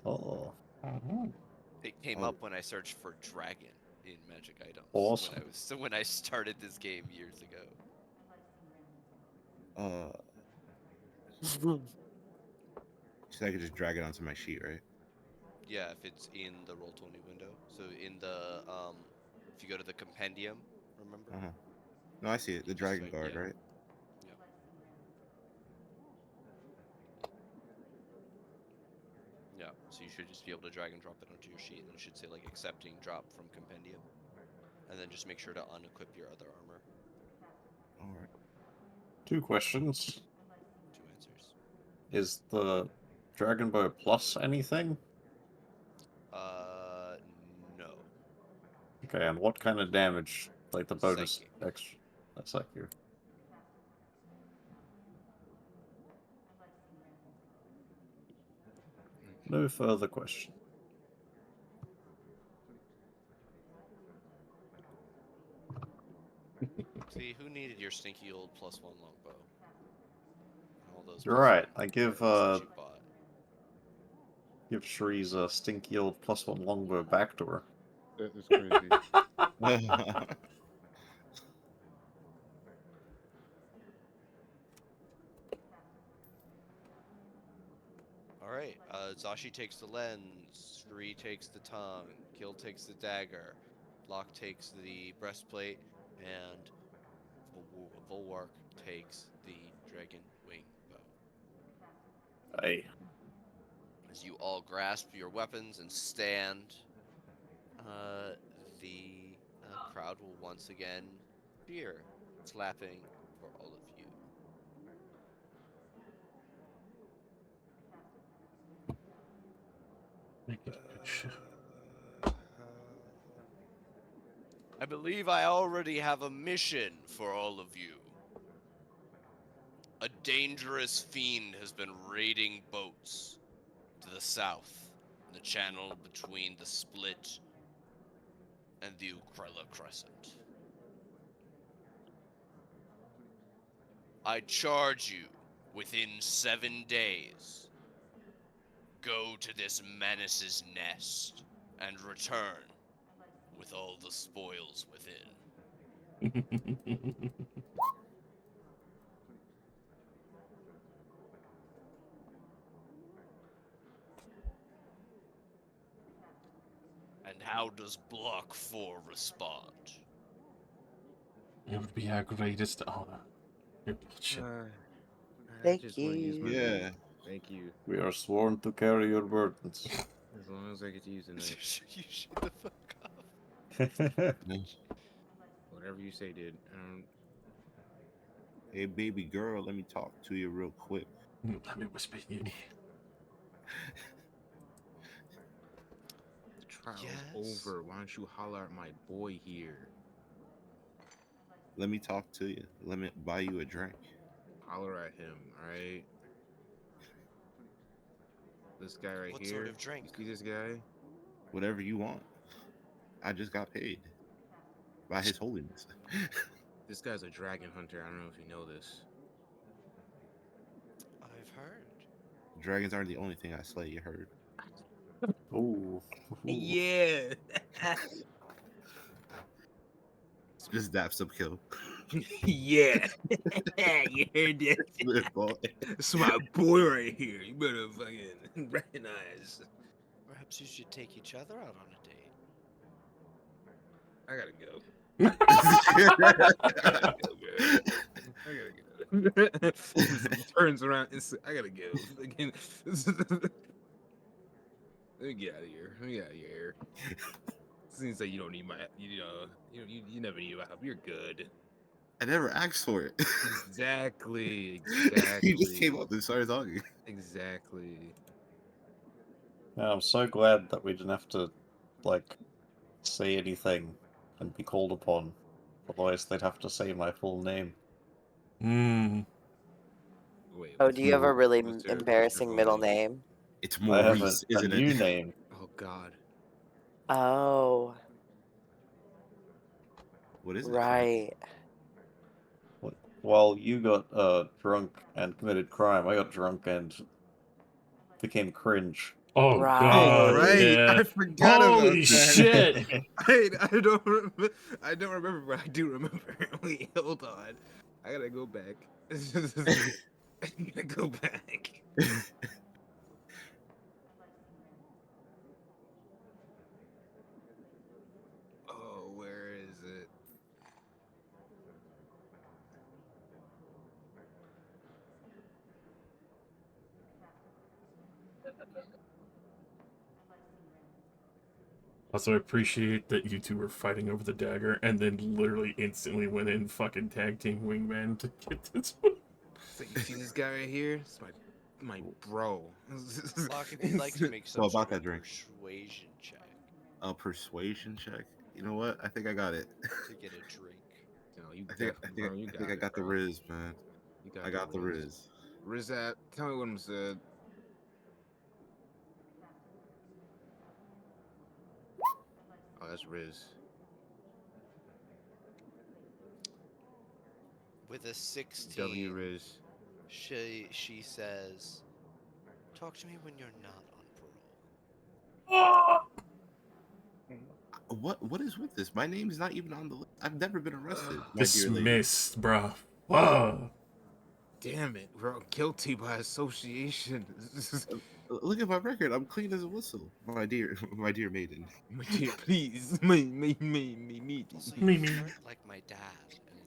Oh. Mhm. it came Oh. up when I searched for dragon in magic items Awesome. when I started this game years ago. So I could just drag it onto my sheet, right? Yeah, if it's in the Roll20 window. So in the if you go to the compendium, remember? Uh huh. No, I see it. The You just dragon guard, yeah. right? Yep. Yeah. So you should just be able to drag and drop it onto your sheet, and it should say like accepting drop from compendium, and then just make sure to unequip your other armor. All right. 2 questions. 2 answers. Is the Dragon Bow plus anything? No. Okay, and what kind of damage? Like the bonus Psychic. extra. That's like you. No further question. See, who needed your stinky old +1 longbow? And all those You're +1 right. I give that you bought. Shree's a stinky old +1 longbow backdoor. That is crazy. Alright, Zashi takes the lens, Shree takes the tongue, Gil takes the dagger, Locke takes the breastplate, and Volwark takes the dragon wing bow. Hey. As you all grasp your weapons and stand, the crowd will once again cheer, clapping for all of you. Make it a good show. I believe I already have a mission for all of you. A dangerous fiend has been raiding boats to the south, in the channel between the Split and the Ukrella Crescent. I charge you, within 7 days, go to this menace's nest and return with all the spoils within. And how does Block 4 respond? It would be our greatest honor. Your lordship. I Thank just want to use my you. Yeah. name. Thank you. We are sworn to carry your burdens. As long as I get to use the name. You shut the fuck up. Whatever you say, dude. Hey, baby girl, let me talk to you real quick. Let me whisper in your ear. The trial's Yes? over. Why don't you holler at my boy here? Let me talk to you. Let me buy you a drink. Holler at him, alright? This guy right What here. sort of drink? You see this guy? Whatever you want. I just got paid by His Holiness. This guy's a dragon hunter. I don't know if you know this. I've heard. Dragons aren't the only thing I slay. You heard? Ooh. Yeah. Just daps up kill. Yeah. You heard that? Good boy. It's my boy right here. You better fucking recognize. Perhaps you should take each other out on a date. I gotta go. I gotta go. He turns around and says, I gotta go. Again. Let me get out of here. Let me get out of here. Seems like you don't need my, you never need my help. You're good. I never asked for it. Exactly. You just came up and started talking. Exactly. Yeah, I'm so glad that we didn't have to, like, say anything and be called upon. Otherwise, they'd have to say my full name. Wait. Oh, do you have a really what's your embarrassing full middle name? It's I have Maurice, a isn't new it? name. Oh God. Oh, What is it? right. While you got drunk and committed crime, I got drunk and became cringe. Oh Right. god, Right, yeah. I forgot about Holy that. shit! I don't remember, but I do remember. Wait, hold on. I gotta go back. I gotta go back. Oh, where is it? Also, I appreciate that you two were fighting over the dagger and then literally instantly went in fucking tag team wingman to get this one. So you see this guy right here? It's my bro. Locke, if you'd like to make some Well, sort about that of drink. persuasion check A persuasion check. You know what? I think I got it. to get a drink. No, you I think definitely, bro. You I got think I it, got the bro. Riz, man. You got I got the Riz. Rizat, tell me what I'm said. Oh, that's Riz. With a 16, W Riz. she says, "Talk to me when you're not on parole." What is with this? My name's not even on the list. I've never been arrested, my dear lady. Dismissed, bruh. Whoa. Damn it, bro. Guilty by association. Look at my record. I'm clean as a whistle, my dear, my dear maiden. My dear, please. Me. Also, Me, you me. flirt like my dad, and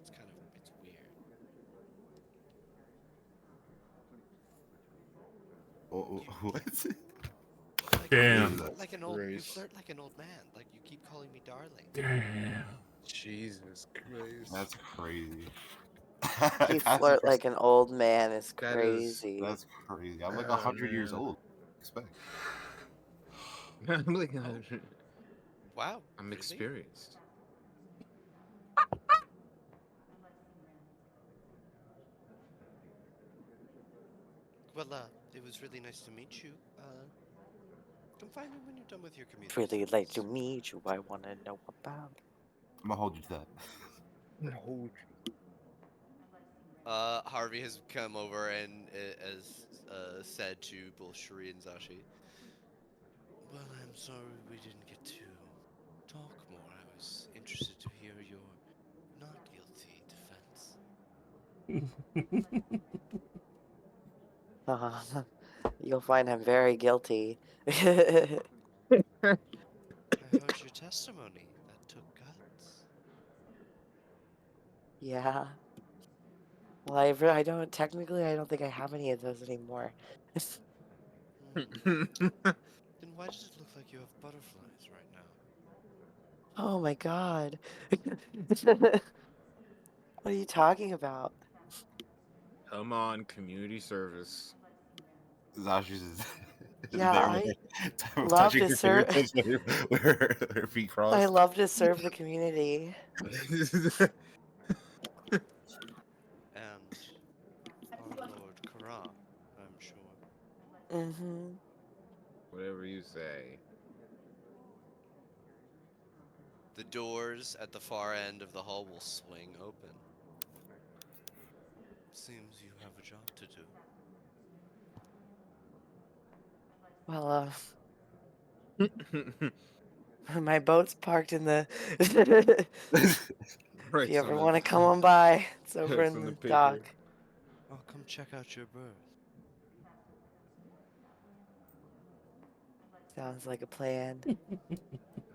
it's weird. What? Like Damn. you flirt like an old, you Christ. flirt like an old man. Like you keep calling me darling. Damn. Jesus Christ. That's crazy. You Passive flirt aggressive- like an old man is That is- crazy. That's crazy. I'm like Oh, 100 years man. old. Expect. I'm like, Wow. I'm really? experienced. Well, it was really nice to meet you. Come find me when you're done with your community. It's really late to service. meet you. I want to know about. I'm gonna hold you to that. Harvey has come over and has said to both Shuri and Zashi, "Well, I'm sorry we didn't get to talk more. I was interested to hear your not guilty defense." You'll find him very guilty. I heard your testimony. That took guts. Yeah. Well, I don't technically. I don't think I have any of those anymore. Hmm. Then why does it look like you have butterflies right now? Oh my god. What are you talking about? Come on, community service. Zashi's is Yeah, there I with love touching to her serve. fingertips with her feet I crossed. love to serve the community. And our Lord Kara, I'm sure. Mm-hmm. Whatever you say. The doors at the far end of the hall will swing open. Seems you have a job to do. Well, my boat's parked in the. If Right, you ever so want to come on by, it's over it's in on the the paper. dock. I'll come check out your berth. Sounds like a plan.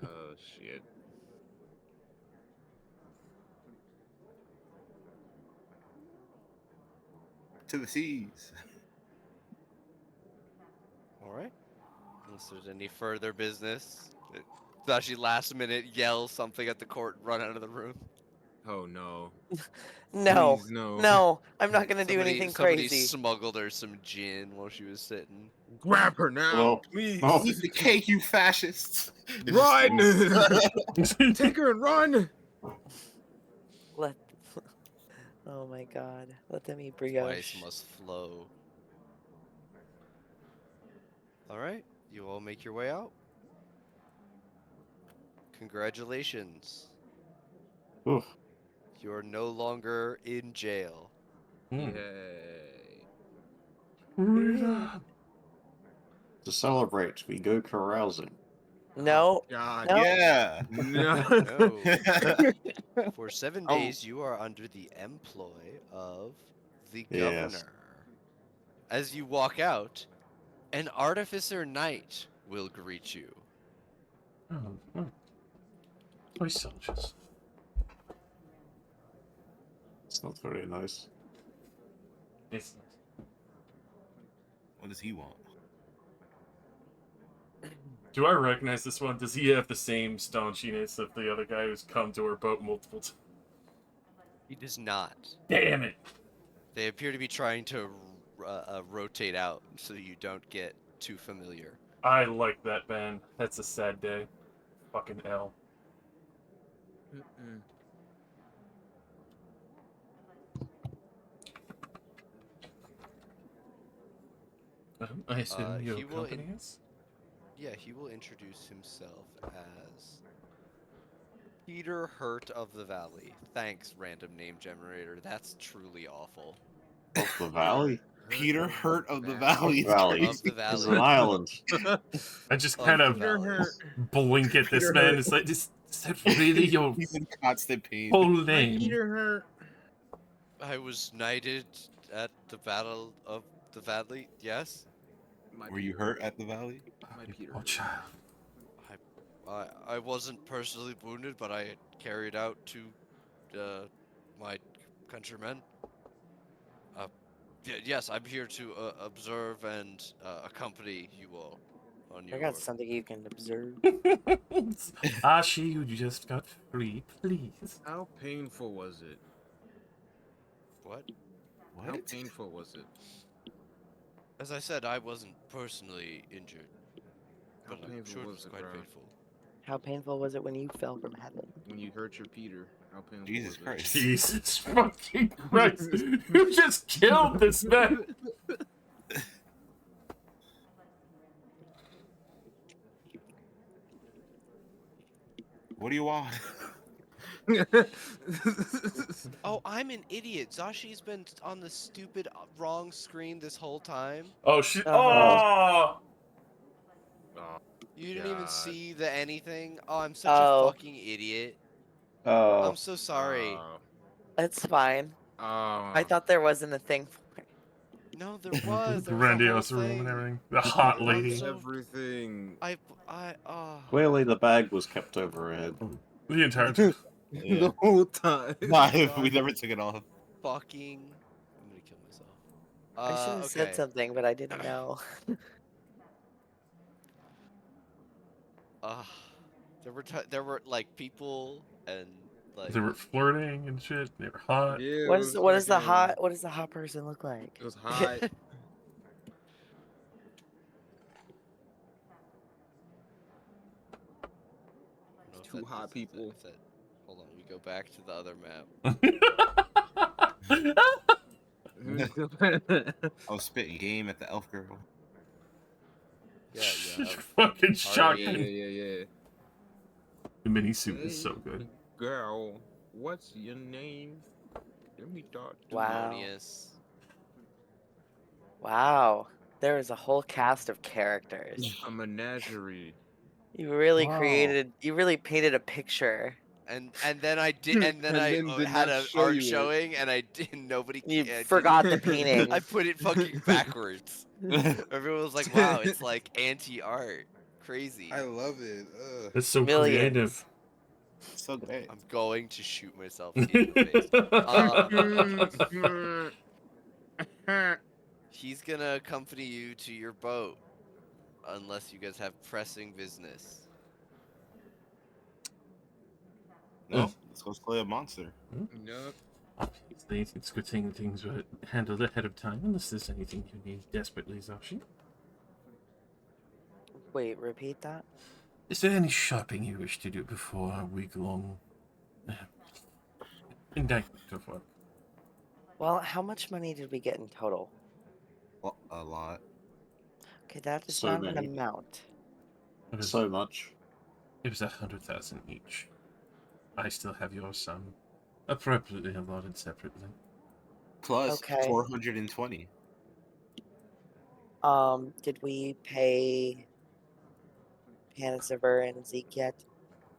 Oh shit. To the seas. Alright. Unless there's any further business. Zashi last minute yells something at the court, run out of the room. Oh no. No, Please no. no, I'm not gonna do anything Somebody crazy. smuggled her some gin while she was sitting. Grab her now, No. please. No. Eat the cake, you fascists! Run! Take her and run! Let. Oh my god, let them eat Spice brioche. must flow. Alright, you all make your way out. Congratulations. Oof. You're no longer in jail. Hmm. Yay. Freedom. To celebrate, we go carousing. No. God. No. Yeah. No. No. For 7 Oh. days, you are under the employ of the Yes. governor. As you walk out, an artificer knight will greet you. Oh. Toy soldiers. It's not very nice. It's What does he want? Do I recognize this one? Does he have the same staunchiness of the other guy who's come to our boat multiple times? He does not. Damn it! They appear to be trying to rotate out so you don't get too familiar. I like that, Ben. That's a sad day. Fucking L. Mm-mm. I assume he you're will accompanying us? Yeah, he will introduce himself as Peter Hurt of the Valley. Thanks, random name generator. That's truly awful. Of the valley? Peter Hurt of the Of Valley. the valley. Of the It's valley. an island. I just Of kind the of Peter valley. Hurt. blink at this Peter man. Hurt. It's like, is that really your He's in constant pain. full My name? Peter Hurt. I was knighted at the Battle of the Valley, yes? My Were you Peter hurt at the Valley? My Peter Oh, Hurt. child. I wasn't personally wounded, but I carried out to my countrymen. Yes, I'm here to observe and accompany you all on I your. got something you can observe. Ashi, you just got free, please. How painful was it? What? How What? painful was it? As I said, I wasn't personally injured, How but I'm painful sure it was was it, quite bro? painful. How painful was it when you fell from heaven? When you hurt your Peter, how painful Jesus was it? Christ. Jesus fucking Christ. You just killed this man. What do you want? Oh, I'm an idiot. Zashi's been on the stupid wrong screen this whole time. Oh, shit. Uh-huh. Oh! Oh, You didn't even God. see the anything. Oh, I'm such Oh. a fucking idiot. Oh, I'm so sorry. It's fine. I thought there wasn't a thing for it. No, there was. There was a whole Grandiose room thing. and everything. The hot I'm lady. so- everything. clearly the bag was kept over her head. The entire time. Yeah. The whole time. Nah, we never took it off. fucking. I'm gonna kill myself. I should have said Okay. something, but I didn't know. There were like people and like. They were flirting and shit. They were hot. Yeah, What it is was what does the fucking- hot what does the hot person look like? It was hot. I don't know if Two hot people. Hold on, we go back to the other map. I was spitting game at the elf girl. Yeah. Fucking yeah, shocking. yeah. The mini suit is Hey, so good. Girl, what's your name? Let me talk to Wow. Harmonious. Wow. There is a whole cast of characters. a menagerie. You really Wow. you really painted a picture. And then I did, and then And I then did had not an show art you it. showing, and I didn't. Nobody. You didn't- forgot the painting. I put it fucking backwards. Everyone was like, "Wow, it's like anti-art, crazy." I love it. That's so Millions. creative. So great. I'm going to shoot myself in the face. He's gonna accompany you to your boat, unless you guys have pressing business. No, let's go slay a monster. Nope. Obviously, it's good thing things were handled ahead of time, unless there's anything you need desperately, Zashi. Wait, repeat that? Is there any shopping you wish to do before a week-long indictment of work? Well, how much money did we get in total? Well, a lot. Okay, that is So not many. an amount. It was, So much. it was 100,000 each. I still have your sum, appropriately allotted separately. Plus Okay. 420. Did we pay Hanisover and Zeke yet?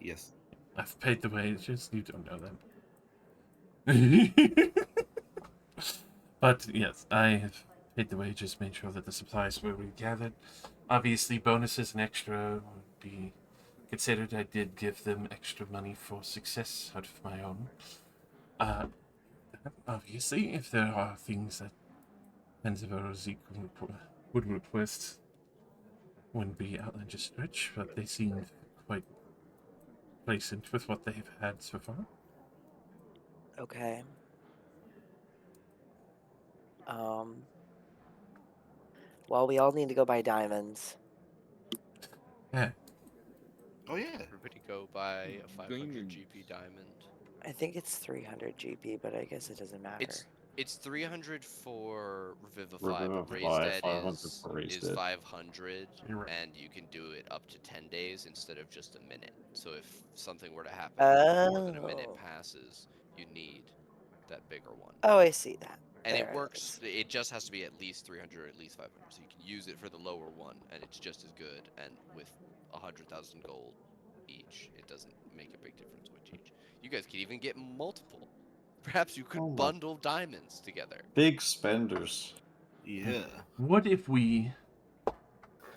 Yes. I've paid the wages. You don't know that. But yes, I have paid the wages, made sure that the supplies were regathered. Obviously, bonuses and extra would be considered. I did give them extra money for success out of my own. Obviously, if there are things that Enziver or Zeke would request, wouldn't be outlandish stretch, but they seemed quite pleasant with what they've had so far. Okay. Well, we all need to go buy diamonds. Yeah. Oh yeah. Everybody go buy a 500 Diamond. GP diamond. I think it's 300 GP, but I guess it doesn't matter. It's 300 for Revivify, but Raised Revivify, Dead 500 for Raised is Dead. 500, You're right. and you can do it up to 10 days instead of just a minute. So if something were to happen more than a minute Oh. passes, you need that bigger one. Oh, I see that. And There it it works. is. It just has to be at least 300 or at least 500. So you can use it for the lower one, and it's just as good. And with 100,000 gold each, it doesn't make a big difference which each. You guys could even get multiple. Perhaps you could Oh my- bundle diamonds together. Big spenders. Yeah. What if we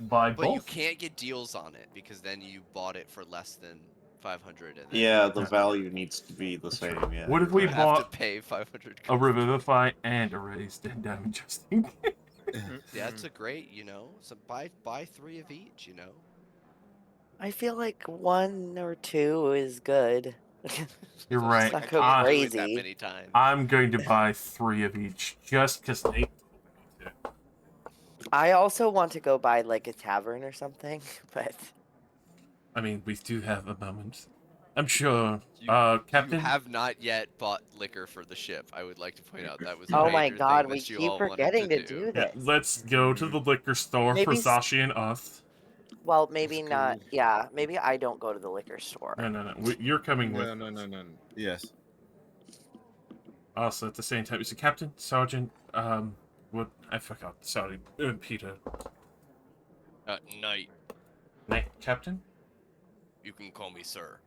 buy But you both? can't get deals on it because then you bought it for less than 500, and then Yeah, you the have value needs to be the That's same. right. Yeah. What if you're we you right. have to bought pay 500 a gold. Revivify and a Raised Dead diamond just in case? That's a great, so buy 3 of each, I feel like 1 or 2 is good. You're So it's right. like, Not I go can't do it that crazy. many times. I'm going to buy 3 of each just because they told me to. I also want to go buy like a tavern or something, but I mean, we do have a moment. I'm sure, You Captain. have not yet bought liquor for the ship. I would like to point out that was a oh my major god, thing we that you keep all wanted forgetting to to do Yeah, this. let's go to the liquor store for Maybe Sashi and us. Well, maybe Let's not. go. Yeah, maybe I don't go to the liquor store. No. You're coming with. No. Yes. Also, at the same time, is it Captain, Sergeant? What I forgot. Sorry, Peter. Knight, Night, Captain. you can call me sir.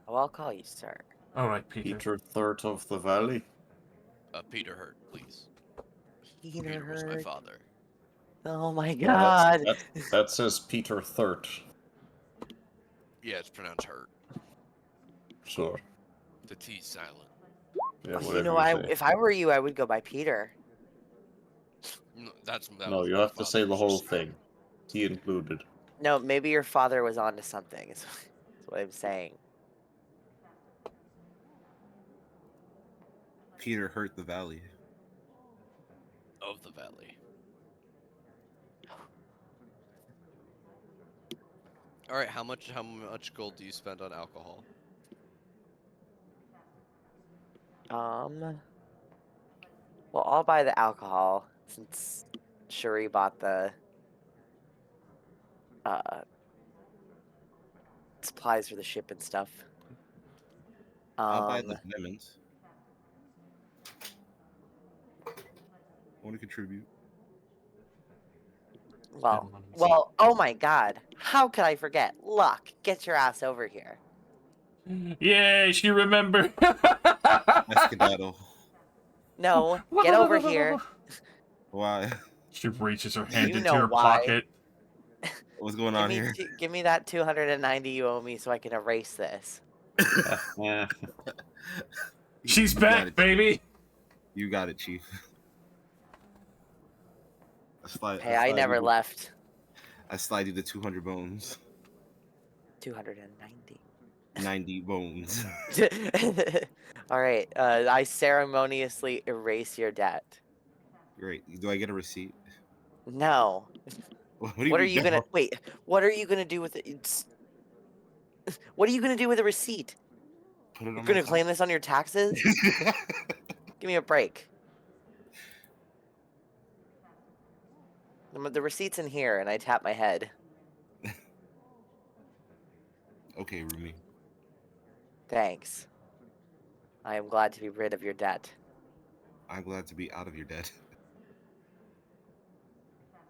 Oh, I'll call you sir. All right, Peter. Peter Third of the Valley. Peter Hurt, please. Peter Peter was my Hurt. father. Oh my Yeah, god. that says Peter Third. Yeah, it's pronounced Hurt. Sure. The T's silent. Yeah, You whatever know, you say. if I were you, I would go by Peter. No, that No, was you my have to say the father's. whole thing. He included. No, maybe your father was onto something. Is what I'm saying. Peter hurt the valley. Of the valley. All right, how much gold do you spend on alcohol? Well, I'll buy the alcohol since Shuri bought the supplies for the ship and stuff. I'll buy the diamonds. I want to contribute. Well, oh my god. How could I forget? Luck, get your ass over here. Yay, she remembered. Escadaddle. No, get over here. Why? She reaches her hand You into know her why. pocket. What's going on here? Give me that 290 you owe me so I can erase this. Yeah. She's You got back, it, baby. You got it, Chief. Hey, I never left. I slide you the 200 bones. 290. 90 bones. All right. I ceremoniously erase your debt. Great. Do I get a receipt? No. What do you What are mean, you no? gonna wait? What are you gonna do with it? What are you gonna do with a receipt? Put it You're on gonna my claim this on your taxes? Give me a break. The receipt's in here, and I tap my head. Okay, Rumi. Thanks. I am glad to be rid of your debt. I'm glad to be out of your debt.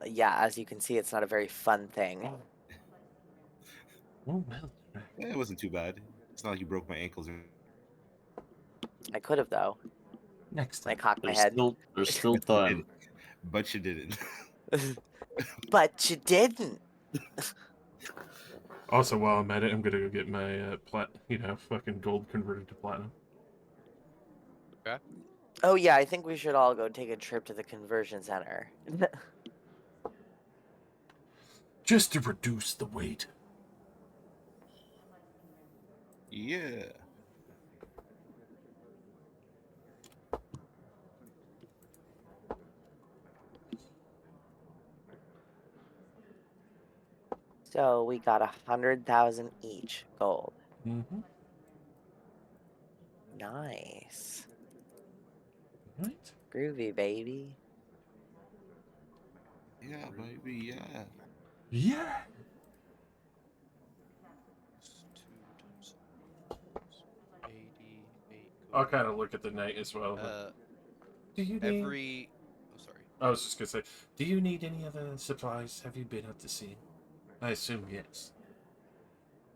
Yeah, as you can see, it's not a very fun thing. Oh, well. Yeah, it wasn't too bad. It's not like you broke my ankles. I could have though. Next I time. cocked my There's head. still time. But you didn't. But you didn't. Also, while I'm at it, I'm gonna go get my fucking gold converted to platinum. Oh yeah, I think we should all go take a trip to the conversion center. Just to reduce the weight. Yeah. So we got 100,000 each gold. Mm-hmm. Nice. Right? Groovy, baby. Yeah, baby, yeah. Yeah. Students. 88 I'll gold. kind of look at the night as well. Do you need? Every. Oh, sorry. I was just gonna say, do you need any other supplies? Have you been out to sea? I assume yes.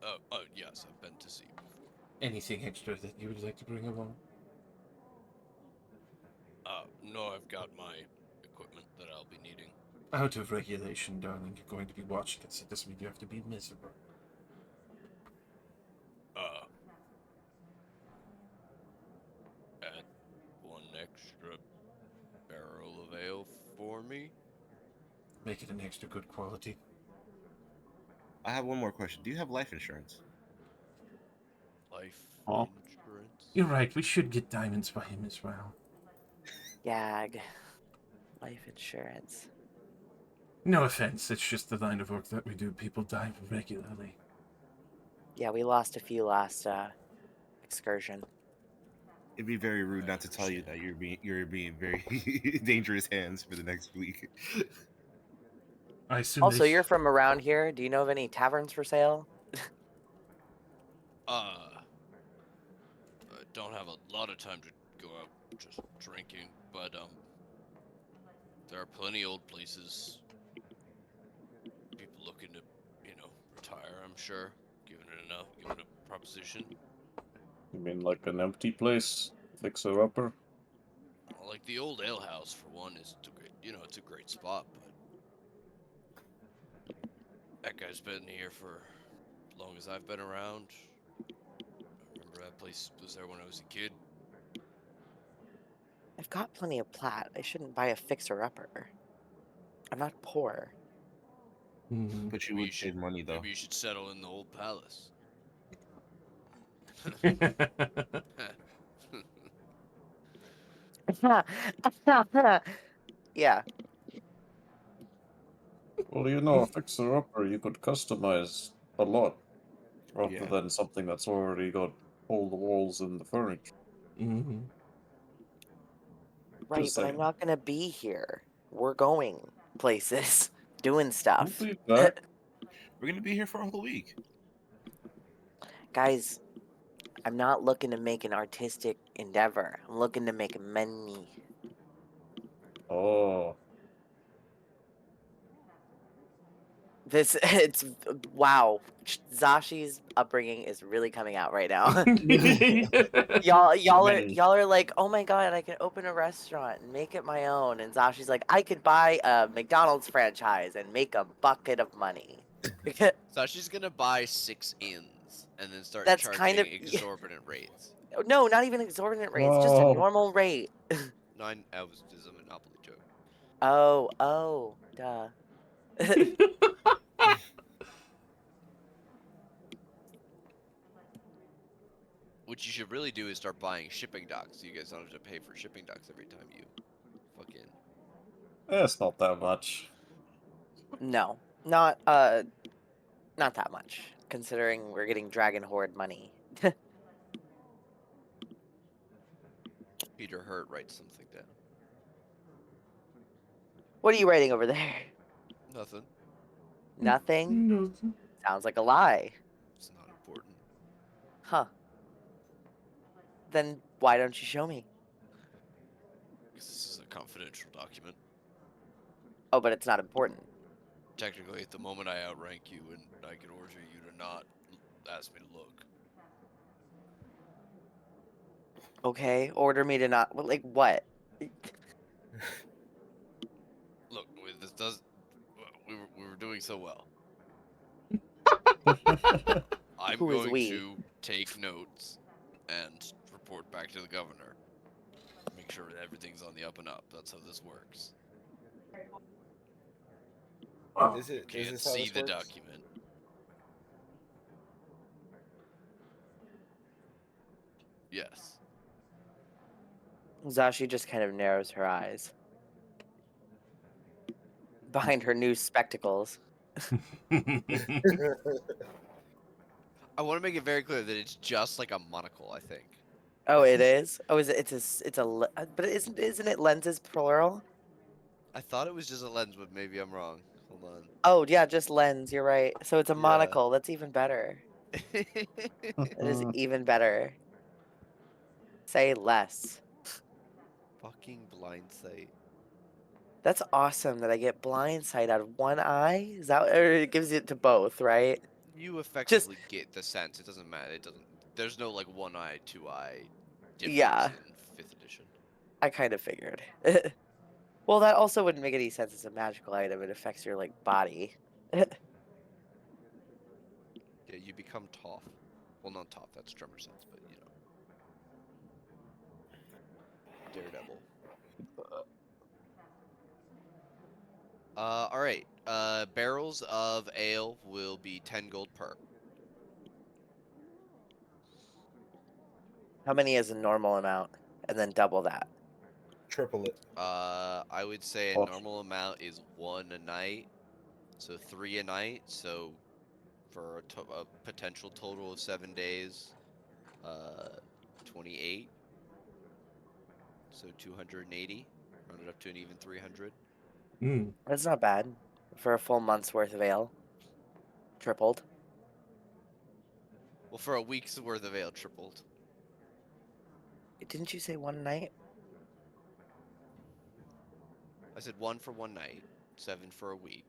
Oh, yes, I've been to sea before. Anything extra that you would like to bring along? No, I've got my equipment that I'll be needing. Out of regulation, darling. You're going to be watching us. It doesn't mean you have to be miserable. Add one extra barrel of ale for me. Make it an extra good quality. I have one more question. Do you have life insurance? Life Huh? insurance. You're right. We should get diamonds for him as well. Gag. Life insurance. No offense. It's just the line of work that we do. People die regularly. Yeah, we lost a few last excursion. It'd be very rude I not to tell you that understand. you're being very dangerous hands for the next week. I assume Also, they. you're from around here. Do you know of any taverns for sale? I don't have a lot of time to go out just drinking, but there are plenty old places. People looking to, retire. I'm sure, given a proposition. You mean like an empty place? Fixer upper? Well, like the old ale house for one is a great, it's a great spot, but that guy's been here for as long as I've been around. I remember that place was there when I was a kid. I've got plenty of plat. I shouldn't buy a fixer-upper. I'm not poor. Hmm. But you Maybe would save money though. Maybe you should settle in the old palace. Yeah. Well, a fixer upper you could customize a lot, rather Yeah. than something that's already got all the walls and the furniture. Hmm. Right, Just but I'm saying. not gonna be here. We're going places, doing We'll stuff. be back. We're gonna be here for a whole week. Guys, I'm not looking to make an artistic endeavor. I'm looking to make money. Oh. It's wow. Zashi's upbringing is really coming out right now. Many. y'all are like, oh my god, I can open a restaurant and make it my own. And Zashi's like, I could buy a McDonald's franchise and make a bucket of money. So she's gonna buy 6 inns and then start That's charging kind of exorbitant rates. no, not even exorbitant rates, just a Oh. normal rate. No, I was just a Monopoly joke. Oh, duh. What you should really do is start buying shipping docks, so you guys don't have to pay for shipping docks every time you fucking. It's not that much. No, not that much, considering we're getting Dragon Horde money. Peter Hurt writes something down. What are you writing over there? Nothing. Nothing? Nothing. Sounds like a lie. It's not important. Huh. Then why don't you show me? Because this is a confidential document. Oh, but it's not important. Technically, at the moment, I outrank you, and I can order you to not ask me to look. Okay, order me to not. Well, like what? Look, this does. We were doing so well. I'm Who is going we? to take notes and report back to the governor. Make sure that everything's on the up and up. That's how this works. Oh, Is You can't this how see this the works? document. Yes. Zashi just kind of narrows her eyes behind her new spectacles. I want to make it very clear that it's just like a monocle, I think. Oh, it is. Oh, is it? But isn't it lenses plural? I thought it was just a lens, but maybe I'm wrong. Hold on. Oh, yeah, just lens. You're right. So it's a Yeah. monocle. That's even better. That is even better. Say less. Fucking blind sight. That's awesome that I get blind sight out of one eye. Is that, or it gives it to both, right? You effectively get the sense. It doesn't matter. It doesn't. There's no like one eye, two eye difference Yeah. in 5th edition. I kind of figured. Well, that also wouldn't make any sense as a magical item. It affects your like body. Yeah, you become Toph. Well, not Toph. That's drummer sense, but you know, Daredevil. All right. Barrels of ale will be 10 gold per. How many is a normal amount? And then double that. Triple it. I would say a What? normal amount is 1 a night, so 3 a night. So for a potential total of 7 days, 28. So 280, rounded up to an even 300. Mm. That's not bad for a full month's worth of ale. Tripled. Well, for a week's worth of ale, tripled. Didn't you say one night? I said 1 for 1 night, 7 for a week,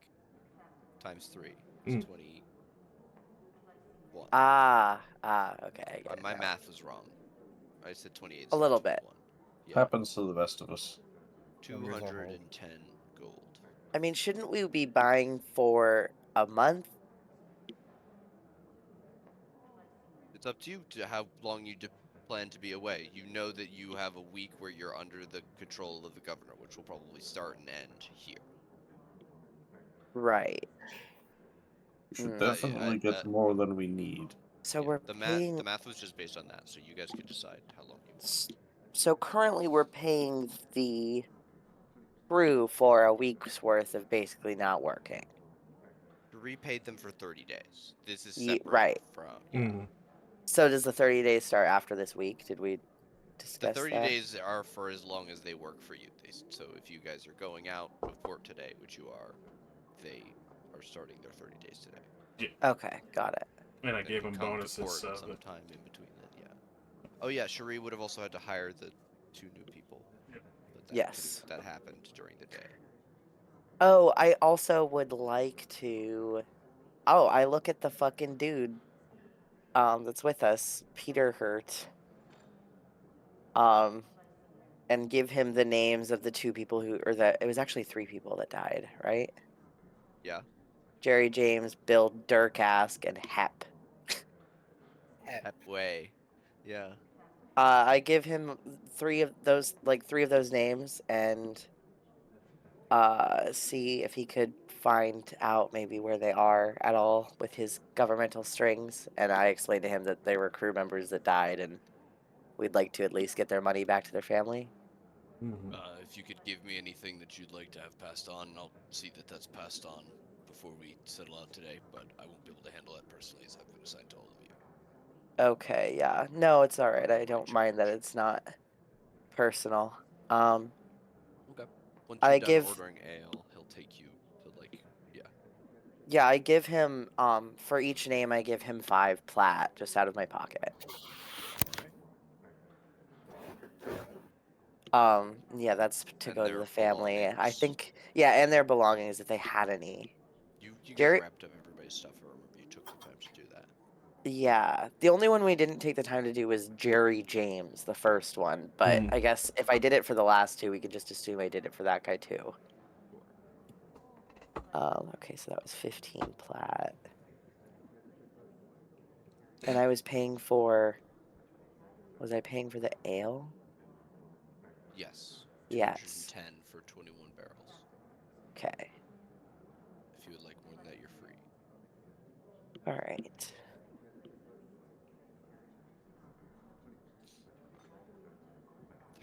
times 3 is Mm. 21. Okay, I get it My now. math was wrong. I said 28 A instead little of bit. 21. Yeah, Happens to the best of us. Numbers on hold. 210 gold. I mean, shouldn't we be buying for a month? It's up to you to how long you plan to be away. You know that you have a week where you're under the control of the governor, which will probably start and end here. Right. We should Mm. definitely get more than we need. So Yeah, we're the paying. math was just based on that, so you guys could decide how long you want. So currently we're paying the crew for a week's worth of basically not working. You repaid them for 30 days. This is separate Right. from Mm. So does the 30 days start after this week? Did we The discuss 30 that? days are for as long as they work for you. So if you guys are going out of port today, which you are, they are starting their 30 days today. Okay, got it. And I And gave you him come to bonuses, port so sometime in between then, yeah. Oh yeah, Cherie would have also had to hire the 2 new people. Yep. But Yes. that happened during the day. Oh, I also would like to. Oh, I look at the fucking dude that's with us, Peter Hurt. And give him the names of the 2 people who, or it was actually 3 people that died, right? Yeah. Jerry James, Bill Durkask, and Hep. Hepway. Yeah. I give him 3 of those names and see if he could find out maybe where they are at all with his governmental strings. And I explained to him that they were crew members that died and we'd like to at least get their money back to their family. Mhm. If you could give me anything that you'd like to have passed on, I'll see that that's passed on before we settle out today, but I won't be able to handle that personally as I've been assigned to all of you. Okay, yeah. No, it's all right. I don't mind that charge. it's not personal. Okay. Once you're I done give ordering ale, he'll take you to Yeah, I give him for each name I give him 5 plat just out of my pocket. Alright. Yeah, that's to And go to their the family. I belongings. think, yeah, and their belongings if they had any. You Jerry, grabbed up everybody's stuff. I remember you took the time to do that. yeah, the only one we didn't take the time to do was Jerry James, the first one. But I guess if I did it for the last two, we could just assume I did it for that guy too. Okay, so that was 15 plat. And I was paying for. Was I paying for the ale? Yes. Yes. 210 for 21 barrels. Okay. If you would like more than that, you're free. All right.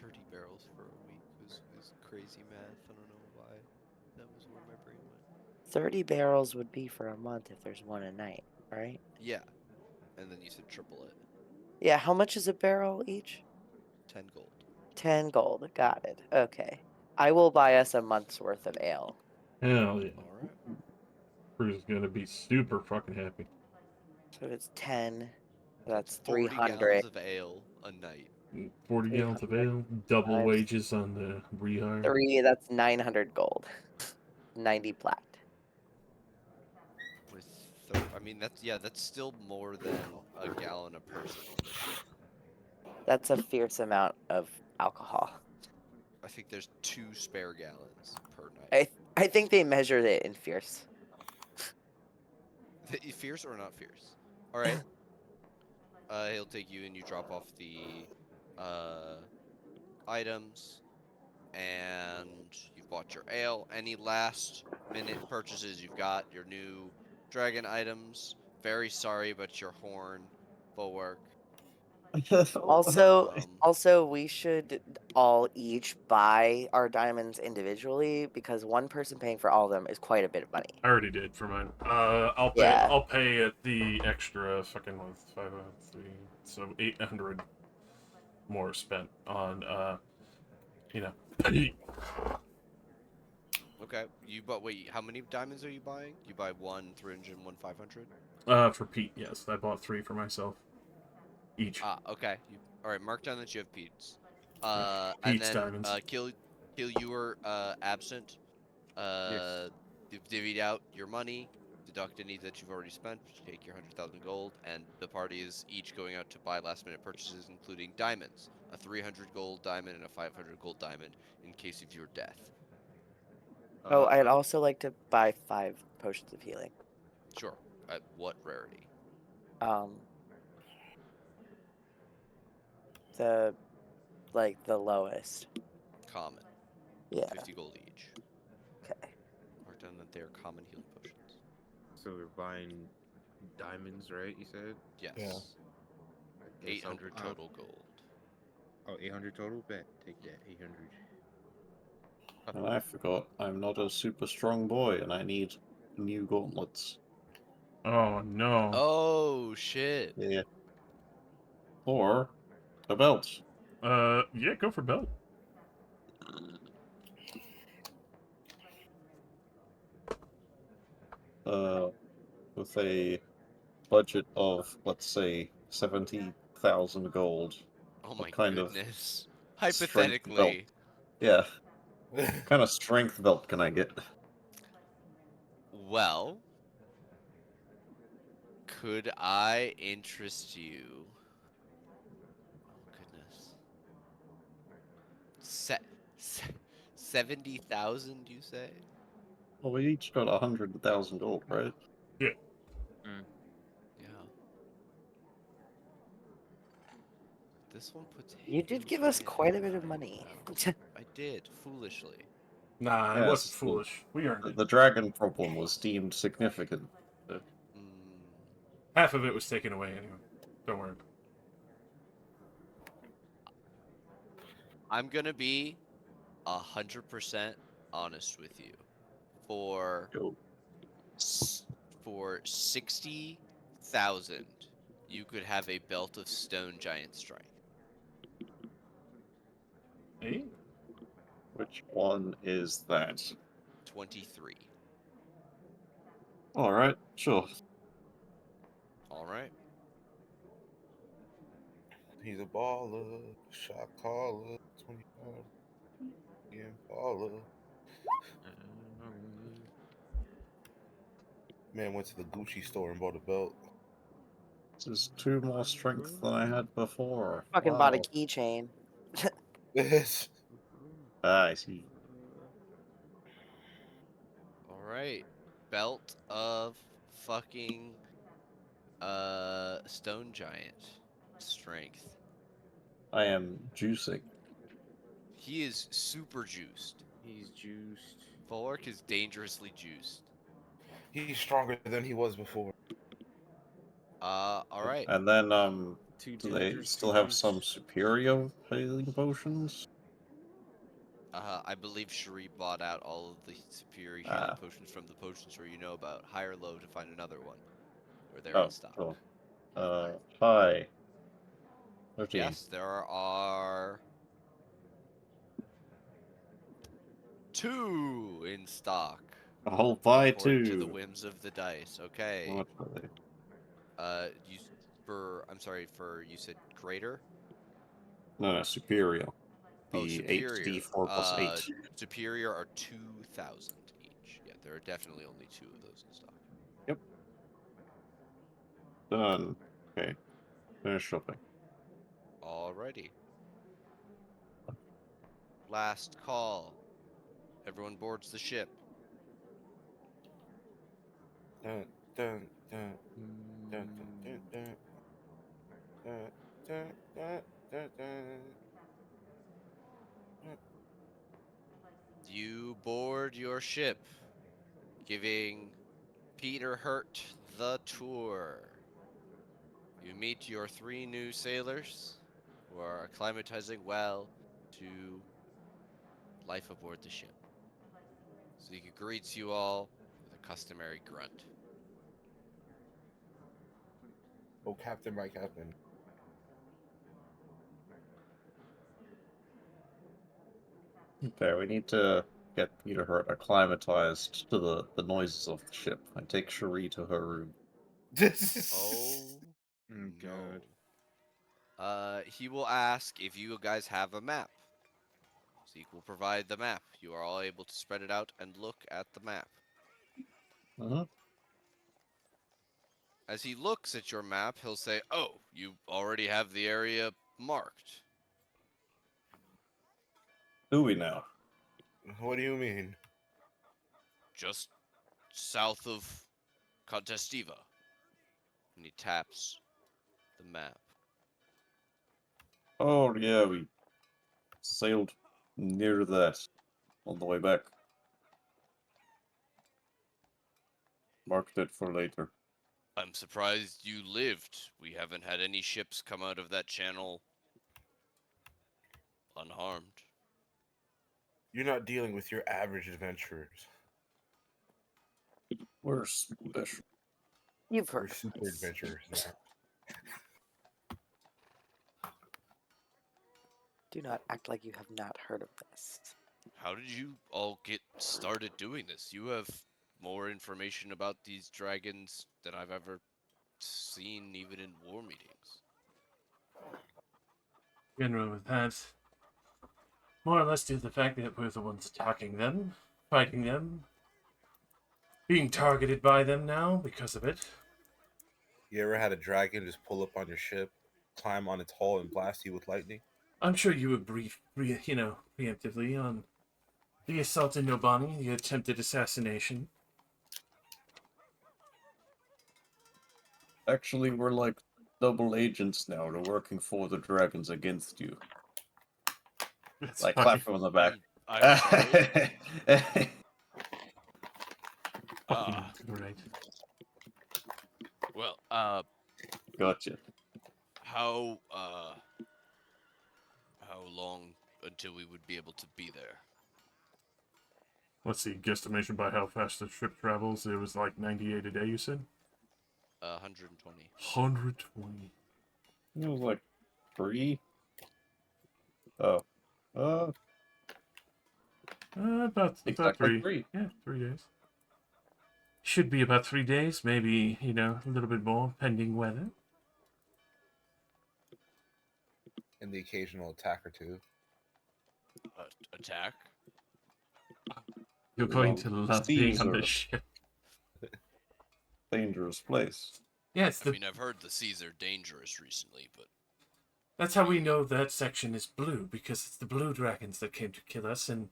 30 barrels for a week is crazy math. I don't know why that was where my brain went. 30 barrels would be for a month if there's one a night, right? Yeah. And then you said triple it. Yeah, how much is a barrel each? 10 gold. 10 gold. Got it. Okay. I will buy us a month's worth of ale. Hell yeah. All right. Cruz is gonna be super fucking happy. So it's 10. So That's 40 300. gallons of ale a night. 40 gallons of 300 ale, double times wages on the rehire. 3, that's 900 gold. 90 plat. With I mean that's still more than a gallon a person on the ship. That's a fierce amount of alcohol. I think there's 2 spare gallons per night. I think they measured it in fierce. Fierce or not fierce? All right. He'll take you and you drop off the items, and you've bought your ale. Any last minute purchases? You've got your new dragon items. Very sorry, but your horn, bulwark. Also, Um, also we should all each buy our diamonds individually because one person paying for all of them is quite a bit of money. I already did for mine. I'll pay. Yeah. I'll pay at the extra fucking month. 503, so 800 more spent on you know. okay. You bought. Wait, how many diamonds are you buying? You buy 1 300 and 1 500. For Pete, yes, I bought 3 for myself each. Ah, okay. All right. Mark down that you have Pete's. And Pete's then diamonds. kill you were absent. Yes. You've divvied out your money, deduct any that you've already spent, take your 100,000 gold, and the party is each going out to buy last minute purchases, including diamonds, a 300 gold diamond and a 500 gold diamond in case of your death. Oh, I'd also like to buy 5 potions of healing. Sure. At what rarity? The the lowest. Common. Yeah. 50 gold each. Okay. Mark down that they are common healing potions. So we're buying diamonds, right? You said. Yes. Yeah. Okay, so, 800 total gold. Oh, 800 total. Bet. Take that. 800. And I forgot, I'm not a super strong boy, and I need new gauntlets. Oh no. Oh, shit. Yeah. Or a belt. Yeah, go for belt. With a budget of, let's say, 70,000 gold. Oh What my kind of goodness. strength belt? Hypothetically. Yeah. What kind of strength belt can I get? Well, could I interest you? Oh goodness. 70,000, you say? Well, we each got 100,000 gold, right? Yeah. Yeah. This one puts You did Haven's give us way quite a ahead bit of of money. I did, foolishly. Nah, it wasn't Yes, foolish. We earned it. the dragon problem was deemed significant. Mm, Half of it was taken away anyway. Don't worry. I'm gonna be 100% honest with you. For Go. for 60,000, you could have a belt of stone giant strength. Hey? Which one is that? 23. Alright, sure. All right. He's a baller, shot caller, 25. Yeah, follow. Man went to the Gucci store and bought a belt. This is 2 more strength than I had before. Fucking bought a Wow. keychain. Yes. Ah, I see. All right. Belt of fucking stone giant strength. I am juicing. He is super juiced. He's juiced. Volork is dangerously juiced. He's stronger than he was before. All right. And then, Too do they dangerous, still too have some juiced. superior healing potions? I believe Cherie bought out all of the superior healing Ah, potions from the potion store you know about. High or low to find another one where they're in oh, stock. cool. Hi. 13. Yes, there are 2 in stock. I'll buy According to the 2. whims of the dice. How Okay. much are they? I'm sorry, for you said greater? No, superior. Oh, The superior. 8d4 plus 8. Superior are 2,000 each. Yeah, there are definitely only 2 of those in stock. Yep. Done. Okay. Finish shopping. Alrighty. Last call. Everyone boards the ship. Dun, dun, dun, dun, dun, dun, dun, dun, dun, dun, dun. You board your ship, giving Peter Hurt the tour. You meet your 3 new sailors who are acclimatizing well to life aboard the ship. So he greets you all with a customary grunt. Oh, Captain, my Captain. Okay, we need to get Peter Hurt acclimatized to the noises of the ship. I take Cherie to her room. Oh Oh, no. God. He will ask if you guys have a map. Zeke will provide the map. You are all able to spread it out and look at the map. Uh-huh. As he looks at your map, he'll say, "Oh, you already have the area marked." Do we now? What do you mean? Just south of Contestiva. And he taps the map. Oh, yeah, we sailed near that on the way back. Marked it for later. I'm surprised you lived. We haven't had any ships come out of that channel unharmed. You're not dealing with your average adventurers. We're special. You've We're heard of super this. adventurers now. Do not act like you have not heard of this. How did you all get started doing this? You have more information about these dragons than I've ever seen, even in war meetings. General with that, more or less due to the fact that we're the ones attacking them, fighting them, being targeted by them now because of it. You ever had a dragon just pull up on your ship, climb on its hull, and blast you with lightning? I'm sure you would brief, preemptively on the assault in Nobani, the attempted assassination. Actually, we're like double agents now. We're working for the dragons against you. That's Like, fine. clap him on the back. I'm sorry. Fucking Ah, right. well, Gotcha. how long until we would be able to be there? What's the guesstimation by how fast the ship travels? It was like 98 a day, you said? 120. 120. It was like 3. Oh. About Exactly 3. 3. Yeah, 3 days. Should be about 3 days, maybe, a little bit more, pending weather. And the occasional attack or two. Attack? You're The going to love being on Caesar. this ship. Dangerous place. Yes, I mean, I've heard the seas are dangerous recently, but that's how we know that section is blue, because it's the blue dragons that came to kill us, and,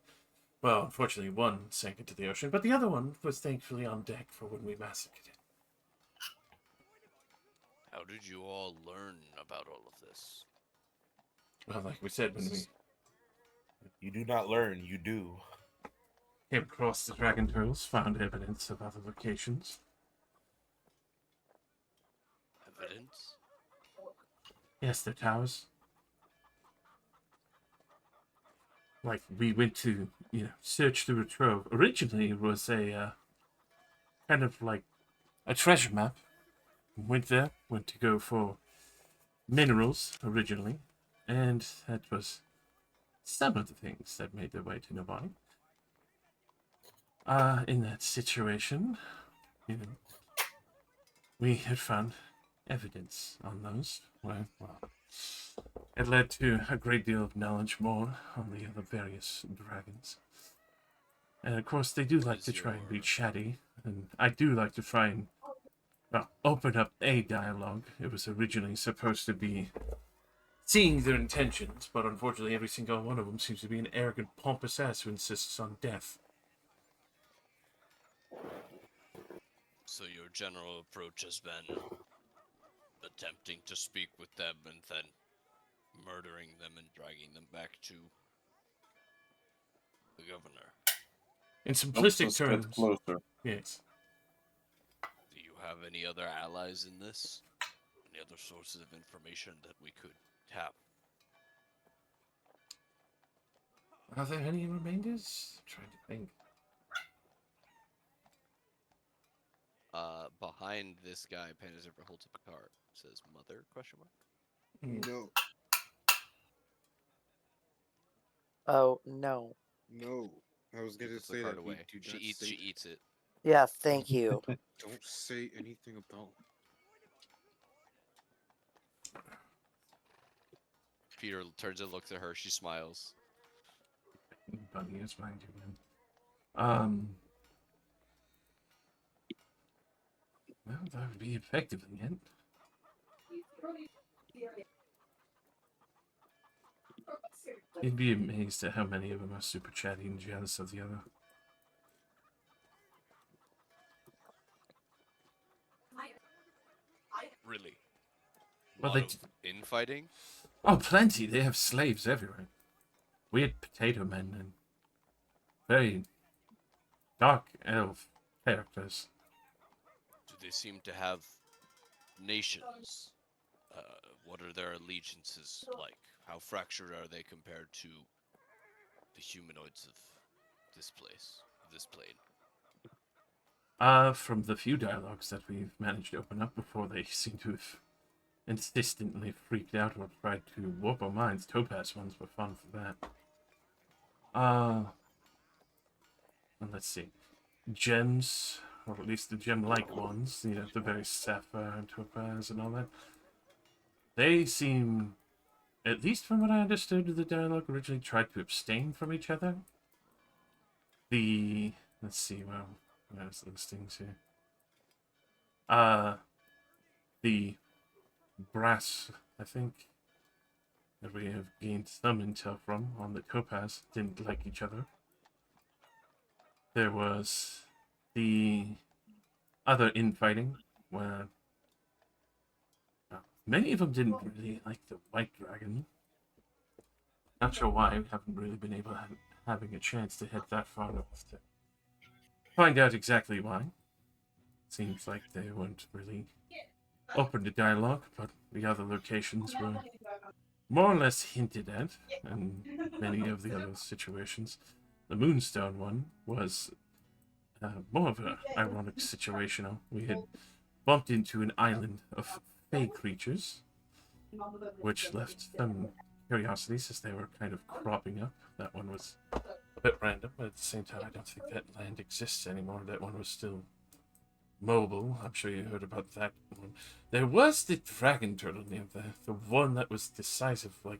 well, unfortunately one sank into the ocean, but the other one was thankfully on deck for when we massacred it. how did you all learn about all of this? Well, like we said, when we You do not learn, you do. came across the dragon turtles, found evidence of other locations. Evidence? Yes, their towers. Like, we went to, search through a trove. Originally, it was a, kind of like a treasure map. Went to go for minerals originally, and that was some of the things that made their way to Nobody. In that situation, we had found evidence on those. Well, it led to a great deal of knowledge more on the other various dragons. And of course, they do like to try and be chatty, and I do like to try and open up a dialogue. It was originally supposed to be seeing their intentions, but unfortunately, every single one of them seems to be an arrogant, pompous ass who insists on death. So your general approach has been attempting to speak with them and then murdering them and dragging them back to the governor. In Helps simplistic us get terms, closer. yes. Do you have any other allies in this? Any other sources of information that we could tap? Are there any remainders? I'm trying to think. Behind this guy, Panazerpa holds up a card. It says "Mother?" question mark. No, Oh no. no. I was He gonna puts the say card that away. we do She not eats. say She eats it. Yeah, thank you. Don't say anything about. Peter turns and looks at her. She smiles. Bunny is fine too, man. Well, that would be effectively it. You'd be amazed at how many of them are super chatty and jealous of the other. Really? Well, Lot of infighting. Oh, plenty. They have slaves everywhere. Weird potato men and very dark elf characters. Do they seem to have nations? What are their allegiances like? How fractured are they compared to the humanoids of this place, this plane? From the few dialogues that we've managed to open up before, they seem to have insistently freaked out or tried to warp our minds. Topaz ones were fun for that. And let's see. Gems, or at least the gem-like ones, the very sapphire and topaz and all that. They seem, at least from what I understood of the dialogue, originally tried to abstain from each other. Let's see, well, there's those things here. The brass, I think, that we have gained some intel from on the topaz, didn't like each other. There was the other infighting, where many of them didn't really like the white dragon. Not sure why. We haven't really been able to having a chance to head that far north to find out exactly why. Seems like they weren't really open to dialogue, but the other locations were more or less hinted at, and many of the other situations. The Moonstone one was more of an ironic situation. We had bumped into an island of fey creatures, which left some curiosities as they were kind of cropping up. That one was a bit random, but at the same time, I don't think that land exists anymore. That one was still mobile. I'm sure you heard about that one. There was the dragon turtle near there, the one that was the size of like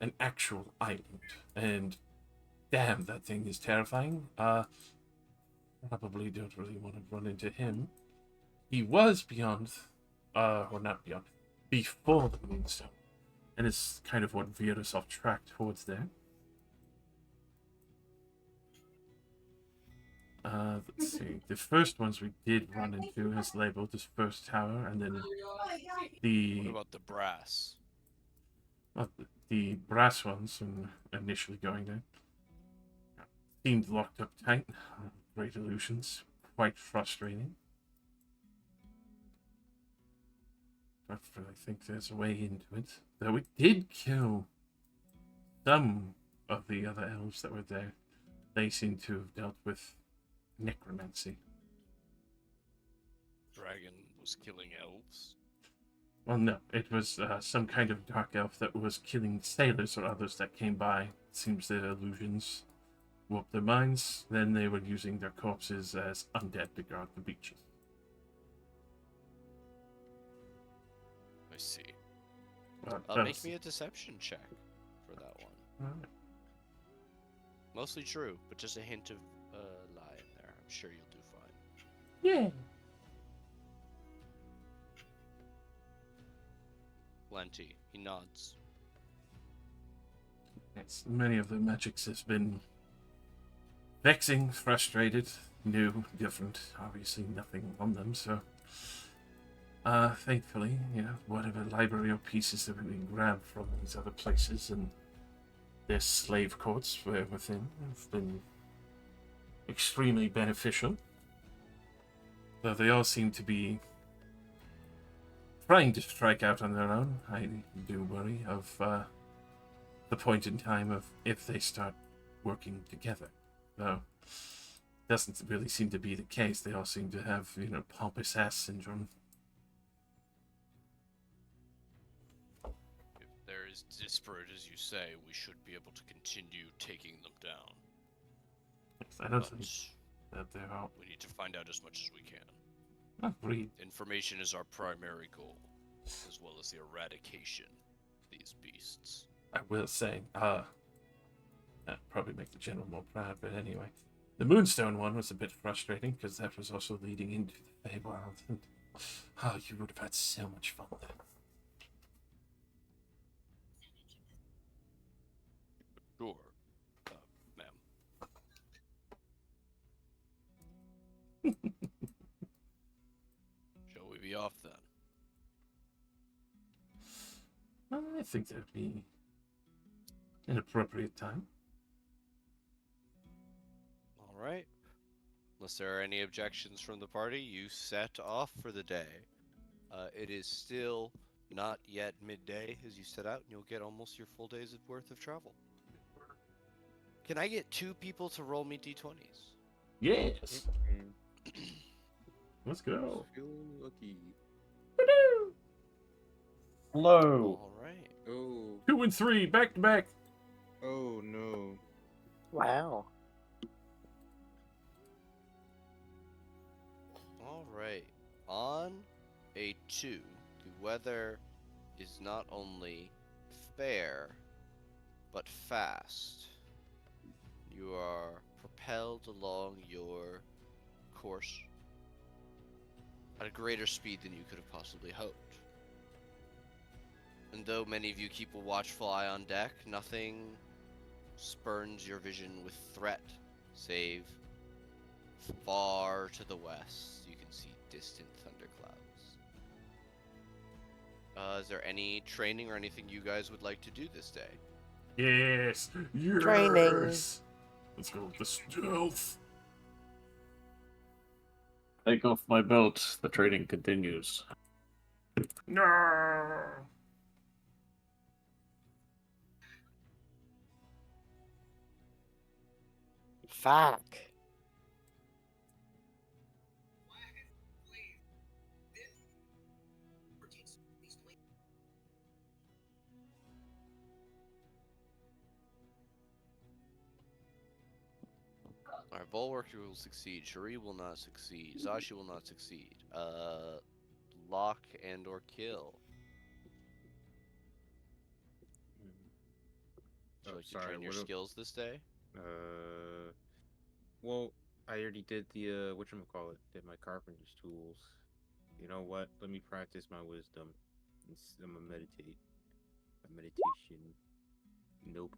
an actual island, and damn, that thing is terrifying. Probably don't really want to run into him. He was beyond, or not beyond, before the Moonstone, and it's kind of what veered us off track towards there. Let's see. The first ones we did run into is labeled as first tower, and then What the about the brass? the brass ones when initially going there seemed locked up tight. Great illusions, quite frustrating. But I think there's a way into it. Though it did kill some of the other elves that were there. They seem to have dealt with necromancy. Dragon was killing elves. Well, no, it was some kind of dark elf that was killing sailors or others that came by. It seems their illusions warped their minds. Then they were using their corpses as undead to guard the beaches. I see. But Make me a deception check for that one. Alright. Mostly true, but just a hint of lie in there. I'm sure you'll do fine. Yeah. Plenty. He nods. Yes, many of the magics has been vexing, frustrated, new, different. Obviously, nothing on them. So, thankfully, whatever library or pieces that have been grabbed from these other places and their slave courts were within have been extremely beneficial. Though they all seem to be trying to strike out on their own. I do worry of the point in time of if they start working together. Though doesn't really seem to be the case. They all seem to have, pompous ass syndrome. If they're as disparate as you say, we should be able to continue taking them down. I don't But think that they're all we need to find out as much as we can. agreed. Information is our primary goal, as well as the eradication of these beasts. I will say, that'd probably make the general more proud, but anyway. The Moonstone one was a bit frustrating, because that was also leading into the Feywild, and you would have had so much fun there. Sure, ma'am. Shall we be off then? I think that'd be an appropriate time. All right. Unless there are any objections from the party, you set off for the day. It is still not yet midday as you set out, and you'll get almost your full day's worth of travel. Can I get 2 people to roll me d20s? Yes! Let's go! Feeling lucky. Hello. All right. Oh, 2 and 3, back to back! oh no. Wow. All right. On a 2, the weather is not only fair, but fast. You are propelled along your course at a greater speed than you could have possibly hoped. And though many of you keep a watchful eye on deck, nothing spurns your vision with threat, save far to the west you can see distant thunderclouds. Is there any training or anything you guys would like to do this day? Yes! Yes! Training. Let's go with the stealth! Take off my belt. The training continues. No! Fuck. Alright, Bulwark will succeed. Shuri will not succeed. Zashi will not succeed. Lock and or kill. Would you like to Sorry, train your what skills this day? Well, I already did the whatchamacallit, did my carpenter's tools. You know what? Let me practice my wisdom. I'm gonna meditate. A meditation. Nope.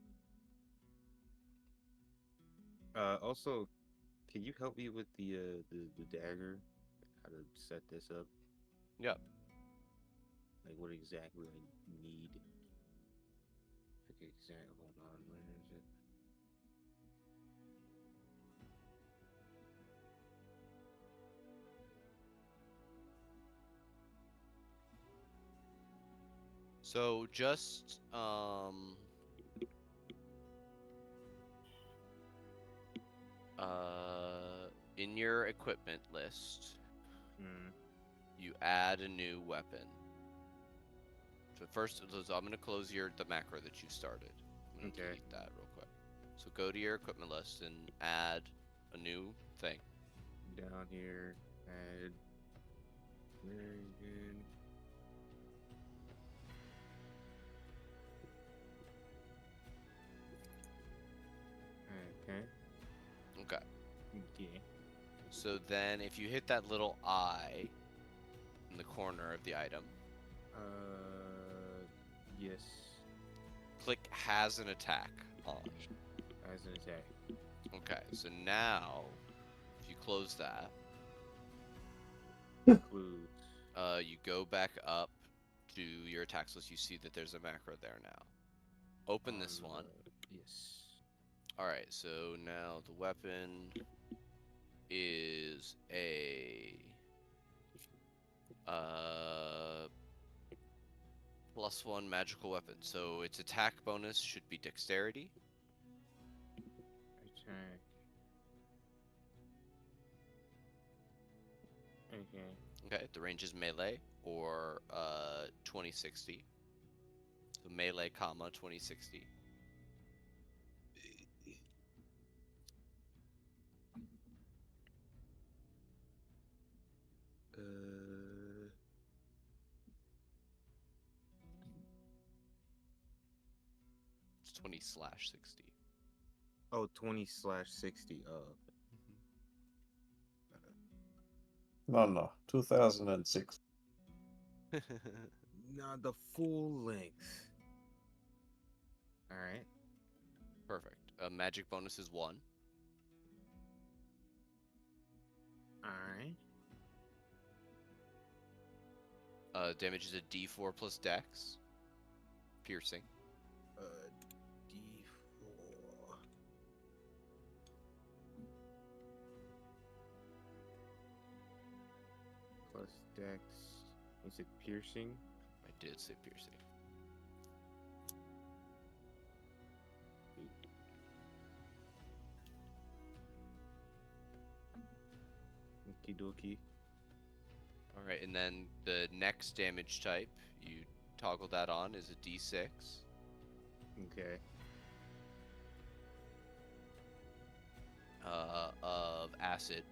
Also, can you help me with the dagger? How to set this up? Yep. Like what exactly I need? Okay, exactly. Hold on. Where is it? So just in your equipment list, Mm. you add a new weapon. So first, I'm gonna close the macro that you started. I'm gonna Okay. delete that real quick. So go to your equipment list and add a new thing. Down here, add. Very good. Okay. Okay. Okay. So then, if you hit that little eye in the corner of the item, Yes. click has an attack on. As an attack. Okay. So now, if you close that, Includes. you go back up to your attacks list. You see that there's a macro there now. Open this on, one. Yes. All right. So now the weapon is a +1 magical weapon. So its attack bonus should be dexterity. Attack. Okay. Okay, the range is melee or 2060. So melee, comma 2060. It's 20/60. Oh, 20/60. No, 2006. Not the full length. All right. Perfect. Magic bonus is 1. All right. Damage is a D4 plus dex. Piercing. D4. Plus dex. Is it piercing? I did say piercing. Okie dokie. All right, and then the next damage type, you toggle that on, is a D6 Okay. of acid.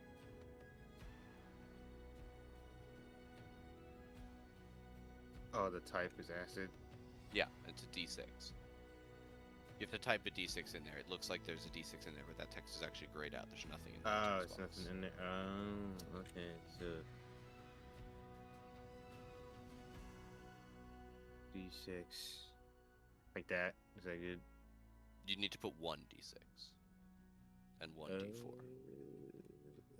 Oh, the type is acid. Yeah, it's a D6. You have to type a D6 in there. It looks like there's a D6 in there, but that text is actually grayed out. There's nothing in there. Oh, it's nothing in there. Oh, okay. So D6. Like that. Is that good? You need to put one D6 and one D4.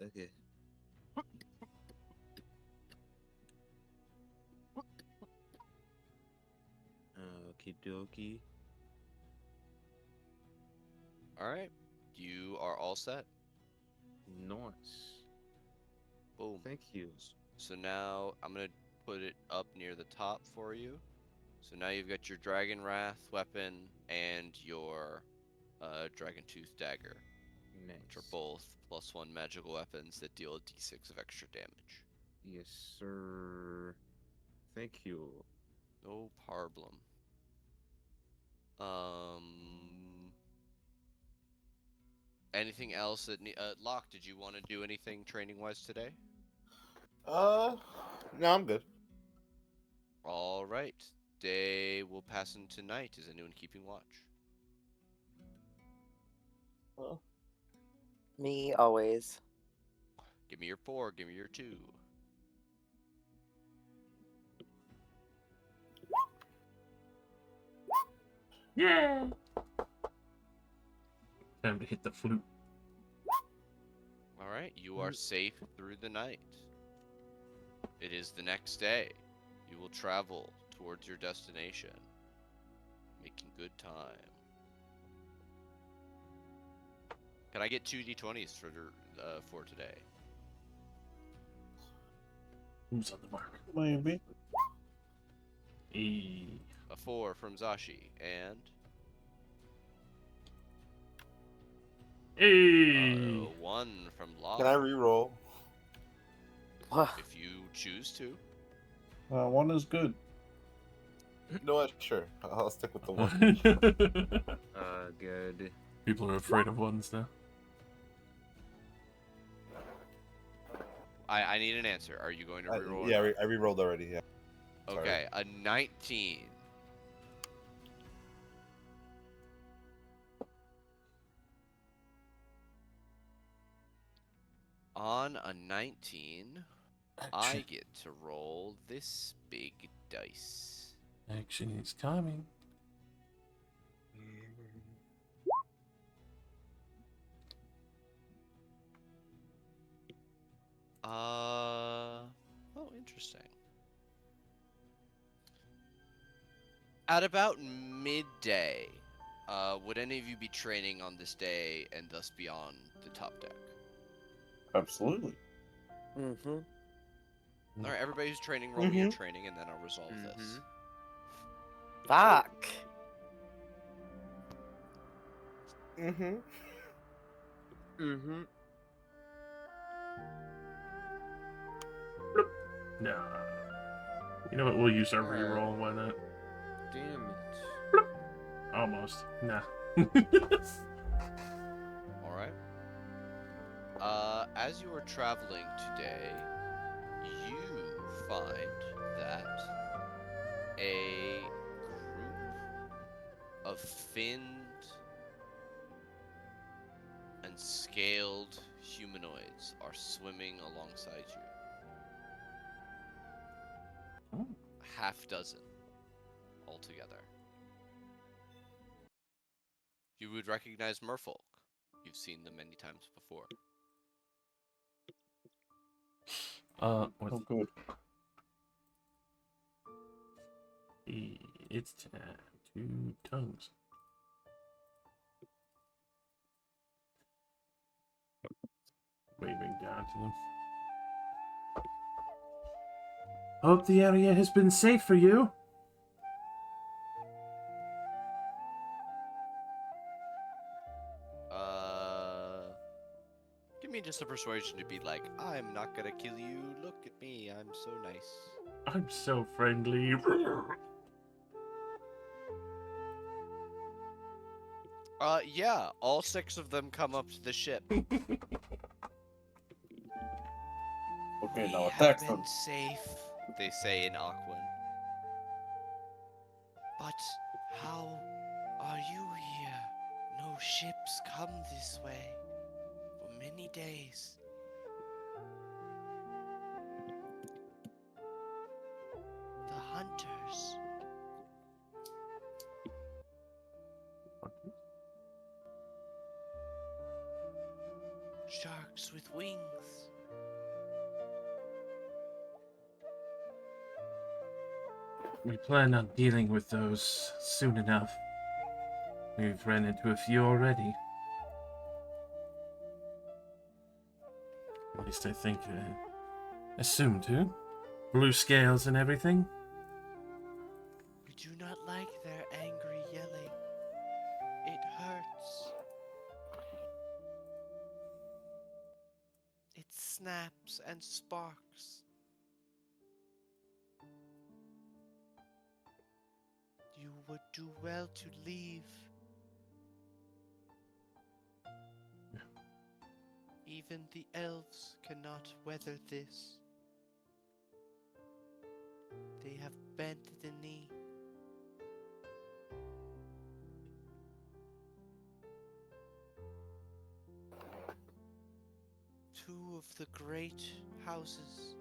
Okay. Okie dokie. All right, you are all set. Nice. Boom. Thank you. So now I'm gonna put it up near the top for you. So now you've got your Dragon Wrath weapon and your Dragon Tooth dagger, Nice. which are both +1 magical weapons that deal a D6 of extra damage. Yes, sir. Thank you. No problem. Anything else that Locke, did you want to do anything training wise today? No, I'm good. All right. Day will pass into night. Is anyone keeping watch? Me always. Give me your 4. Give me your 2. Yeah. Time to hit the flute. All right, you are safe through the night. It is the next day. You will travel towards your destination, making good time. Can I get 2 d20s for today? Who's on the mark? Maybe. Hey. A 4 from Zashi and Hey. a 1 from Law. Can I re-roll? If you choose to. One is good. You know what? Sure. I'll stick with the one. Good. People are afraid of ones now. I need an answer. Are you going to reroll? Yeah, I re-rolled already. Yeah. Okay, a 19. On a 19, I get to roll this big dice. Action is coming. Oh, interesting. At about midday, would any of you be training on this day and thus be on the top deck? Absolutely. Mm-hmm. All right, everybody who's training, roll me your training, and then I'll resolve this. Fuck. Mm-hmm. Mm-hmm. Nah. You know what? We'll use our reroll. Why not? Damn it. Almost. Nah. All right. As you are traveling today, you find that a group of finned and scaled humanoids are swimming alongside you. Oh. Half dozen altogether. You would recognize merfolk. You've seen them many times before. What's Oh, good. It's time. 2 tongues. Waving down to them. Hope the area has been safe for you. Give me just a persuasion to be like, I'm not gonna kill you. Look at me, I'm so nice. I'm so friendly. Yeah, all 6 of them come up to the ship. Okay, We now have attack them. been safe, they say in Aquan. But how are you here? No ships come this way for many days. The hunters. Sharks with wings. We plan on dealing with those soon enough. We've ran into a few already. At least I think, assume to. Blue scales and everything. We do not like their angry yelling. It hurts. It snaps and sparks. You would do well to leave. Even the elves cannot weather this. They have bent the knee. of the great houses.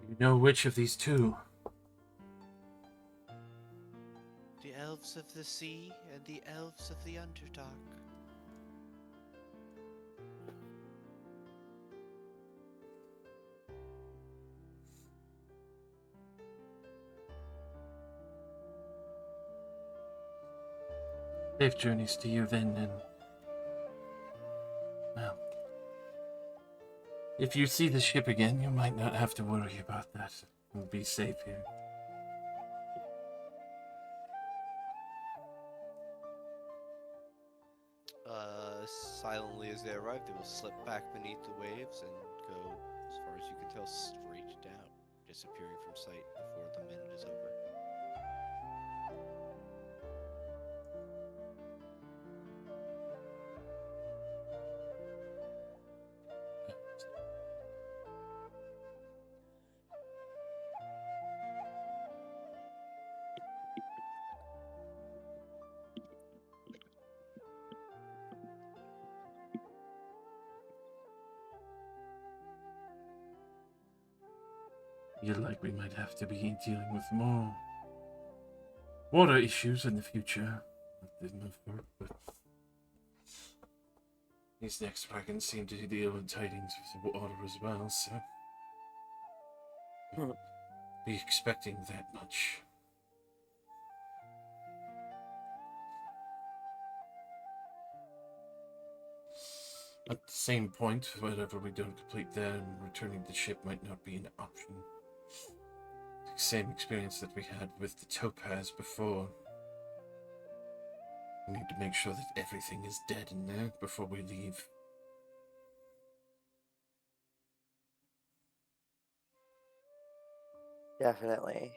You know which of these two? The elves of the sea and the elves of the Underdark. Safe journeys to you then, and well, if you see the ship again, you might not have to worry about that. You'll be safe here. Silently as they arrive, they will slip back beneath the waves and go, as far as you can tell, straight down, disappearing from sight before the minute is over. Feel like we might have to be dealing with more water issues in the future. Not that enough work, but these next wagons seem to deal with tidings with the water as well, so be expecting that much. At the same point, whatever we don't complete there, returning the ship might not be an option. Same experience that we had with the Topaz before. We need to make sure that everything is dead in there before we leave. Definitely.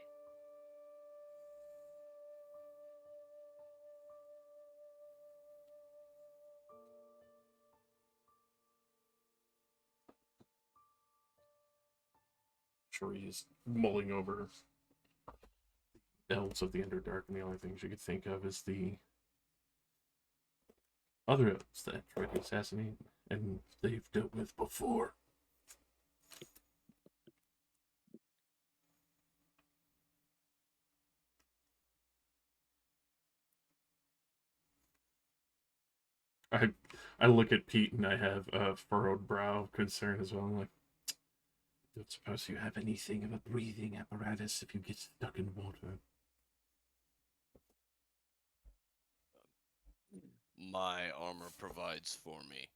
Sure, he is mulling over elves of the Underdark, and the only things you could think of is the other elves that tried to assassinate, and they've dealt with before. I look at Pete and I have a furrowed brow of concern as well. I'm like, don't suppose you have anything of a breathing apparatus if you get stuck in water. My armor provides for me.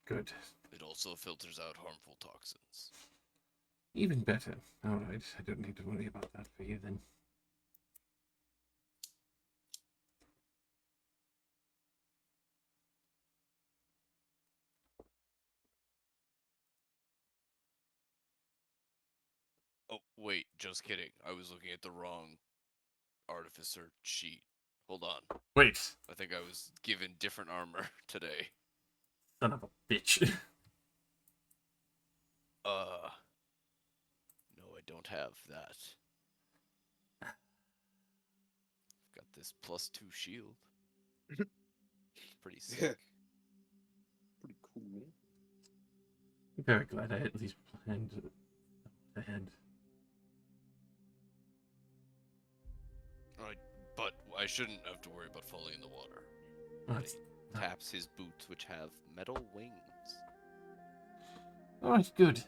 Good. It also filters out harmful toxins. Even better. Alright, I don't need to worry about that for you then. Oh, wait, just kidding. I was looking at the wrong artificer sheet. Hold on. Wait, I think I was given different armor today. son of a bitch. No, I don't have that. I've got this +2 shield. Pretty sick. Pretty cool. I'm very glad I at least planned ahead. But I shouldn't have to worry about falling in the water. That's He taps his boots, which have metal wings. alright, good.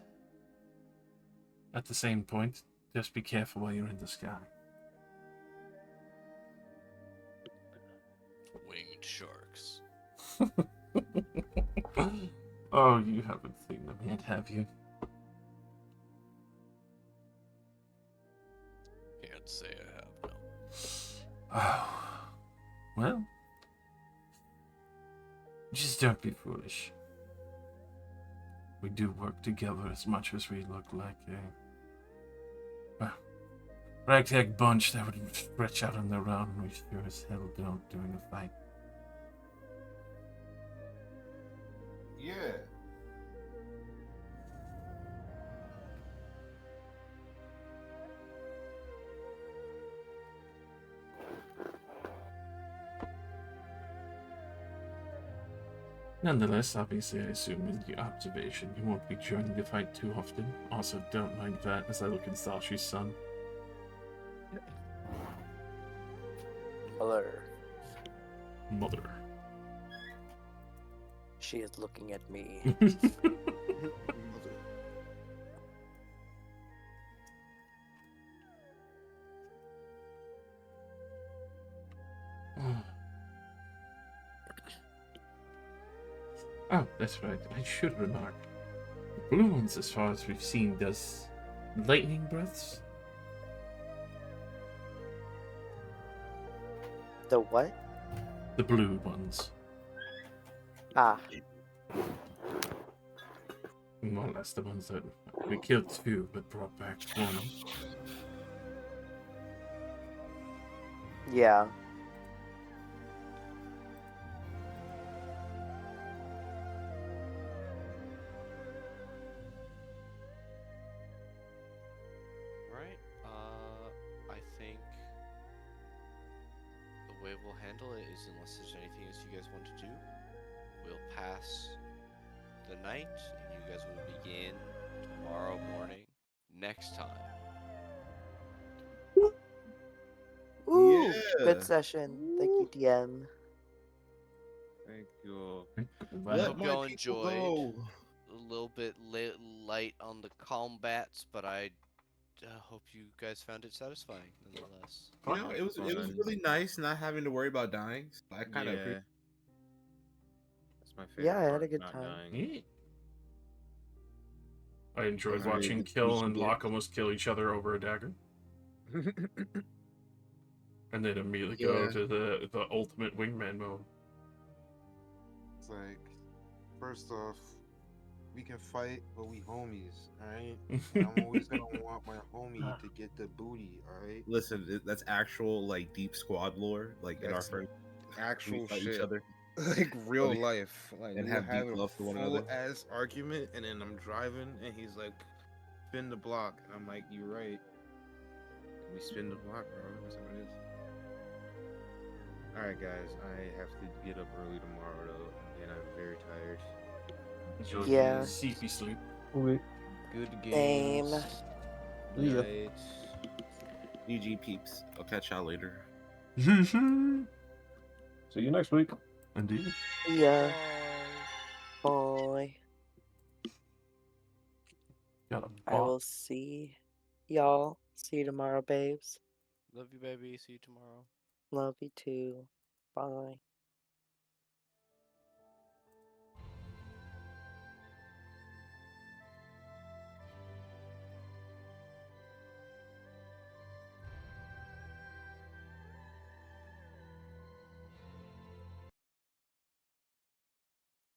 At the same point, just be careful while you're in the sky. Winged sharks. Oh, you haven't seen them yet, have you? Can't say I have, no. Oh, well, just don't be foolish. We do work together as much as we look like a ragtag bunch that would stretch out on their own. We sure as hell don't during a fight. Yeah. Nonetheless, obviously, I assume in your observation you won't be joining the fight too often. Also, don't mind that as I look at Sashi's son. Mother, Mother. she is looking at me. Oh, that's right. I should remark. The blue ones, as far as we've seen, does lightning breaths. The what? The blue ones. Ah, More or less the ones that we killed two, but brought back one. yeah. Right. I think the way we'll handle it is, unless there's anything else you guys want to do, we'll pass the night, and you guys will begin tomorrow morning, next time. Ooh, Yeah. good session. Thank you, DM. Thank you. Well, Let Hope my y'all people enjoyed. go. A little bit light on the combats, but I hope you guys found it satisfying nonetheless. You know, it was Fun. really nice not having to worry about dying. So I kind of Yeah. That's my favorite Yeah, I had part, a good not time. dying. yeah. I enjoyed Those are watching the Kill GG and Locke games. almost kill each other over a dagger, and then immediately Yeah. go to the ultimate wingman mode. It's like, first off, we can fight, but we homies, alright? And I'm always gonna want my homie to get the booty, alright? Listen, that's actual like deep squad lore. Like in our That's friends, actual we fight shit. each other Like real we- life. Like and we have have deep a love for one full another. ass argument, and then I'm driving, and he's like, "Spin the block," and I'm like, "You're right." And we spin the block, bro. That's how it is. All right, guys. I have to get up early tomorrow, though, and I'm very tired. Enjoy Yeah. the sleepy sleep. Okay. Good Same. games. See ya. Night. GG peeps. I'll catch y'all later. Indeed. See you next week. Yeah. Bye. Got a I bot. will see y'all. See you tomorrow, babes. Love you, baby. See you tomorrow. Love you too. Bye.